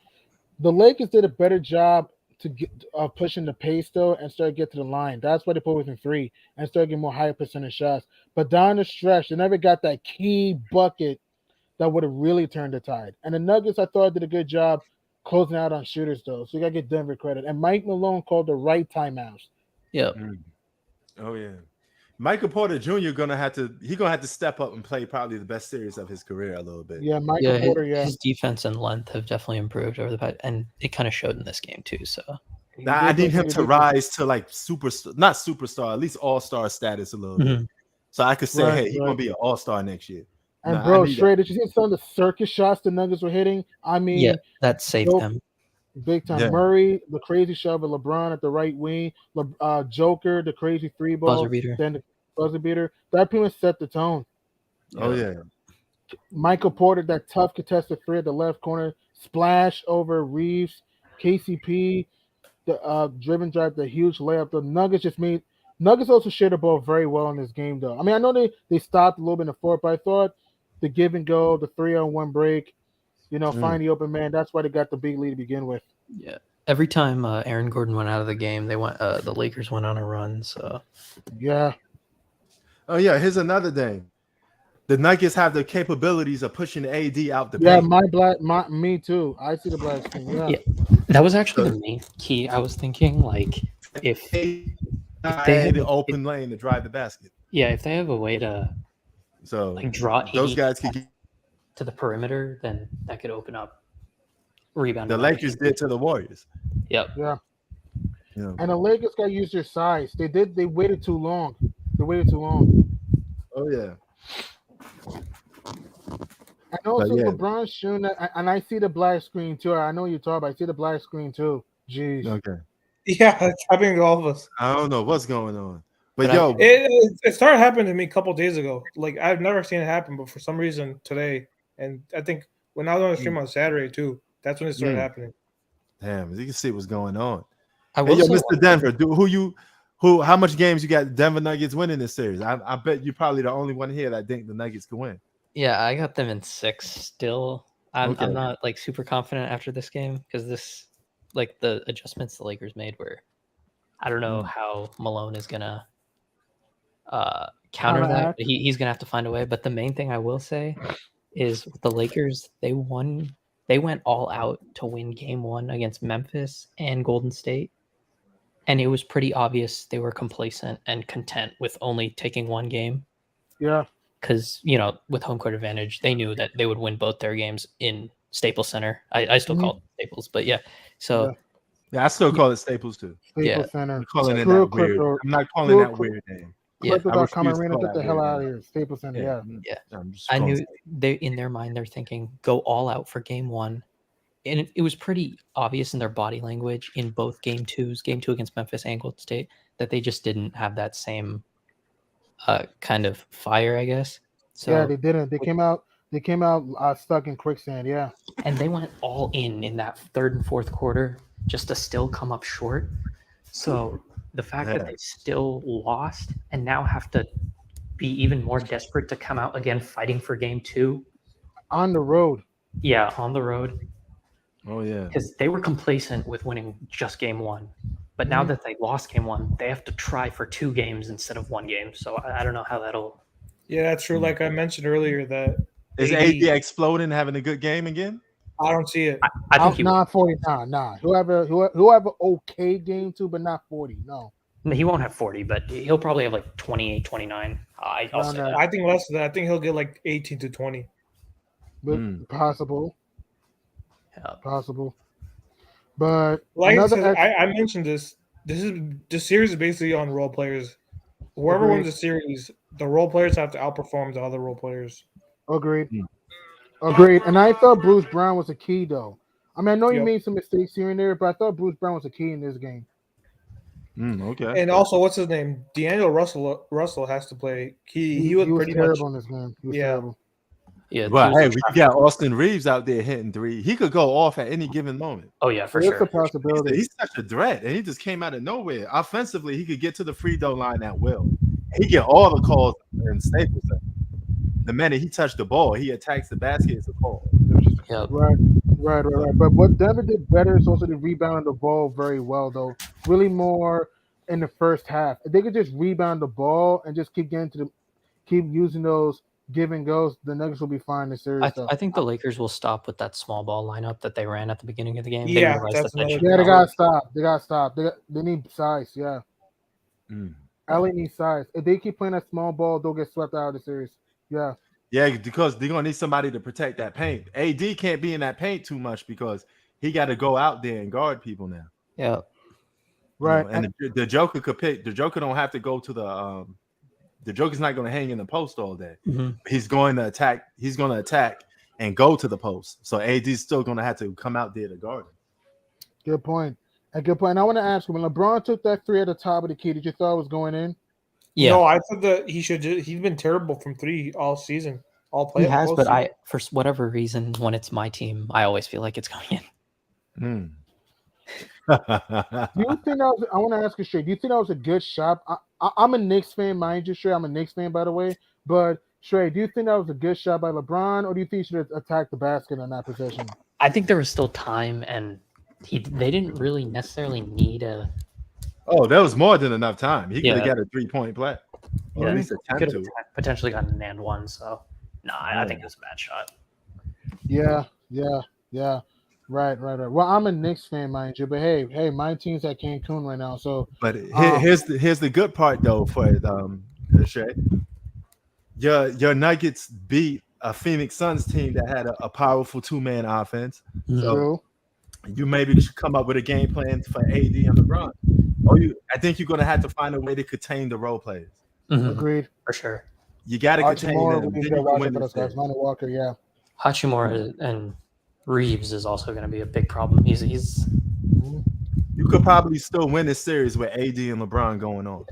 the Lakers did a better job to get pushing the pace though and start to get to the line. That's why they put within 3 and start getting more higher percentage shots. But down the stretch, they never got that key bucket that would have really turned the tide. And the Nuggets, I thought, did a good job closing out on shooters though. So you gotta give Denver credit. And Mike Malone called the right timeouts. Yep. Oh yeah. Michael Porter Jr. gonna have to step up and play probably the best series of his career a little bit. Yeah, Michael Porter. His defense and length have definitely improved over the past, and it kind of showed in this game too. So I need him to rise to like not superstar, at least all-star status a little bit. So I could say, hey, he's gonna be an all-star next year. And bro, straight, did you see some of the circus shots the Nuggets were hitting? I mean, yeah, that saved them big time. Yeah. Murray, the crazy shove of LeBron at the right wing, Joker, the crazy 3 ball, buzzer beater. Then the buzzer beater. That pretty much set the tone. Oh yeah. Michael Porter, that tough contested 3 at the left corner, splash over Reeves, KCP, the driven drive, the huge layup. The Nuggets also shared the ball very well in this game, though. I mean, I know they stopped a little bit in the 4th, but I thought the give and go, the 3-on-1 break, find the open man. That's why they got the big lead to begin with. Yeah. Every time Aaron Gordon went out of the game, the Lakers went on a run. So yeah. Oh yeah. Here's another thing. The Nuggets have the capabilities of pushing AD out the Yeah, paint. me too. I see the black screen. Yeah. Yeah, that was actually the main key. I was thinking, like, if they have, The open lane to drive the basket. if they have a way to So like draw those AD guys could get to the perimeter, then that could open up rebounding. the Lakers did to the Warriors. Yep. Yeah. Yeah. And the Lakers got to use their size. They waited too long. They waited too long. Oh yeah. And also yeah. LeBron's shooting that, and I see the black screen too. I know you talk about. I see the black screen too. Jeez. Okay. Yeah, it's happening to all of us. I don't know what's going on, but But yo, It started happening to me a couple days ago. Like I've never seen it happen, but for some reason today, and I think when I was on the stream on Saturday too, that's when it started happening. damn, you can see what's going on. I Hey, will yo, say Mr. Denver, how much games you got Denver Nuggets winning this series? I bet you're probably the only one here that think the Nuggets can win. Yeah, I got them in 6 still. Okay. I'm not like super confident after this game because this, like the adjustments the Lakers made were, I don't know how Malone is gonna counter that. Counteract. He's gonna have to find a way. But the main thing I will say is with the Lakers, they went all out to win game 1 against Memphis and Golden State. And it was pretty obvious they were complacent and content with only taking one game. Yeah. Because, with home court advantage, they knew that they would win both their games in Staples Center. I still call it Staples, but yeah. So, Yeah, I still call it Staples too. Staples Center. I'm calling it Screw that weird. Crypto. I'm not calling Screw that weird name. yeah, Crypto.com refuse to Arena, call get the that hell weird out of name. here. Staples Center. Yeah. yeah. I'm just I calling knew they, in their mind, they're thinking go all out for game 1. And it was pretty obvious in their body language in both game 2 against Memphis and Golden State, that they just didn't have that same kind of fire, I guess. So Yeah, they didn't. They came out stuck in quicksand. Yeah. and they went all in that third and fourth quarter just to still come up short. So the fact that they still lost and now have to be even more desperate to come out again fighting for game 2. On the road. Yeah, on the road. Oh yeah. Because they were complacent with winning just game 1. But now that they lost game 1, they have to try for 2 games instead of 1 game. So I don't know how that'll... Yeah, that's true. Like I mentioned earlier, that Is AD exploding, having a good game again? I don't see it. I think he not 40. Nah. Whoever okay game too, but not 40. No. He won't have 40, but he'll probably have like 28, 29. I'll say that. I think less than that. I think he'll get like 18 to 20. But possible. Yeah. Possible. But Like I mentioned this series is basically on role players. Whoever wins the series, the role players have to outperform the other role players. Agreed. And I thought Bruce Brown was a key though. I mean, I know he made some mistakes here and there, but I thought Bruce Brown was a key in this game. Okay. And also, what's his name? D'Angelo Russell has to play. He was pretty terrible in this game. He was terrible. Yeah. But hey, we got Austin Reeves out there hitting 3. He could go off at any given moment. Oh yeah, for It's sure. a possibility. He's such a threat, and he just came out of nowhere. Offensively, he could get to the free throw line at will. He get all the calls in Staples Center. The minute he touched the ball, he attacks the basket as a call. Yep. Right. But what Denver did better is also to rebound the ball very well, though. Really more in the first half. If they could just rebound the ball and just keep using those give and goes, the Nuggets will be fine in the series. I think the Lakers will stop with that small ball lineup that they ran at the beginning of the game. Yeah, they realized that's that another- They gotta stop. They gotta stop. They need size. Yeah. Mm. LA needs size. If they keep playing that small ball, they'll get swept out of the series. Yeah. Yeah, because they're gonna need somebody to protect that paint. AD can't be in that paint too much because he got to go out there and guard people now. Yeah. Right. And the Joker could pick. The Joker don't have to go to the. The Joker's not going to hang in the post all day. Mm-hmm. He's going to attack. He's going to attack and go to the post. So AD's still going to have to come out there to guard him. Good point. And I want to ask you, when LeBron took that 3 at the top of the key, did you thought it was going in? Yeah. No, I thought that he's been terrible from 3 all season, all play. He has, but for whatever reason, when it's my team, I always feel like it's going in. Do you think that was? I want to ask you straight. Do you think that was a good shot? I'm a Knicks fan, mind you, Shay. I'm a Knicks fan, by the way. But Shay, do you think that was a good shot by LeBron, or do you think he should have attacked the basket on that possession? I think there was still time, and they didn't really necessarily need a. Oh, that was more than enough time. He could have Yeah. got a 3-point play, or at least Could attempt have to. potentially gotten an and one. So Nah, I think it's a bad shot. Yeah. Right. Well, I'm a Knicks fan, mind you, but hey, my team's at Cancun right now, so. But here's the good part though for it, Shay. Your Nuggets beat a Phoenix Suns team that had a powerful 2-man offense. So True. you maybe should come up with a game plan for AD and LeBron. I think you're gonna have to find a way to contain the role players. Agreed. For sure. You got to contain Hachimura, them. we Then need you to can watch win it for this those guys. series. Lonnie Walker, yeah. Hachimura and Reeves is also going to be a big problem. He's You could probably still win this series with AD and LeBron going on.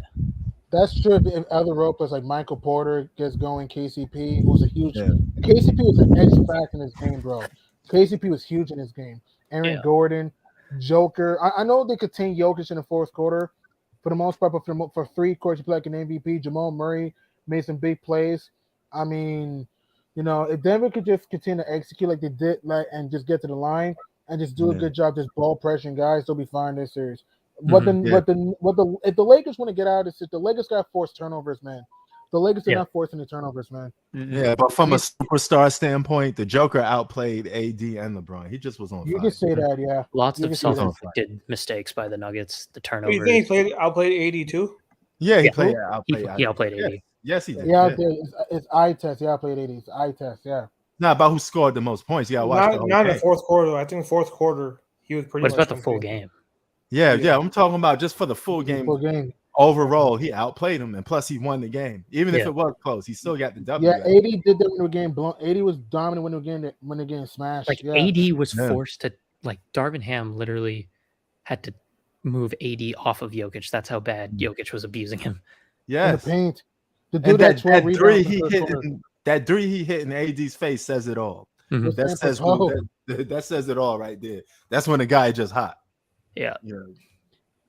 That's true. If other role players like Michael Porter gets going, KCP, who's a huge. Yeah. KCP was an X factor in this game, bro. KCP was huge in this game. Aaron Gordon, Joker. I know they contained Jokic in the fourth quarter for the most part, but for 3 quarters, you play like an MVP. Jamal Murray made some big plays. I mean, if Denver could just continue to execute like they did, and just get to the line and just do a good job, just ball pressuring guys, they'll be fine this series. If the Lakers want to get out of this, the Lakers got to force turnovers, man. The Lakers are not forcing the turnovers, man. Yeah, but from a superstar standpoint, the Joker outplayed AD and LeBron. He just was on fire. You can say that, yeah. Lots of self-inflicted mistakes by the Nuggets. The turnovers. You think he outplayed AD too? Yeah, he outplayed AD. Yes, he did. Yeah, it's eye test. Yeah, I played 80. It's eye test. Yeah. Not about who scored the most points. You got to watch not in the fourth quarter. I think the fourth quarter he was pretty. But it's about the full game. Yeah. I'm talking about just for the full game. Full game. Overall, he outplayed him, and plus he won the game. Even if it was close, he still got the W. Yeah, AD did that when the game blown. AD was dominant when the game smashed. Like AD was forced to Darvin Ham literally had to move AD off of Jokic. That's how bad Jokic was abusing him. Yes. In the paint. The dude that 12 three he hit in AD's face says it all. Mm-hmm. That says it all right there. That's when the guy just hot. Yeah.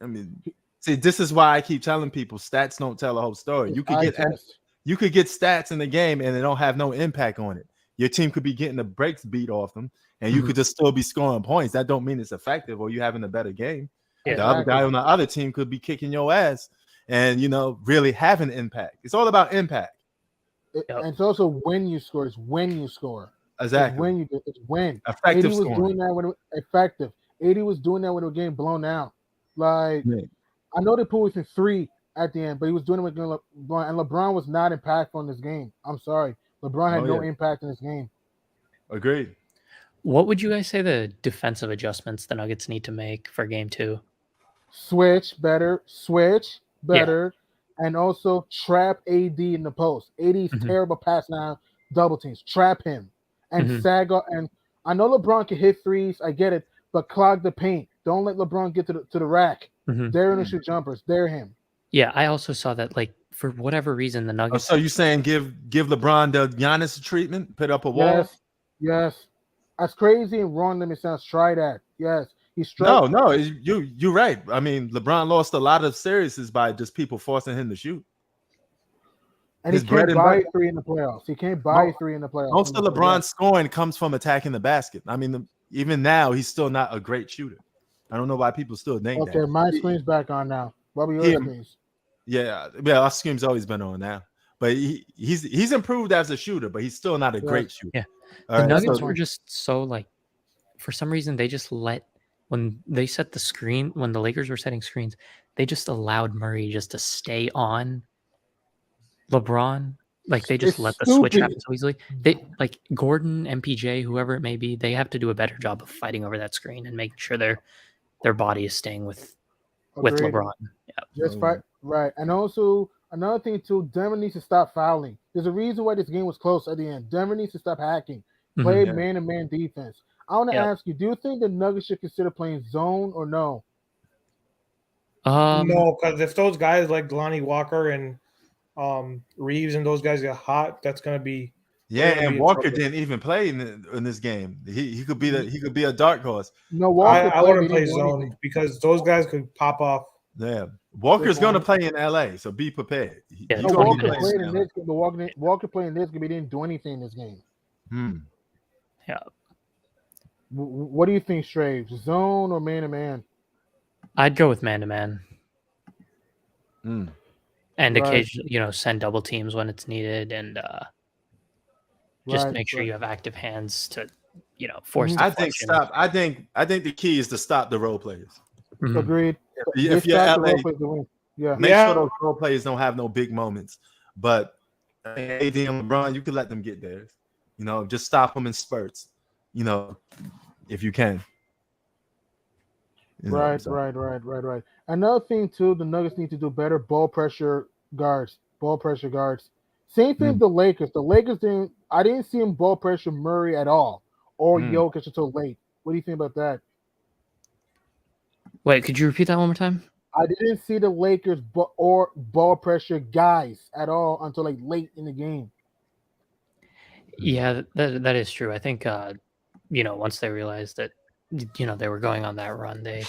I mean, see, this is why I keep telling people stats don't tell the whole story. You could get stats in the game and they don't have no impact on it. Your team could be getting the brakes beat off them, and you could just still be scoring points. That don't mean it's effective or you having a better game. Yeah, the other guy on the other team could be kicking your ass and really have an impact. It's all about impact. And it's also when you score. It's when you score. Exactly. It's when. Effective AD was doing that effective. AD was doing that when the game blown out. Like, I know they put within 3 at the end, but he was doing it with LeBron, and LeBron was not impactful in this game. I'm sorry. LeBron had no impact in this game. Agreed. What would you guys say the defensive adjustments the Nuggets need to make for game 2? Switch better, and also trap AD in the post. AD's terrible pass now, double teams. Trap him and sag up. And I know LeBron can hit threes. I get it, but clog the paint. Don't let LeBron get to the rack. Dare him to shoot jumpers. Dare him. Yeah, I also saw that, for whatever reason, the Nuggets. So you saying give LeBron the Giannis treatment? Put up a wall? Yes. As crazy and wrong as it sounds, try that. Yes. No, you're right. I mean, LeBron lost a lot of series by just people forcing him to shoot. And he can't buy 3 in the playoffs. Most of LeBron's scoring comes from attacking the basket. I mean, even now, he's still not a great shooter. I don't know why people still think that. Okay, my screen's back on now. What were your screens? Yeah, our screen's always been on now. But he's improved as a shooter, but he's still not a great shooter. Yeah. The Nuggets were just so, for some reason, they just when they set the screen, when the Lakers were setting screens, they just allowed Murray just to stay on LeBron. They just let the switch happen so easily. They Gordon, MPJ, whoever it may be, they have to do a better job of fighting over that screen and making sure their body is staying with LeBron. Yeah. Just fight right. And also another thing too, Denver needs to stop fouling. There's a reason why this game was close at the end. Denver needs to stop hacking. Play man-to-man defense. I want to ask you, do you think the Nuggets should consider playing zone or no? No, because if those guys like Lonnie Walker and Reeves and those guys get hot, that's gonna be and Walker didn't even play in this game. He could be a dark horse. No, Walker. I wouldn't play zone because those guys could pop off. Yeah, Walker's gonna play in LA, so be prepared. Walker played in this game, but Walker played in this game. He didn't do anything in this game. Yeah. What do you think, Straves? Zone or man-to-man? I'd go with man-to-man. And occasionally, send double teams when it's needed. And Just Right, make sure right. you have active hands to, force Mhm. deflection. I think the key is to stop the role players. Mhm. Agreed. If They you're start the LA, role play to win. Yeah. make Yeah. sure those role players don't have no big moments. But AD and LeBron, you can let them get theirs. Just stop them in spurts. If you can. Right, So. right. Another thing too, the Nuggets need to do better ball pressure guards. Ball pressure guards. Same thing with the Lakers. The Lakers didn't. I didn't see him ball pressure Murray at all or Jokic until late. What do you think about that? Wait, could you repeat that one more time? I didn't see the Lakers or ball pressure guys at all until like late in the game. Yeah, that is true. I think once they realized that they were going on that run, they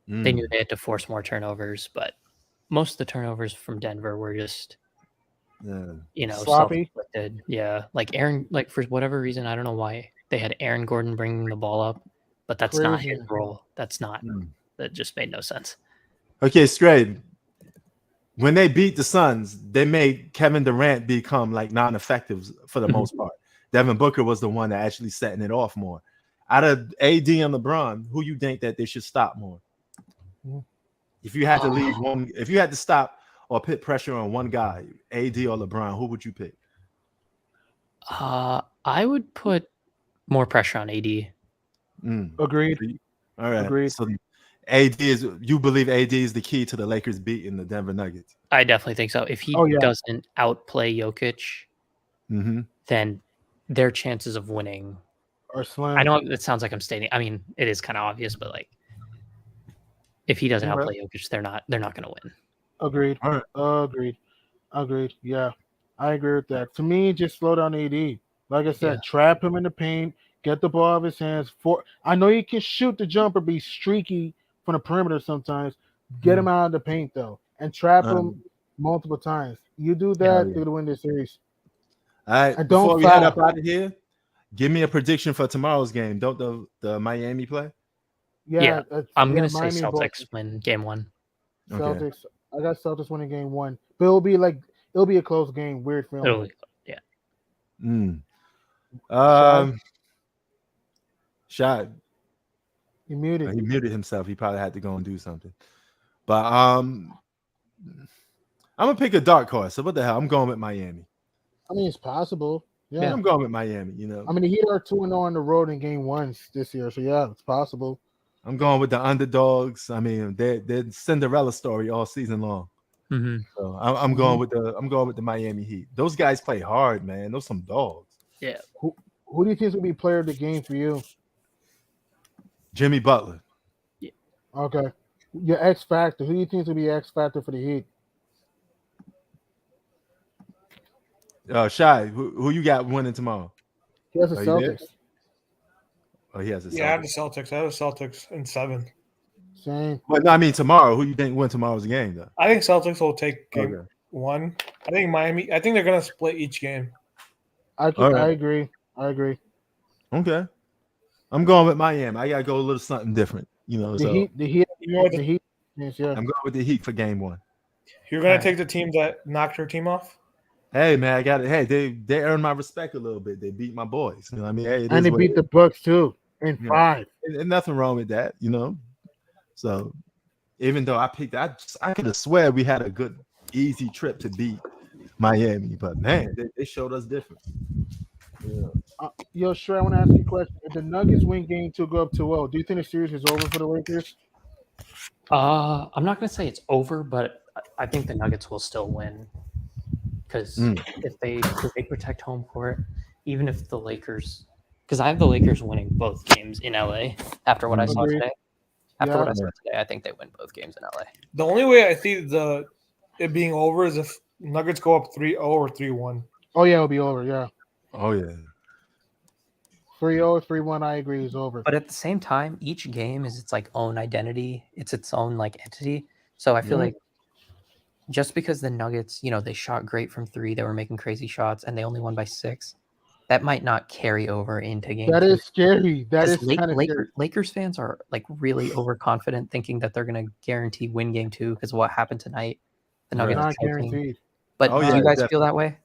knew they had to force more turnovers, but most of the turnovers from Denver were just Sloppy. self-inflicted. Yeah, like Aaron, like for whatever reason, I don't know why they had Aaron Gordon bringing the ball up, but that's not his Crazy. role. That's not. That just made no sense. Okay, straight. When they beat the Suns, they made Kevin Durant become like non-effective for the most part. Devin Booker was the one that actually setting it off more. Out of AD and LeBron, who you think that they should stop more? If you had to leave one, if you had to stop or put pressure on one guy, AD or LeBron, who would you pick? I would put more pressure on AD. Agreed. All right. Agreed. So you believe AD is the key to the Lakers beating the Denver Nuggets? I definitely think so. If he doesn't outplay Jokic, then their chances of winning are slim. I know it sounds like I'm stating. I mean, it is kind of obvious, but like, if he doesn't outplay Jokic, they're not going to win. Agreed. All right. Agreed. Yeah, I agree with that. To me, just slow down AD. Like I said, trap him in the paint, get the ball out of his hands. I know he can shoot the jumper, be streaky from the perimeter sometimes. Get him out of the paint though, and trap him multiple times. You do that, they're gonna win this series. All right. And Before don't we head foul. up out of here, give me a prediction for tomorrow's game. Don't the Miami play? Yeah, I'm gonna say Miami Celtics win game 1. Celtics. I got Celtics winning game 1, but it'll be a close game. Weird feeling. Shot. He muted. He muted himself. He probably had to go and do something. But I'm gonna pick a dark horse. So what the hell? I'm going with Miami. I mean, it's possible. Yeah, I'm going with Miami. I mean, the Heat are 2-0 on the road in game 1s this year, so yeah, it's possible. I'm going with the underdogs. I mean, they're Cinderella story all season long. So I'm going with the Miami Heat. Those guys play hard, man. Those some dogs. Yeah. Who do you think will be player of the game for you? Jimmy Butler. Yeah. Okay. Your X factor. Who do you think will be X factor for the Heat? Shy, who you got winning tomorrow? He has the Celtics. Oh, he has the Celtics. Yeah, I have the Celtics. I have the Celtics in 7. Same. But no, I mean tomorrow. Who you think win tomorrow's game though? I think Celtics will take game 1. I think Miami. I think they're gonna split each game. I agree. Okay. I'm going with Miami. I gotta go a little something different, The Heat. Yeah. I'm going with the Heat for game 1. You're gonna take the team that knocked your team off. Hey man, I got it. Hey, they earned my respect a little bit. They beat my boys. You know what I mean? Hey, and they beat the Bucks too in 5. And nothing wrong with that, So even though I could have swear we had a good, easy trip to beat Miami, but man, they showed us different. Yeah. Yo, Shrey, I want to ask you a question. If the Nuggets win game 2, go up 2-0, do you think the series is over for the Lakers? I'm not going to say it's over, but I think the Nuggets will still win because if they protect home court, even if the Lakers, because I have the Lakers winning both games in LA after what I saw today. After what I saw today, I think they win both games in LA. The only way I see it being over is if Nuggets go up 3-0 or 3-1. Oh yeah, it'll be over. Yeah. Oh yeah. 3-0, 3-1, I agree, is over. But at the same time, each game is its like own identity. It's its own like entity. So I feel like just because the Nuggets, they shot great from 3, they were making crazy shots, and they only won by 6. That might not carry over into game 2. That is scary. That is kind of scary. Lakers fans are like really overconfident, thinking that they're going to guarantee win game 2 because of what happened tonight. The Nuggets not are guaranteed. But do you guys feel that way?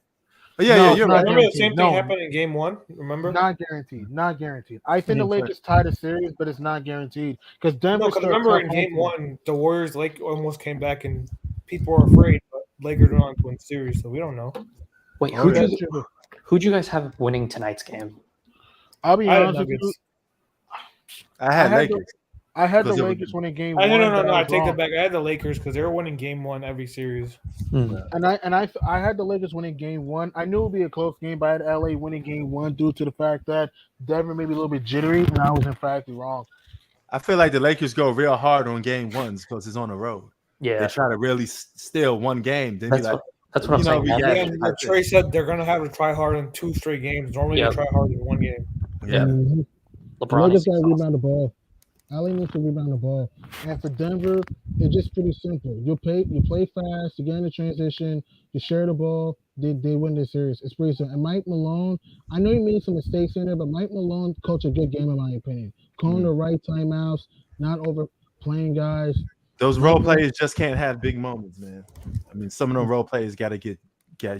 But yeah, No, yeah, it's you're not right. Remember the guaranteed. same thing No. happened in game one? Remember? Not guaranteed. Not guaranteed. I think the mean, Lakers tied the series, but it's not guaranteed because No, Denver's because still a remember top in game home team. one, the Warriors almost came back and people were afraid, but Lakers went on to win the series, so we don't know. Wait, Oh, yeah. who'd you guys have winning tonight's game? I'll be I had the honest with you. Nuggets. I had I had Lakers. I had the Because it was- Lakers winning game I one. no, but I was take wrong. that back. I had the Lakers because they were winning game one every series. And I had the Lakers winning game one. I knew it would be a close game, but I had LA winning game one due to the fact that Denver may be a little bit jittery, and I was in fact wrong. I feel like the Lakers go real hard on game ones because it's on the road. Yeah, They try to really steal one game. Then be that's like, that's what I'm you know, saying. we That- got- Yeah, and what Trey said they're gonna have to try hard in 2 straight games. Normally Yeah. they try hard in one game. yeah. Mhm. The LeBron Lakers is got to exhausted. rebound the ball. LA needs to rebound the ball. And for Denver, it's just pretty simple. You play fast, you get in the transition, you share the ball, they win the series. It's pretty simple. And Mike Malone, I know he made some mistakes in there, but Mike Malone coached a good game in my opinion. Calling the right timeouts, not overplaying guys. Those Mike role Malone- players just can't have big moments, man. I mean, some of them role players got to get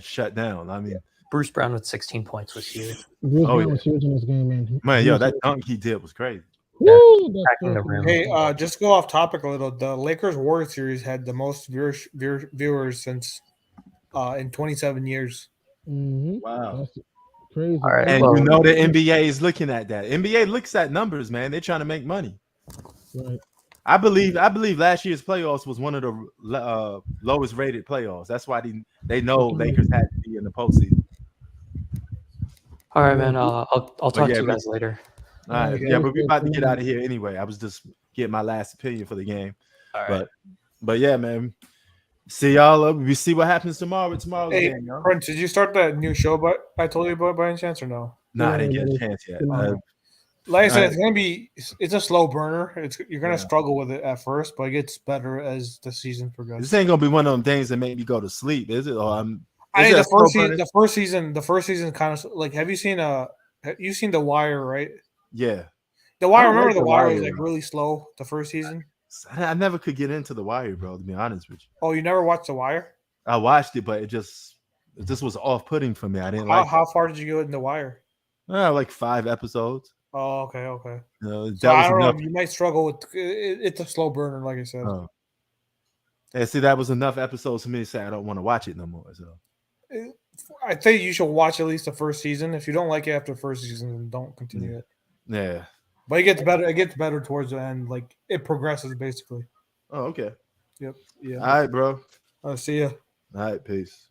shut down. I mean, Bruce Brown with 16 points was huge. Bruce Oh, Brown yeah. was huge in this game, man. man, yo, Bruce- that dunk he did was crazy. Woo, that's Cracking the perfect. rim. Hey, just go off topic a little. The Lakers Warriors series had the most viewers since in 27 years. Mhm. Wow. That's crazy. All right, And well- you know the NBA is looking at that. NBA looks at numbers, man. They're trying to make money. Right. I believe last year's playoffs was one of the lowest rated playoffs. That's why they know Lakers had to be in the postseason. All right, man. I'll talk yeah, to you but- guys later. All right, Okay. yeah, but we about to get out of here anyway. I was just getting my last opinion for the game, All right. but yeah, man. See y'all. We see what happens tomorrow with tomorrow's Hey, game, y'all. Prince, did you start that new show? But I told you about by any chance or no? Nah, I didn't get Yeah, a chance yet. Like I said, Alright. it's gonna be. It's a slow burner. You're gonna Yeah. struggle with it at first, but it gets better as the season This progresses. ain't gonna be one of them things that make me go to sleep, is it? Or I is think it a the slow first burner? season, the first season kind of like. Have you seen you've seen The Wire, right? Yeah, The Wire. I Remember like The The Wire Wire. was like really slow the first season. I never could get into the Wire, bro. To be honest with you, Oh, you never watched The Wire? I watched it, but it just was off-putting for me. I didn't How, like. how far did you go in The Wire? Like 5 episodes. Oh, okay. You know, that So I was don't know. enough. You might struggle with. It's a slow burner, like I said. Oh. And see, that was enough episodes for me to say I don't want to watch it no more. So I think you should watch at least the first season. If you don't like it after the first season, then don't continue it. yeah. But it gets better. It gets better towards the end. Like it progresses basically. Oh, okay. Yep. Yeah. All right, bro. See ya. All right, peace.